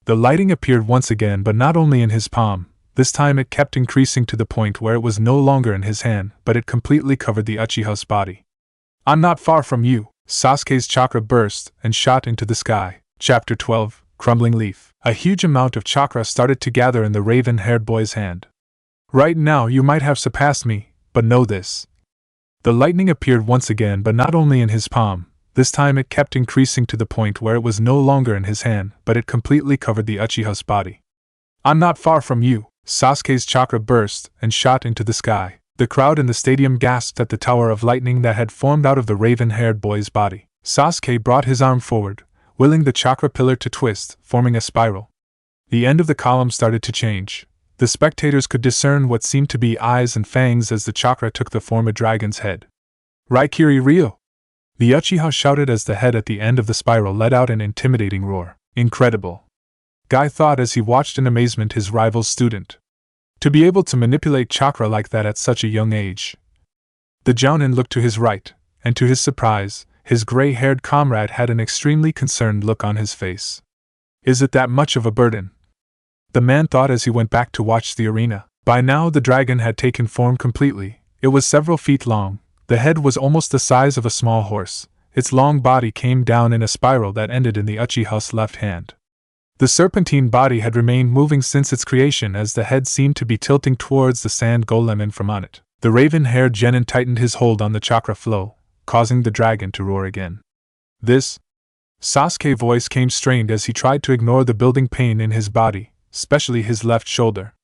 The lighting appeared once again, but not only in his palm. This time it kept increasing to the point where it was no longer in his hand, but it completely covered the Uchiha's body. "I'm not far from you." Sasuke's chakra burst and shot into the sky. Chapter 12, Crumbling Leaf. A huge amount of chakra started to gather in the raven-haired boy's hand. "Right now you might have surpassed me, but know this." The lightning appeared once again, but not only in his palm. This time it kept increasing to the point where it was no longer in his hand, but it completely covered the Uchiha's body. "I'm not far from you." Sasuke's chakra burst and shot into the sky. The crowd in the stadium gasped at the tower of lightning that had formed out of the raven-haired boy's body. Sasuke brought his arm forward, willing the chakra pillar to twist, forming a spiral. The end of the column started to change. The spectators could discern what seemed to be eyes and fangs as the chakra took the form of a dragon's head. "Raikiri Ryo!" the Uchiha shouted as the head at the end of the spiral let out an intimidating roar. "Incredible," Guy thought as he watched in amazement his rival's student. To be able to manipulate chakra like that at such a young age. The Jounin looked to his right, and to his surprise, his gray-haired comrade had an extremely concerned look on his face. "Is it that much of a burden?" the man thought as he went back to watch the arena. By now the dragon had taken form completely. It was several feet long. The head was almost the size of a small horse. Its long body came down in a spiral that ended in the Uchiha's left hand. The serpentine body had remained moving since its creation, as the head seemed to be tilting towards the sand golem in from on it. The raven-haired genin tightened his hold on the chakra flow, causing the dragon to roar again. This? Sasuke's voice came strained as he tried to ignore the building pain in his body, especially his left shoulder.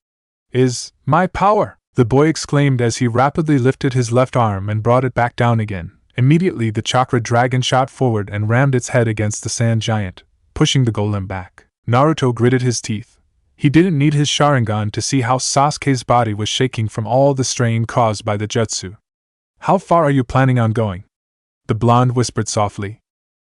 Is my power! The boy exclaimed as he rapidly lifted his left arm and brought it back down again. Immediately the chakra dragon shot forward and rammed its head against the sand giant, pushing the golem back. Naruto gritted his teeth. He didn't need his Sharingan to see how Sasuke's body was shaking from all the strain caused by the jutsu. How far are you planning on going? The blonde whispered softly.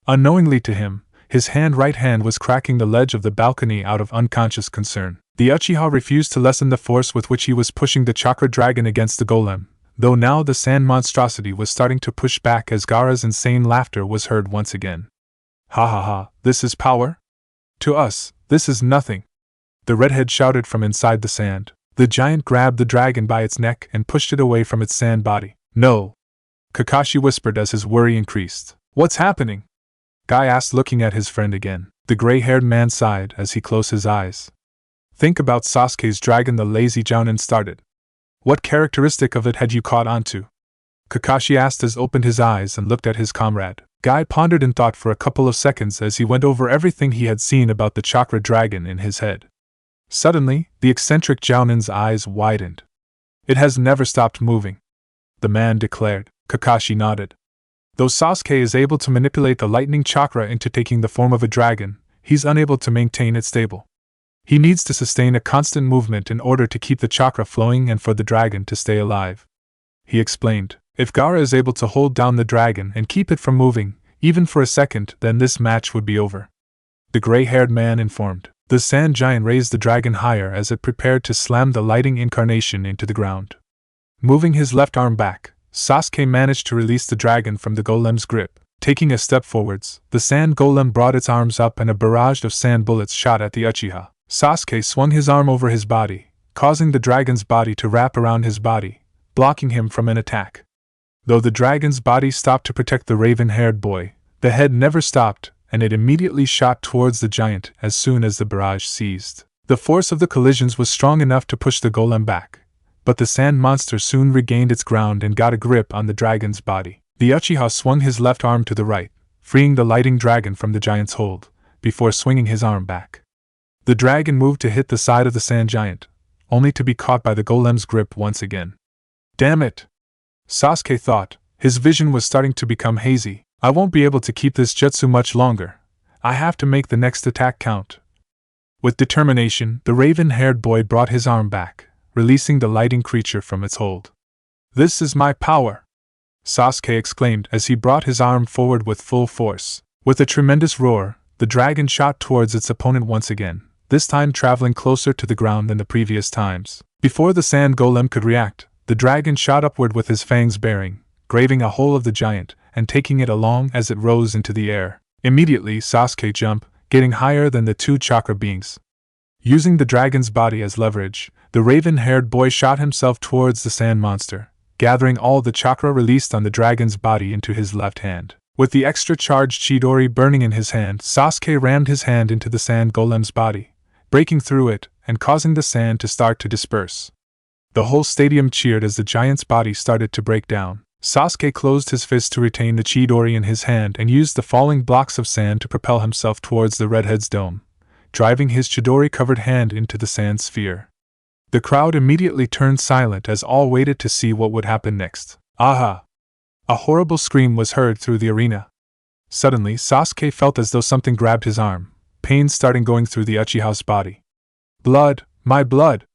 Unknowingly to him, his right hand was cracking the ledge of the balcony out of unconscious concern. The Uchiha refused to lessen the force with which he was pushing the chakra dragon against the golem, though now the sand monstrosity was starting to push back as Gaara's insane laughter was heard once again. Ha ha ha, this is power? To us, this is nothing. The redhead shouted from inside the sand. The giant grabbed the dragon by its neck and pushed it away from its sand body. No! Kakashi whispered as his worry increased. What's happening? Guy asked, looking at his friend again. The gray-haired man sighed as he closed his eyes. Think about Sasuke's dragon, the lazy Jounin started. What characteristic of it had you caught onto? Kakashi asked as opened his eyes and looked at his comrade. Guy pondered in thought for a couple of seconds as he went over everything he had seen about the chakra dragon in his head. Suddenly, the eccentric Jounin's eyes widened. It has never stopped moving, the man declared. Kakashi nodded. Though Sasuke is able to manipulate the lightning chakra into taking the form of a dragon, he's unable to maintain it stable. He needs to sustain a constant movement in order to keep the chakra flowing and for the dragon to stay alive. He explained. If Gaara is able to hold down the dragon and keep it from moving, even for a second, then this match would be over. The gray-haired man informed. The sand giant raised the dragon higher as it prepared to slam the lighting incarnation into the ground. Moving his left arm back, Sasuke managed to release the dragon from the golem's grip. Taking a step forwards, the sand golem brought its arms up and a barrage of sand bullets shot at the Uchiha. Sasuke swung his arm over his body, causing the dragon's body to wrap around his body, blocking him from an attack. Though the dragon's body stopped to protect the raven-haired boy, the head never stopped, and it immediately shot towards the giant as soon as the barrage ceased. The force of the collisions was strong enough to push the golem back, but the sand monster soon regained its ground and got a grip on the dragon's body. The Uchiha swung his left arm to the right, freeing the lighting dragon from the giant's hold, before swinging his arm back. The dragon moved to hit the side of the sand giant, only to be caught by the golem's grip once again. Damn it! Sasuke thought. His vision was starting to become hazy. I won't be able to keep this jutsu much longer. I have to make the next attack count. With determination, the raven-haired boy brought his arm back, releasing the lighting creature from its hold. This is my power! Sasuke exclaimed as he brought his arm forward with full force. With a tremendous roar, the dragon shot towards its opponent once again, this time traveling closer to the ground than the previous times. Before the sand golem could react, the dragon shot upward with his fangs baring, grazing a hole of the giant, and taking it along as it rose into the air. Immediately, Sasuke jumped, getting higher than the two chakra beings. Using the dragon's body as leverage, the raven-haired boy shot himself towards the sand monster, gathering all the chakra released on the dragon's body into his left hand. With the extra charged Chidori burning in his hand, Sasuke rammed his hand into the sand golem's body, breaking through it and causing the sand to start to disperse. The whole stadium cheered as the giant's body started to break down. Sasuke closed his fist to retain the Chidori in his hand and used the falling blocks of sand to propel himself towards the redhead's dome, driving his Chidori-covered hand into the sand sphere. The crowd immediately turned silent as all waited to see what would happen next. Aha! A horrible scream was heard through the arena. Suddenly, Sasuke felt as though something grabbed his arm, pain starting going through the Uchiha's body. Blood! My blood!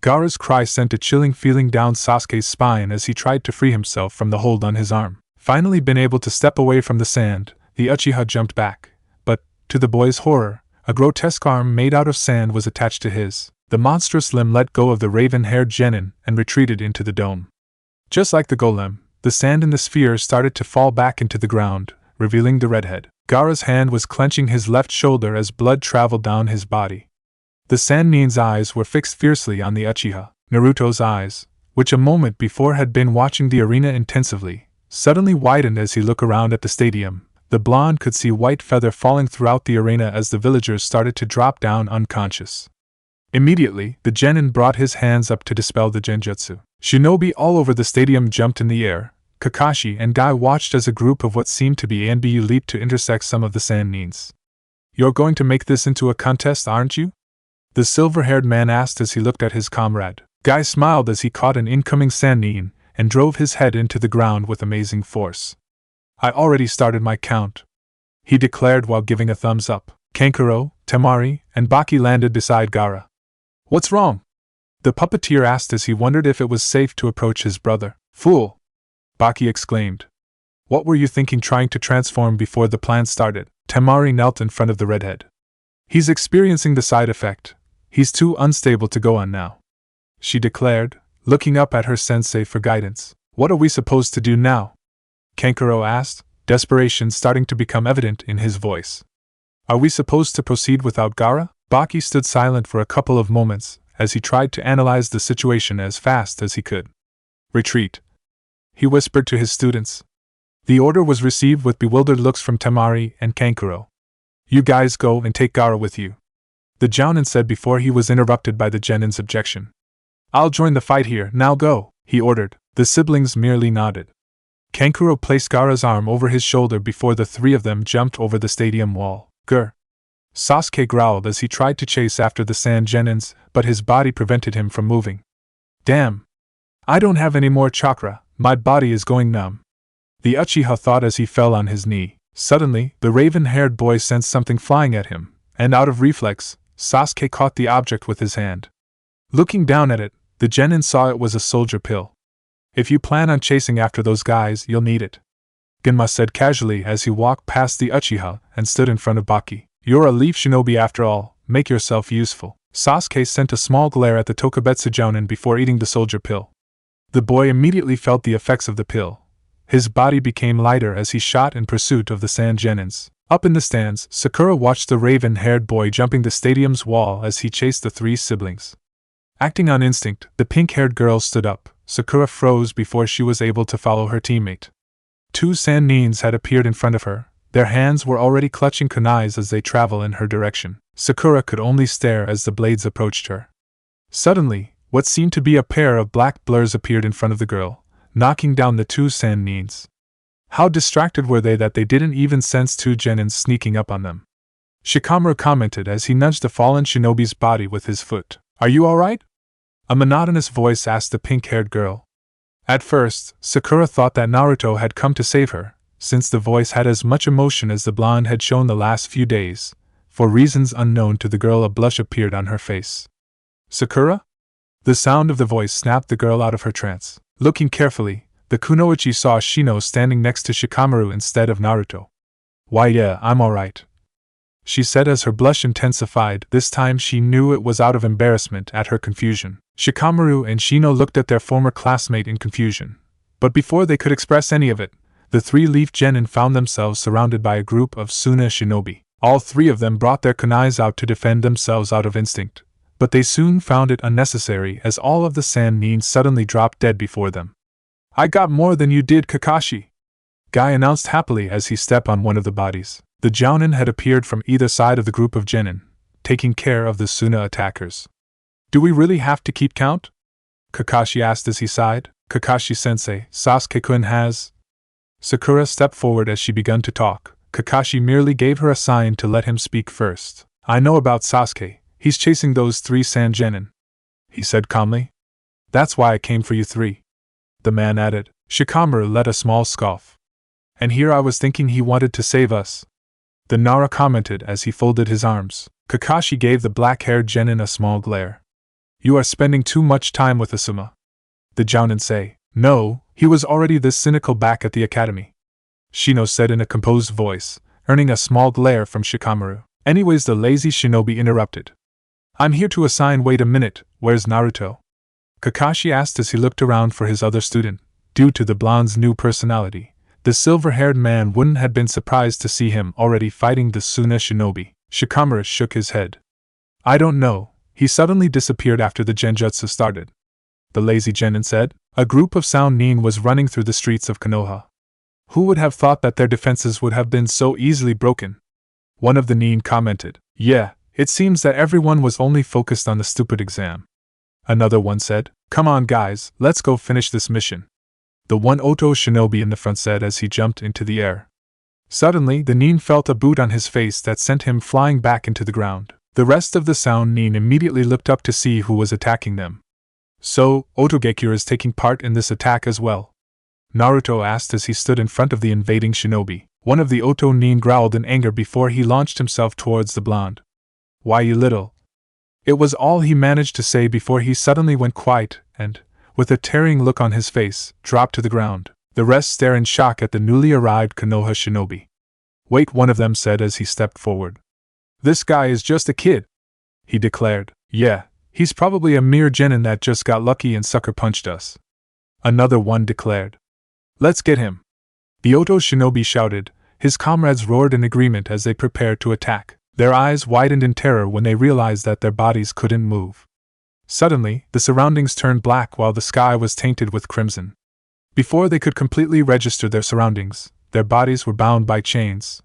Gaara's cry sent a chilling feeling down Sasuke's spine as he tried to free himself from the hold on his arm. Finally been able to step away from the sand, the Uchiha jumped back, but, to the boy's horror, a grotesque arm made out of sand was attached to his. The monstrous limb let go of the raven-haired genin and retreated into the dome. Just like the golem, the sand in the sphere started to fall back into the ground, revealing the redhead. Gaara's hand was clenching his left shoulder as blood traveled down his body. The Sannin's eyes were fixed fiercely on the Uchiha. Naruto's eyes, which a moment before had been watching the arena intensively, suddenly widened as he looked around at the stadium. The blonde could see white feather falling throughout the arena as the villagers started to drop down unconscious. Immediately, the genin brought his hands up to dispel the genjutsu. Shinobi all over the stadium jumped in the air. Kakashi and Guy watched as a group of what seemed to be Anbu leaped to intersect some of the Sannins. "You're going to make this into a contest, aren't you?" the silver-haired man asked as he looked at his comrade. Guy smiled as he caught an incoming Sannin and drove his head into the ground with amazing force. "I already started my count," he declared while giving a thumbs up. Kankuro, Temari, and Baki landed beside Gaara. "What's wrong?" the puppeteer asked as he wondered if it was safe to approach his brother. "Fool!" Baki exclaimed. "What were you thinking trying to transform before the plan started?" Temari knelt in front of the redhead. "He's experiencing the side effect. He's too unstable to go on now," she declared, looking up at her sensei for guidance. "What are we supposed to do now?" Kankuro asked, desperation starting to become evident in his voice. "Are we supposed to proceed without Gaara?" Baki stood silent for a couple of moments as he tried to analyze the situation as fast as he could. "Retreat," he whispered to his students. The order was received with bewildered looks from Temari and Kankuro. "You guys go and take Gaara with you," the Jounin said before he was interrupted by the genin's objection. "I'll join the fight here, now go," he ordered. The siblings merely nodded. Kankuro placed Gaara's arm over his shoulder before the three of them jumped over the stadium wall. "Grr!" Sasuke growled as he tried to chase after the Sand Genins, but his body prevented him from moving. "Damn! I don't have any more chakra, my body is going numb," the Uchiha thought as he fell on his knee. Suddenly, the raven-haired boy sensed something flying at him, and out of reflex, Sasuke caught the object with his hand. Looking down at it, the genin saw it was a soldier pill. "If you plan on chasing after those guys, you'll need it," Genma said casually as he walked past the Uchiha and stood in front of Baki. "You're a leaf shinobi after all, make yourself useful." Sasuke sent a small glare at the Tokubetsu Jounin before eating the soldier pill. The boy immediately felt the effects of the pill. His body became lighter as he shot in pursuit of the Sand Genins. Up in the stands, Sakura watched the raven-haired boy jumping the stadium's wall as he chased the three siblings. Acting on instinct, the pink-haired girl stood up. Sakura froze before she was able to follow her teammate. Two Sannins had appeared in front of her. Their hands were already clutching kunais as they traveled in her direction. Sakura could only stare as the blades approached her. Suddenly, what seemed to be a pair of black blurs appeared in front of the girl, knocking down the two Sannins. How distracted were they that they didn't even sense two genins sneaking up on them? Shikamaru commented as he nudged the fallen shinobi's body with his foot. "Are you alright?" a monotonous voice asked the pink-haired girl. At first, Sakura thought that Naruto had come to save her, since the voice had as much emotion as the blonde had shown the last few days. For reasons unknown to the girl, a blush appeared on her face. "Sakura?" The sound of the voice snapped the girl out of her trance. Looking carefully, the kunoichi saw Shino standing next to Shikamaru instead of Naruto. "Why yeah, I'm alright," she said as her blush intensified. This time she knew it was out of embarrassment at her confusion. Shikamaru and Shino looked at their former classmate in confusion. But before they could express any of it, the three-leaf genin found themselves surrounded by a group of Suna shinobi. All three of them brought their kunais out to defend themselves out of instinct, but they soon found it unnecessary as all of the Sannin suddenly dropped dead before them. "I got more than you did, Kakashi," Guy announced happily as he stepped on one of the bodies. The Jounin had appeared from either side of the group of genin, taking care of the Suna attackers. "Do we really have to keep count?" Kakashi asked as he sighed. "Kakashi-sensei, Sasuke-kun has—" Sakura stepped forward as she began to talk. Kakashi merely gave her a sign to let him speak first. "I know about Sasuke, he's chasing those three Sand Genin," he said calmly. "That's why I came for you three," the man added. Shikamaru let a small scoff. "And here I was thinking he wanted to save us," the Nara commented as he folded his arms. Kakashi gave the black-haired genin a small glare. "You are spending too much time with Asuma," the Jounin say. "No, he was already this cynical back at the academy," Shino said in a composed voice, earning a small glare from Shikamaru. Anyways, the lazy shinobi interrupted. "I'm here to assign. Wait a minute, where's Naruto?" Kakashi asked as he looked around for his other student. Due to the blonde's new personality, the silver-haired man wouldn't have been surprised to see him already fighting the Suna shinobi. Shikamaru shook his head. "I don't know, He suddenly disappeared after the genjutsu started. The lazy genin said. A group of sound nin was running through the streets of Konoha. Who would have thought that their defenses would have been so easily broken? One of the nin commented. Yeah, it seems that everyone was only focused on the stupid exam. Another one said. Come on guys, let's go finish this mission. The one Oto shinobi in the front said as he jumped into the air. Suddenly, the nin felt a boot on his face that sent him flying back into the ground. The rest of the sound nin immediately looked up to see who was attacking them. So, Otogekure is taking part in this attack as well? Naruto asked as he stood in front of the invading shinobi. One of the Oto nin growled in anger before he launched himself towards the blonde. Why you little? It was all he managed to say before he suddenly went quiet and, with a tearing look on his face, dropped to the ground. The rest stare in shock at the newly arrived Konoha shinobi. Wait, one of them said as he stepped forward. This guy is just a kid, he declared. Yeah, he's probably a mere genin that just got lucky and sucker punched us. Another one declared. Let's get him. The Oto shinobi shouted. His comrades roared in agreement as they prepared to attack. Their eyes widened in terror when they realized that their bodies couldn't move. Suddenly, the surroundings turned black while the sky was tainted with crimson. Before they could completely register their surroundings, their bodies were bound by chains.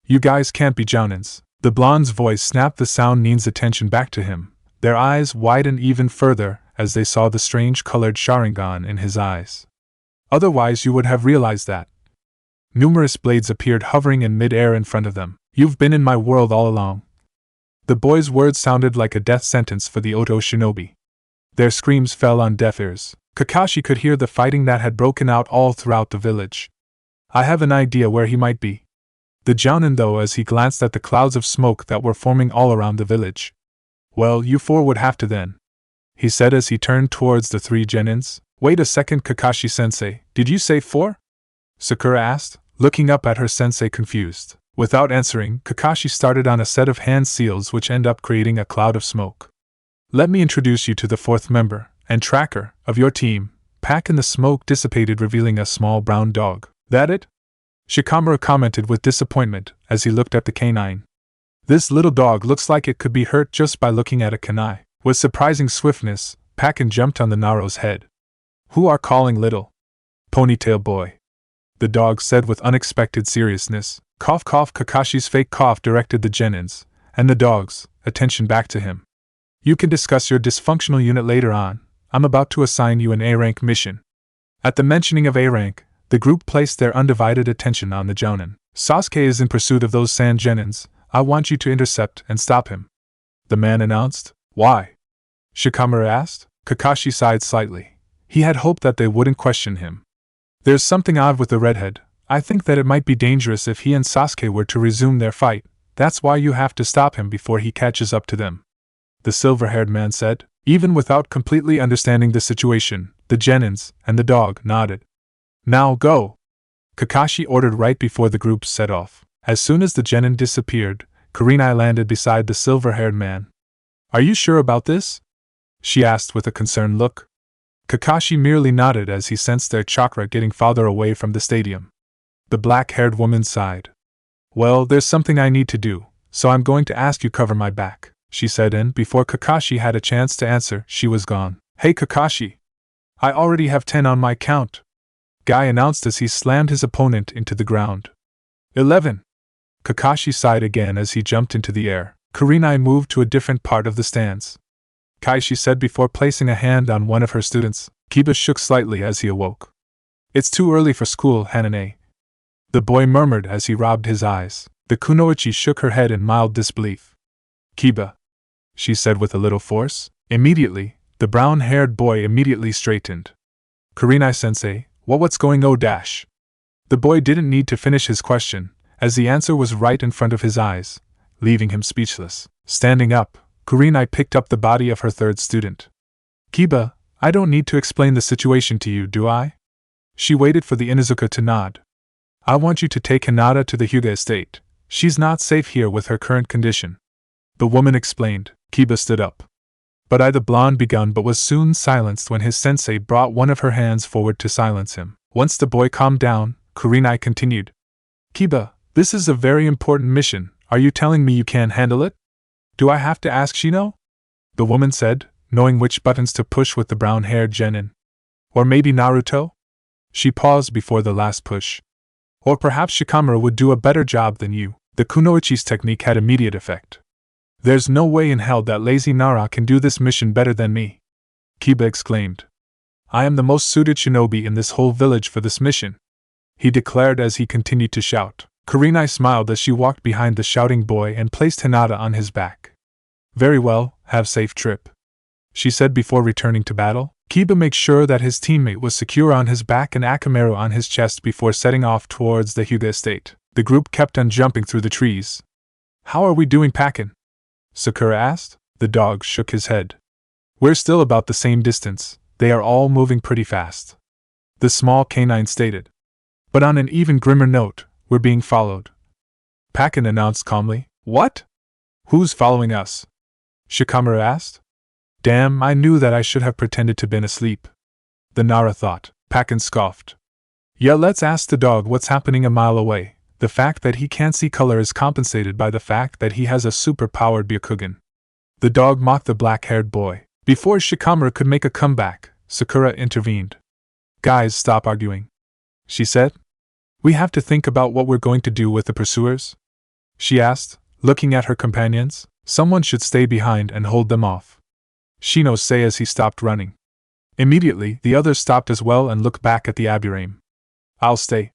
You guys can't be jounins. The blonde's voice snapped the sound nin's attention back to him. Their eyes widened even further as they saw the strange colored Sharingan in his eyes. Otherwise you would have realized that. Numerous blades appeared hovering in mid-air in front of them. You've been in my world all along. The boy's words sounded like a death sentence for the Oto shinobi. Their screams fell on deaf ears. Kakashi could hear the fighting that had broken out all throughout the village. I have an idea where he might be. The jounin though as he glanced at the clouds of smoke that were forming all around the village. Well, you four would have to then, he said as he turned towards the three genins. Wait a second, Kakashi-sensei, did you say four? Sakura asked, looking up at her sensei confused. Without answering, Kakashi started on a set of hand seals which end up creating a cloud of smoke. Let me introduce you to the fourth member, and tracker, of your team. Pack in the smoke dissipated, revealing a small brown dog. That it? Shikamaru commented with disappointment as he looked at the canine. This little dog looks like it could be hurt just by looking at a kunai. With surprising swiftness, Pakin jumped on the Naro's head. Who are calling little? Ponytail boy. The dog said with unexpected seriousness. Cough cough. Kakashi's fake cough directed the genins, and the dog's, attention back to him. You can discuss your dysfunctional unit later on. I'm about to assign you an A-rank mission. At the mentioning of A-rank, the group placed their undivided attention on the jounin. Sasuke is in pursuit of those sand genins. I want you to intercept and stop him. The man announced. Why? Shikamaru asked. Kakashi sighed slightly. He had hoped that they wouldn't question him. There's something odd with the redhead. I think that it might be dangerous if he and Sasuke were to resume their fight. That's why you have to stop him before he catches up to them. The silver-haired man said. Even without completely understanding the situation, the genins and the dog nodded. Now go! Kakashi ordered right before the group set off. As soon as the genin disappeared, Kurenai landed beside the silver-haired man. Are you sure about this? She asked with a concerned look. Kakashi merely nodded as he sensed their chakra getting farther away from the stadium. The black-haired woman sighed. Well, there's something I need to do, so I'm going to ask you cover my back, she said, and before Kakashi had a chance to answer, she was gone. Hey Kakashi! I already have 10 on my count, Guy announced as he slammed his opponent into the ground. 11. Kakashi sighed again as he jumped into the air. Kurenai moved to a different part of the stands. Kai, she said before placing a hand on one of her students. Kiba shook slightly as he awoke. It's too early for school, Hanane, the boy murmured as he rubbed his eyes. The kunoichi shook her head in mild disbelief. Kiba, she said with a little force. Immediately, the brown-haired boy immediately straightened. Kurenai-sensei, what's going on? The boy didn't need to finish his question, as the answer was right in front of his eyes, leaving him speechless. Standing up, Kurenai picked up the body of her third student. Kiba, I don't need to explain the situation to you, do I? She waited for the Inuzuka to nod. I want you to take Hinata to the Hyuga estate. She's not safe here with her current condition. The woman explained. Kiba stood up. But the blonde begun but was soon silenced when his sensei brought one of her hands forward to silence him. Once the boy calmed down, Kurenai continued. Kiba, this is a very important mission. Are you telling me you can't handle it? Do I have to ask Shino? the woman said, knowing which buttons to push with the brown-haired genin. Or maybe Naruto? She paused before the last push. Or perhaps Shikamaru would do a better job than you. The kunoichi's technique had immediate effect. There's no way in hell that lazy Nara can do this mission better than me, Kiba exclaimed. I am the most suited shinobi in this whole village for this mission, he declared as he continued to shout. Kurenai smiled as she walked behind the shouting boy and placed Hinata on his back. Very well, have safe trip, she said before returning to battle. Kiba made sure that his teammate was secure on his back and Akamaru on his chest before setting off towards the Hyuga estate. The group kept on jumping through the trees. How are we doing packin'? Sakura asked. The dog shook his head. We're still about the same distance, they are all moving pretty fast, the small canine stated. But on an even grimmer note, we're being followed, Packin announced calmly. What? Who's following us? Shikamaru asked. Damn, I knew that I should have pretended to been asleep, the Nara thought. Packin scoffed. Yeah, let's ask the dog what's happening a mile away. The fact that he can't see color is compensated by the fact that he has a super-powered Byakugan. The dog mocked the black-haired boy. Before Shikamaru could make a comeback, Sakura intervened. Guys, stop arguing, she said. We have to think about what we're going to do with the pursuers, she asked, looking at her companions. Someone should stay behind and hold them off, Shino said as he stopped running. Immediately, the others stopped as well and looked back at the Aburame. I'll stay,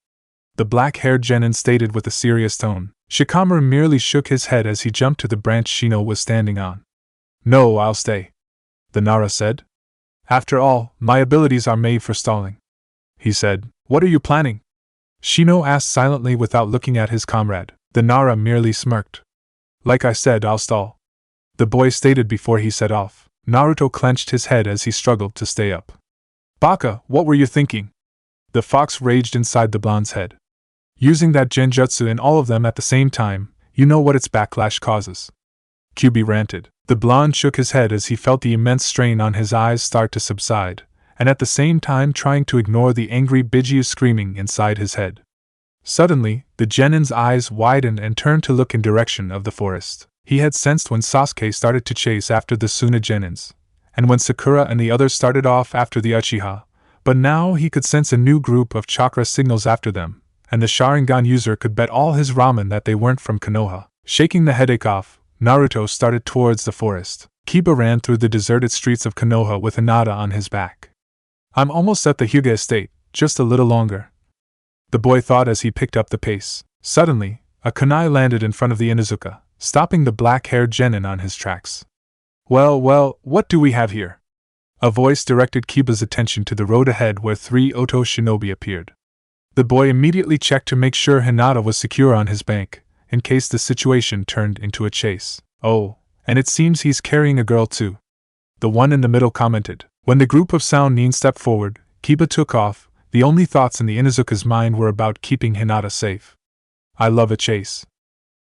the black-haired genin stated with a serious tone. Shikamaru merely shook his head as he jumped to the branch Shino was standing on. No, I'll stay, the Nara said. After all, my abilities are made for stalling, he said. What are you planning? Shino asked silently without looking at his comrade. The Nara merely smirked. Like I said, I'll stall, the boy stated before he set off. Naruto clenched his head as he struggled to stay up. Baka, what were you thinking? The fox raged inside the blonde's head. Using that genjutsu in all of them at the same time, you know what its backlash causes, Kyubi ranted. The blonde shook his head as he felt the immense strain on his eyes start to subside, and at the same time trying to ignore the angry Bijiu screaming inside his head. Suddenly, the genin's eyes widened and turned to look in direction of the forest. He had sensed when Sasuke started to chase after the Suna genins, and when Sakura and the others started off after the Uchiha, but now he could sense a new group of chakra signals after them, and the Sharingan user could bet all his ramen that they weren't from Konoha. Shaking the headache off, Naruto started towards the forest. Kiba ran through the deserted streets of Konoha with Hinata on his back. I'm almost at the Hyuga estate, just a little longer, the boy thought as he picked up the pace. Suddenly, a kunai landed in front of the Inuzuka, stopping the black-haired genin on his tracks. Well, what do we have here? A voice directed Kiba's attention to the road ahead where 3 Oto shinobi appeared. The boy immediately checked to make sure Hinata was secure on his bank, in case the situation turned into a chase. Oh, and it seems he's carrying a girl too, the one in the middle commented. When the group of Sound Nin stepped forward, Kiba took off. The only thoughts in the Inuzuka's mind were about keeping Hinata safe. I love a chase,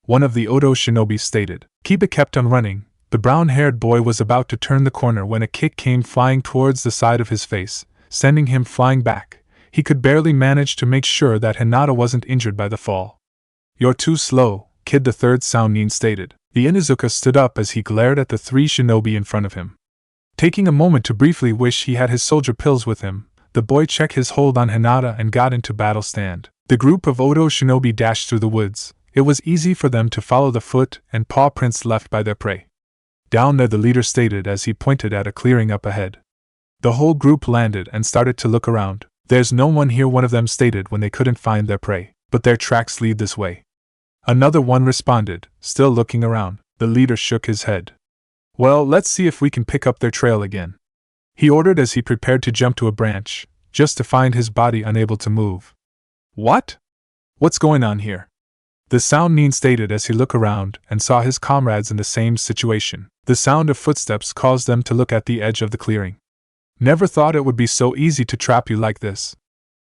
one of the Oto shinobi stated. Kiba kept on running. The brown-haired boy was about to turn the corner when a kick came flying towards the side of his face, sending him flying back. He could barely manage to make sure that Hinata wasn't injured by the fall. You're too slow, kid, the third Sound Nin stated. The Inuzuka stood up as he glared at the 3 shinobi in front of him. Taking a moment to briefly wish he had his soldier pills with him, the boy checked his hold on Hinata and got into battle stand. The group of Oto shinobi dashed through the woods. It was easy for them to follow the foot and paw prints left by their prey. Down there, the leader stated as he pointed at a clearing up ahead. The whole group landed and started to look around. There's no one here, one of them stated when they couldn't find their prey, but their tracks lead this way. Another one responded, still looking around. The leader shook his head. Well, let's see if we can pick up their trail again, he ordered as he prepared to jump to a branch, just to find his body unable to move. What? What's going on here? The Sound Nin stated as he looked around and saw his comrades in the same situation. The sound of footsteps caused them to look at the edge of the clearing. Never thought it would be so easy to trap you like this,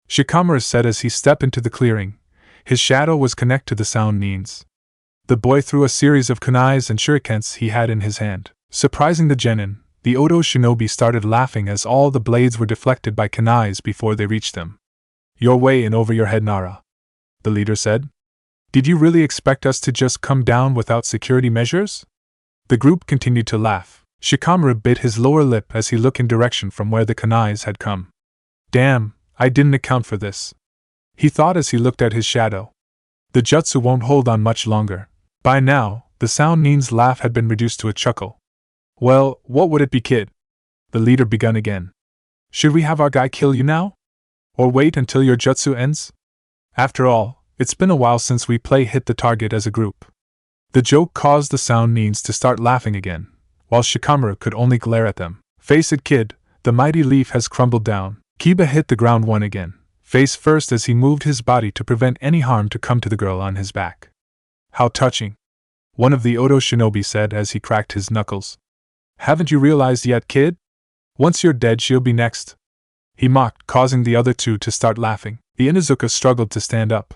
Shikamaru said as he stepped into the clearing. His shadow was connected to the Sound Nin's. The boy threw a series of kunais and shurikens he had in his hand. Surprising the genin, the Oto shinobi started laughing as all the blades were deflected by kunais before they reached them. Your way and over your head, Nara, the leader said. Did you really expect us to just come down without security measures? The group continued to laugh. Shikamaru bit his lower lip as he looked in direction from where the kunais had come. Damn, I didn't account for this, he thought as he looked at his shadow. The jutsu won't hold on much longer. By now, the Sound Nin's laugh had been reduced to a chuckle. Well, what would it be, kid? The leader begun again. Should we have our guy kill you now? Or wait until your jutsu ends? After all, it's been a while since we hit the target as a group. The joke caused the Sound Nins to start laughing again, while Shikamaru could only glare at them. Face it, kid, the mighty leaf has crumbled down. Kiba hit the ground one again, face first as he moved his body to prevent any harm to come to the girl on his back. How touching, one of the Odo shinobi said as he cracked his knuckles. Haven't you realized yet, kid? Once you're dead, she'll be next. He mocked, causing the other two to start laughing. The Inuzuka struggled to stand up.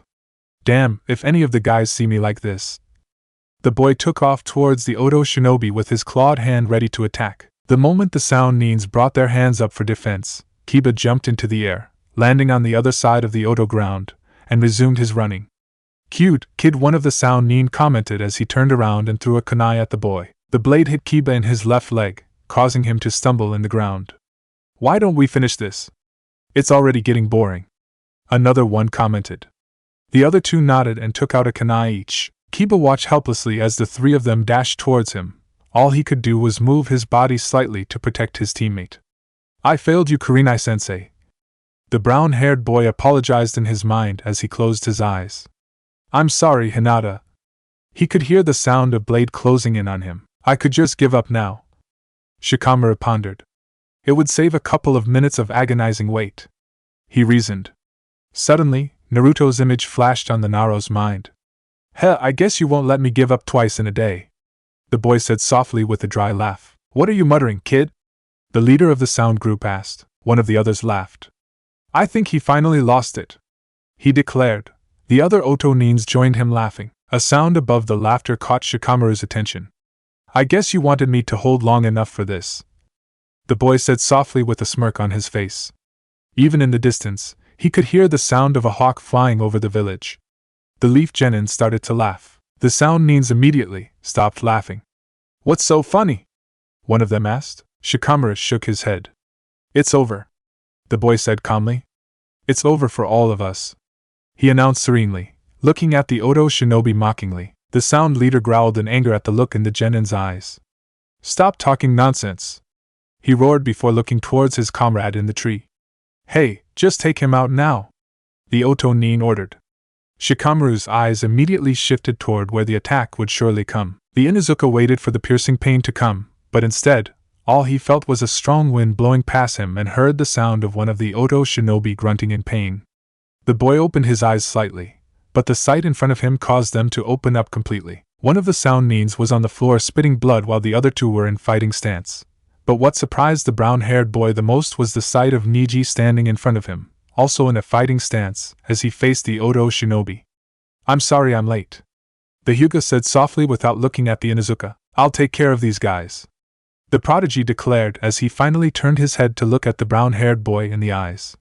Damn, if any of the guys see me like this. The boy took off towards the Odo shinobi with his clawed hand ready to attack. The moment the Sound Nins brought their hands up for defense, Kiba jumped into the air, landing on the other side of the Odo ground, and resumed his running. Cute, kid, one of the Sound Nin commented as he turned around and threw a kunai at the boy. The blade hit Kiba in his left leg, causing him to stumble in the ground. Why don't we finish this? It's already getting boring, another one commented. The other two nodded and took out a kunai each. Kiba watched helplessly as the three of them dashed towards him. All he could do was move his body slightly to protect his teammate. I failed you, Kurinai-sensei. The brown-haired boy apologized in his mind as he closed his eyes. I'm sorry, Hinata. He could hear the sound of blade closing in on him. I could just give up now. Shikamaru pondered. It would save a couple of minutes of agonizing wait, he reasoned. Suddenly, Naruto's image flashed on the Naro's mind. Heh, I guess you won't let me give up twice in a day, the boy said softly with a dry laugh. What are you muttering, kid? The leader of the sound group asked. One of the others laughed. I think he finally lost it, he declared. The other Oto Nins joined him laughing. A sound above the laughter caught Shikamaru's attention. I guess you wanted me to hold long enough for this, the boy said softly with a smirk on his face. Even in the distance, he could hear the sound of a hawk flying over the village. The Leaf Genin started to laugh. The Sound Nins immediately stopped laughing. What's so funny? One of them asked. Shikamaru shook his head. It's over, the boy said calmly. It's over for all of us, he announced serenely, looking at the Odo shinobi mockingly. The Sound leader growled in anger at the look in the Genin's eyes. Stop talking nonsense, he roared before looking towards his comrade in the tree. Hey, just take him out now, the Oto Nin ordered. Shikamaru's eyes immediately shifted toward where the attack would surely come. The Inuzuka waited for the piercing pain to come, but instead, all he felt was a strong wind blowing past him and heard the sound of one of the Oto shinobi grunting in pain. The boy opened his eyes slightly, but the sight in front of him caused them to open up completely. One of the Sound Nins was on the floor spitting blood while the other two were in fighting stance. But what surprised the brown-haired boy the most was the sight of Neji standing in front of him, also in a fighting stance, as he faced the Odo shinobi. I'm sorry I'm late, the Hyuga said softly without looking at the Inuzuka. I'll take care of these guys, the prodigy declared as he finally turned his head to look at the brown-haired boy in the eyes.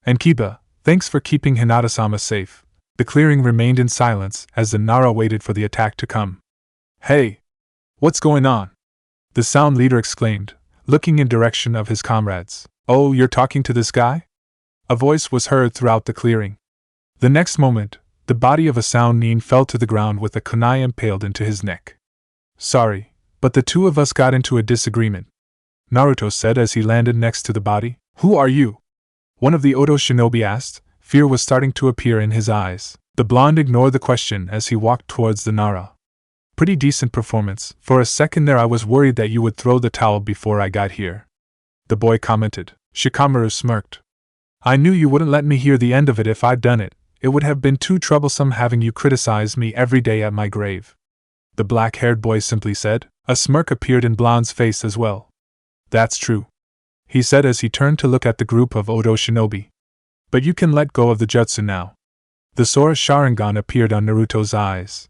And Kiba, thanks for keeping Hinata-sama safe. The clearing remained in silence as the Nara waited for the attack to come. Hey! What's going on? The Sound leader exclaimed, looking in direction of his comrades. Oh, you're talking to this guy? A voice was heard throughout the clearing. The next moment, the body of a Sound Nin fell to the ground with a kunai impaled into his neck. Sorry, but the two of us got into a disagreement, Naruto said as he landed next to the body. Who are you? One of the Odo shinobi asked. Fear was starting to appear in his eyes. The blonde ignored the question as he walked towards the Nara. Pretty decent performance. For a second there I was worried that you would throw the towel before I got here, the boy commented. Shikamaru smirked. I knew you wouldn't let me hear the end of it if I'd done it. It would have been too troublesome having you criticize me every day at my grave, the black-haired boy simply said. A smirk appeared in Blonde's face as well. That's true, he said as he turned to look at the group of Odo shinobi. But you can let go of the jutsu now. The Sora Sharingan appeared on Naruto's eyes.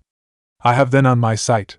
I have then on my sight,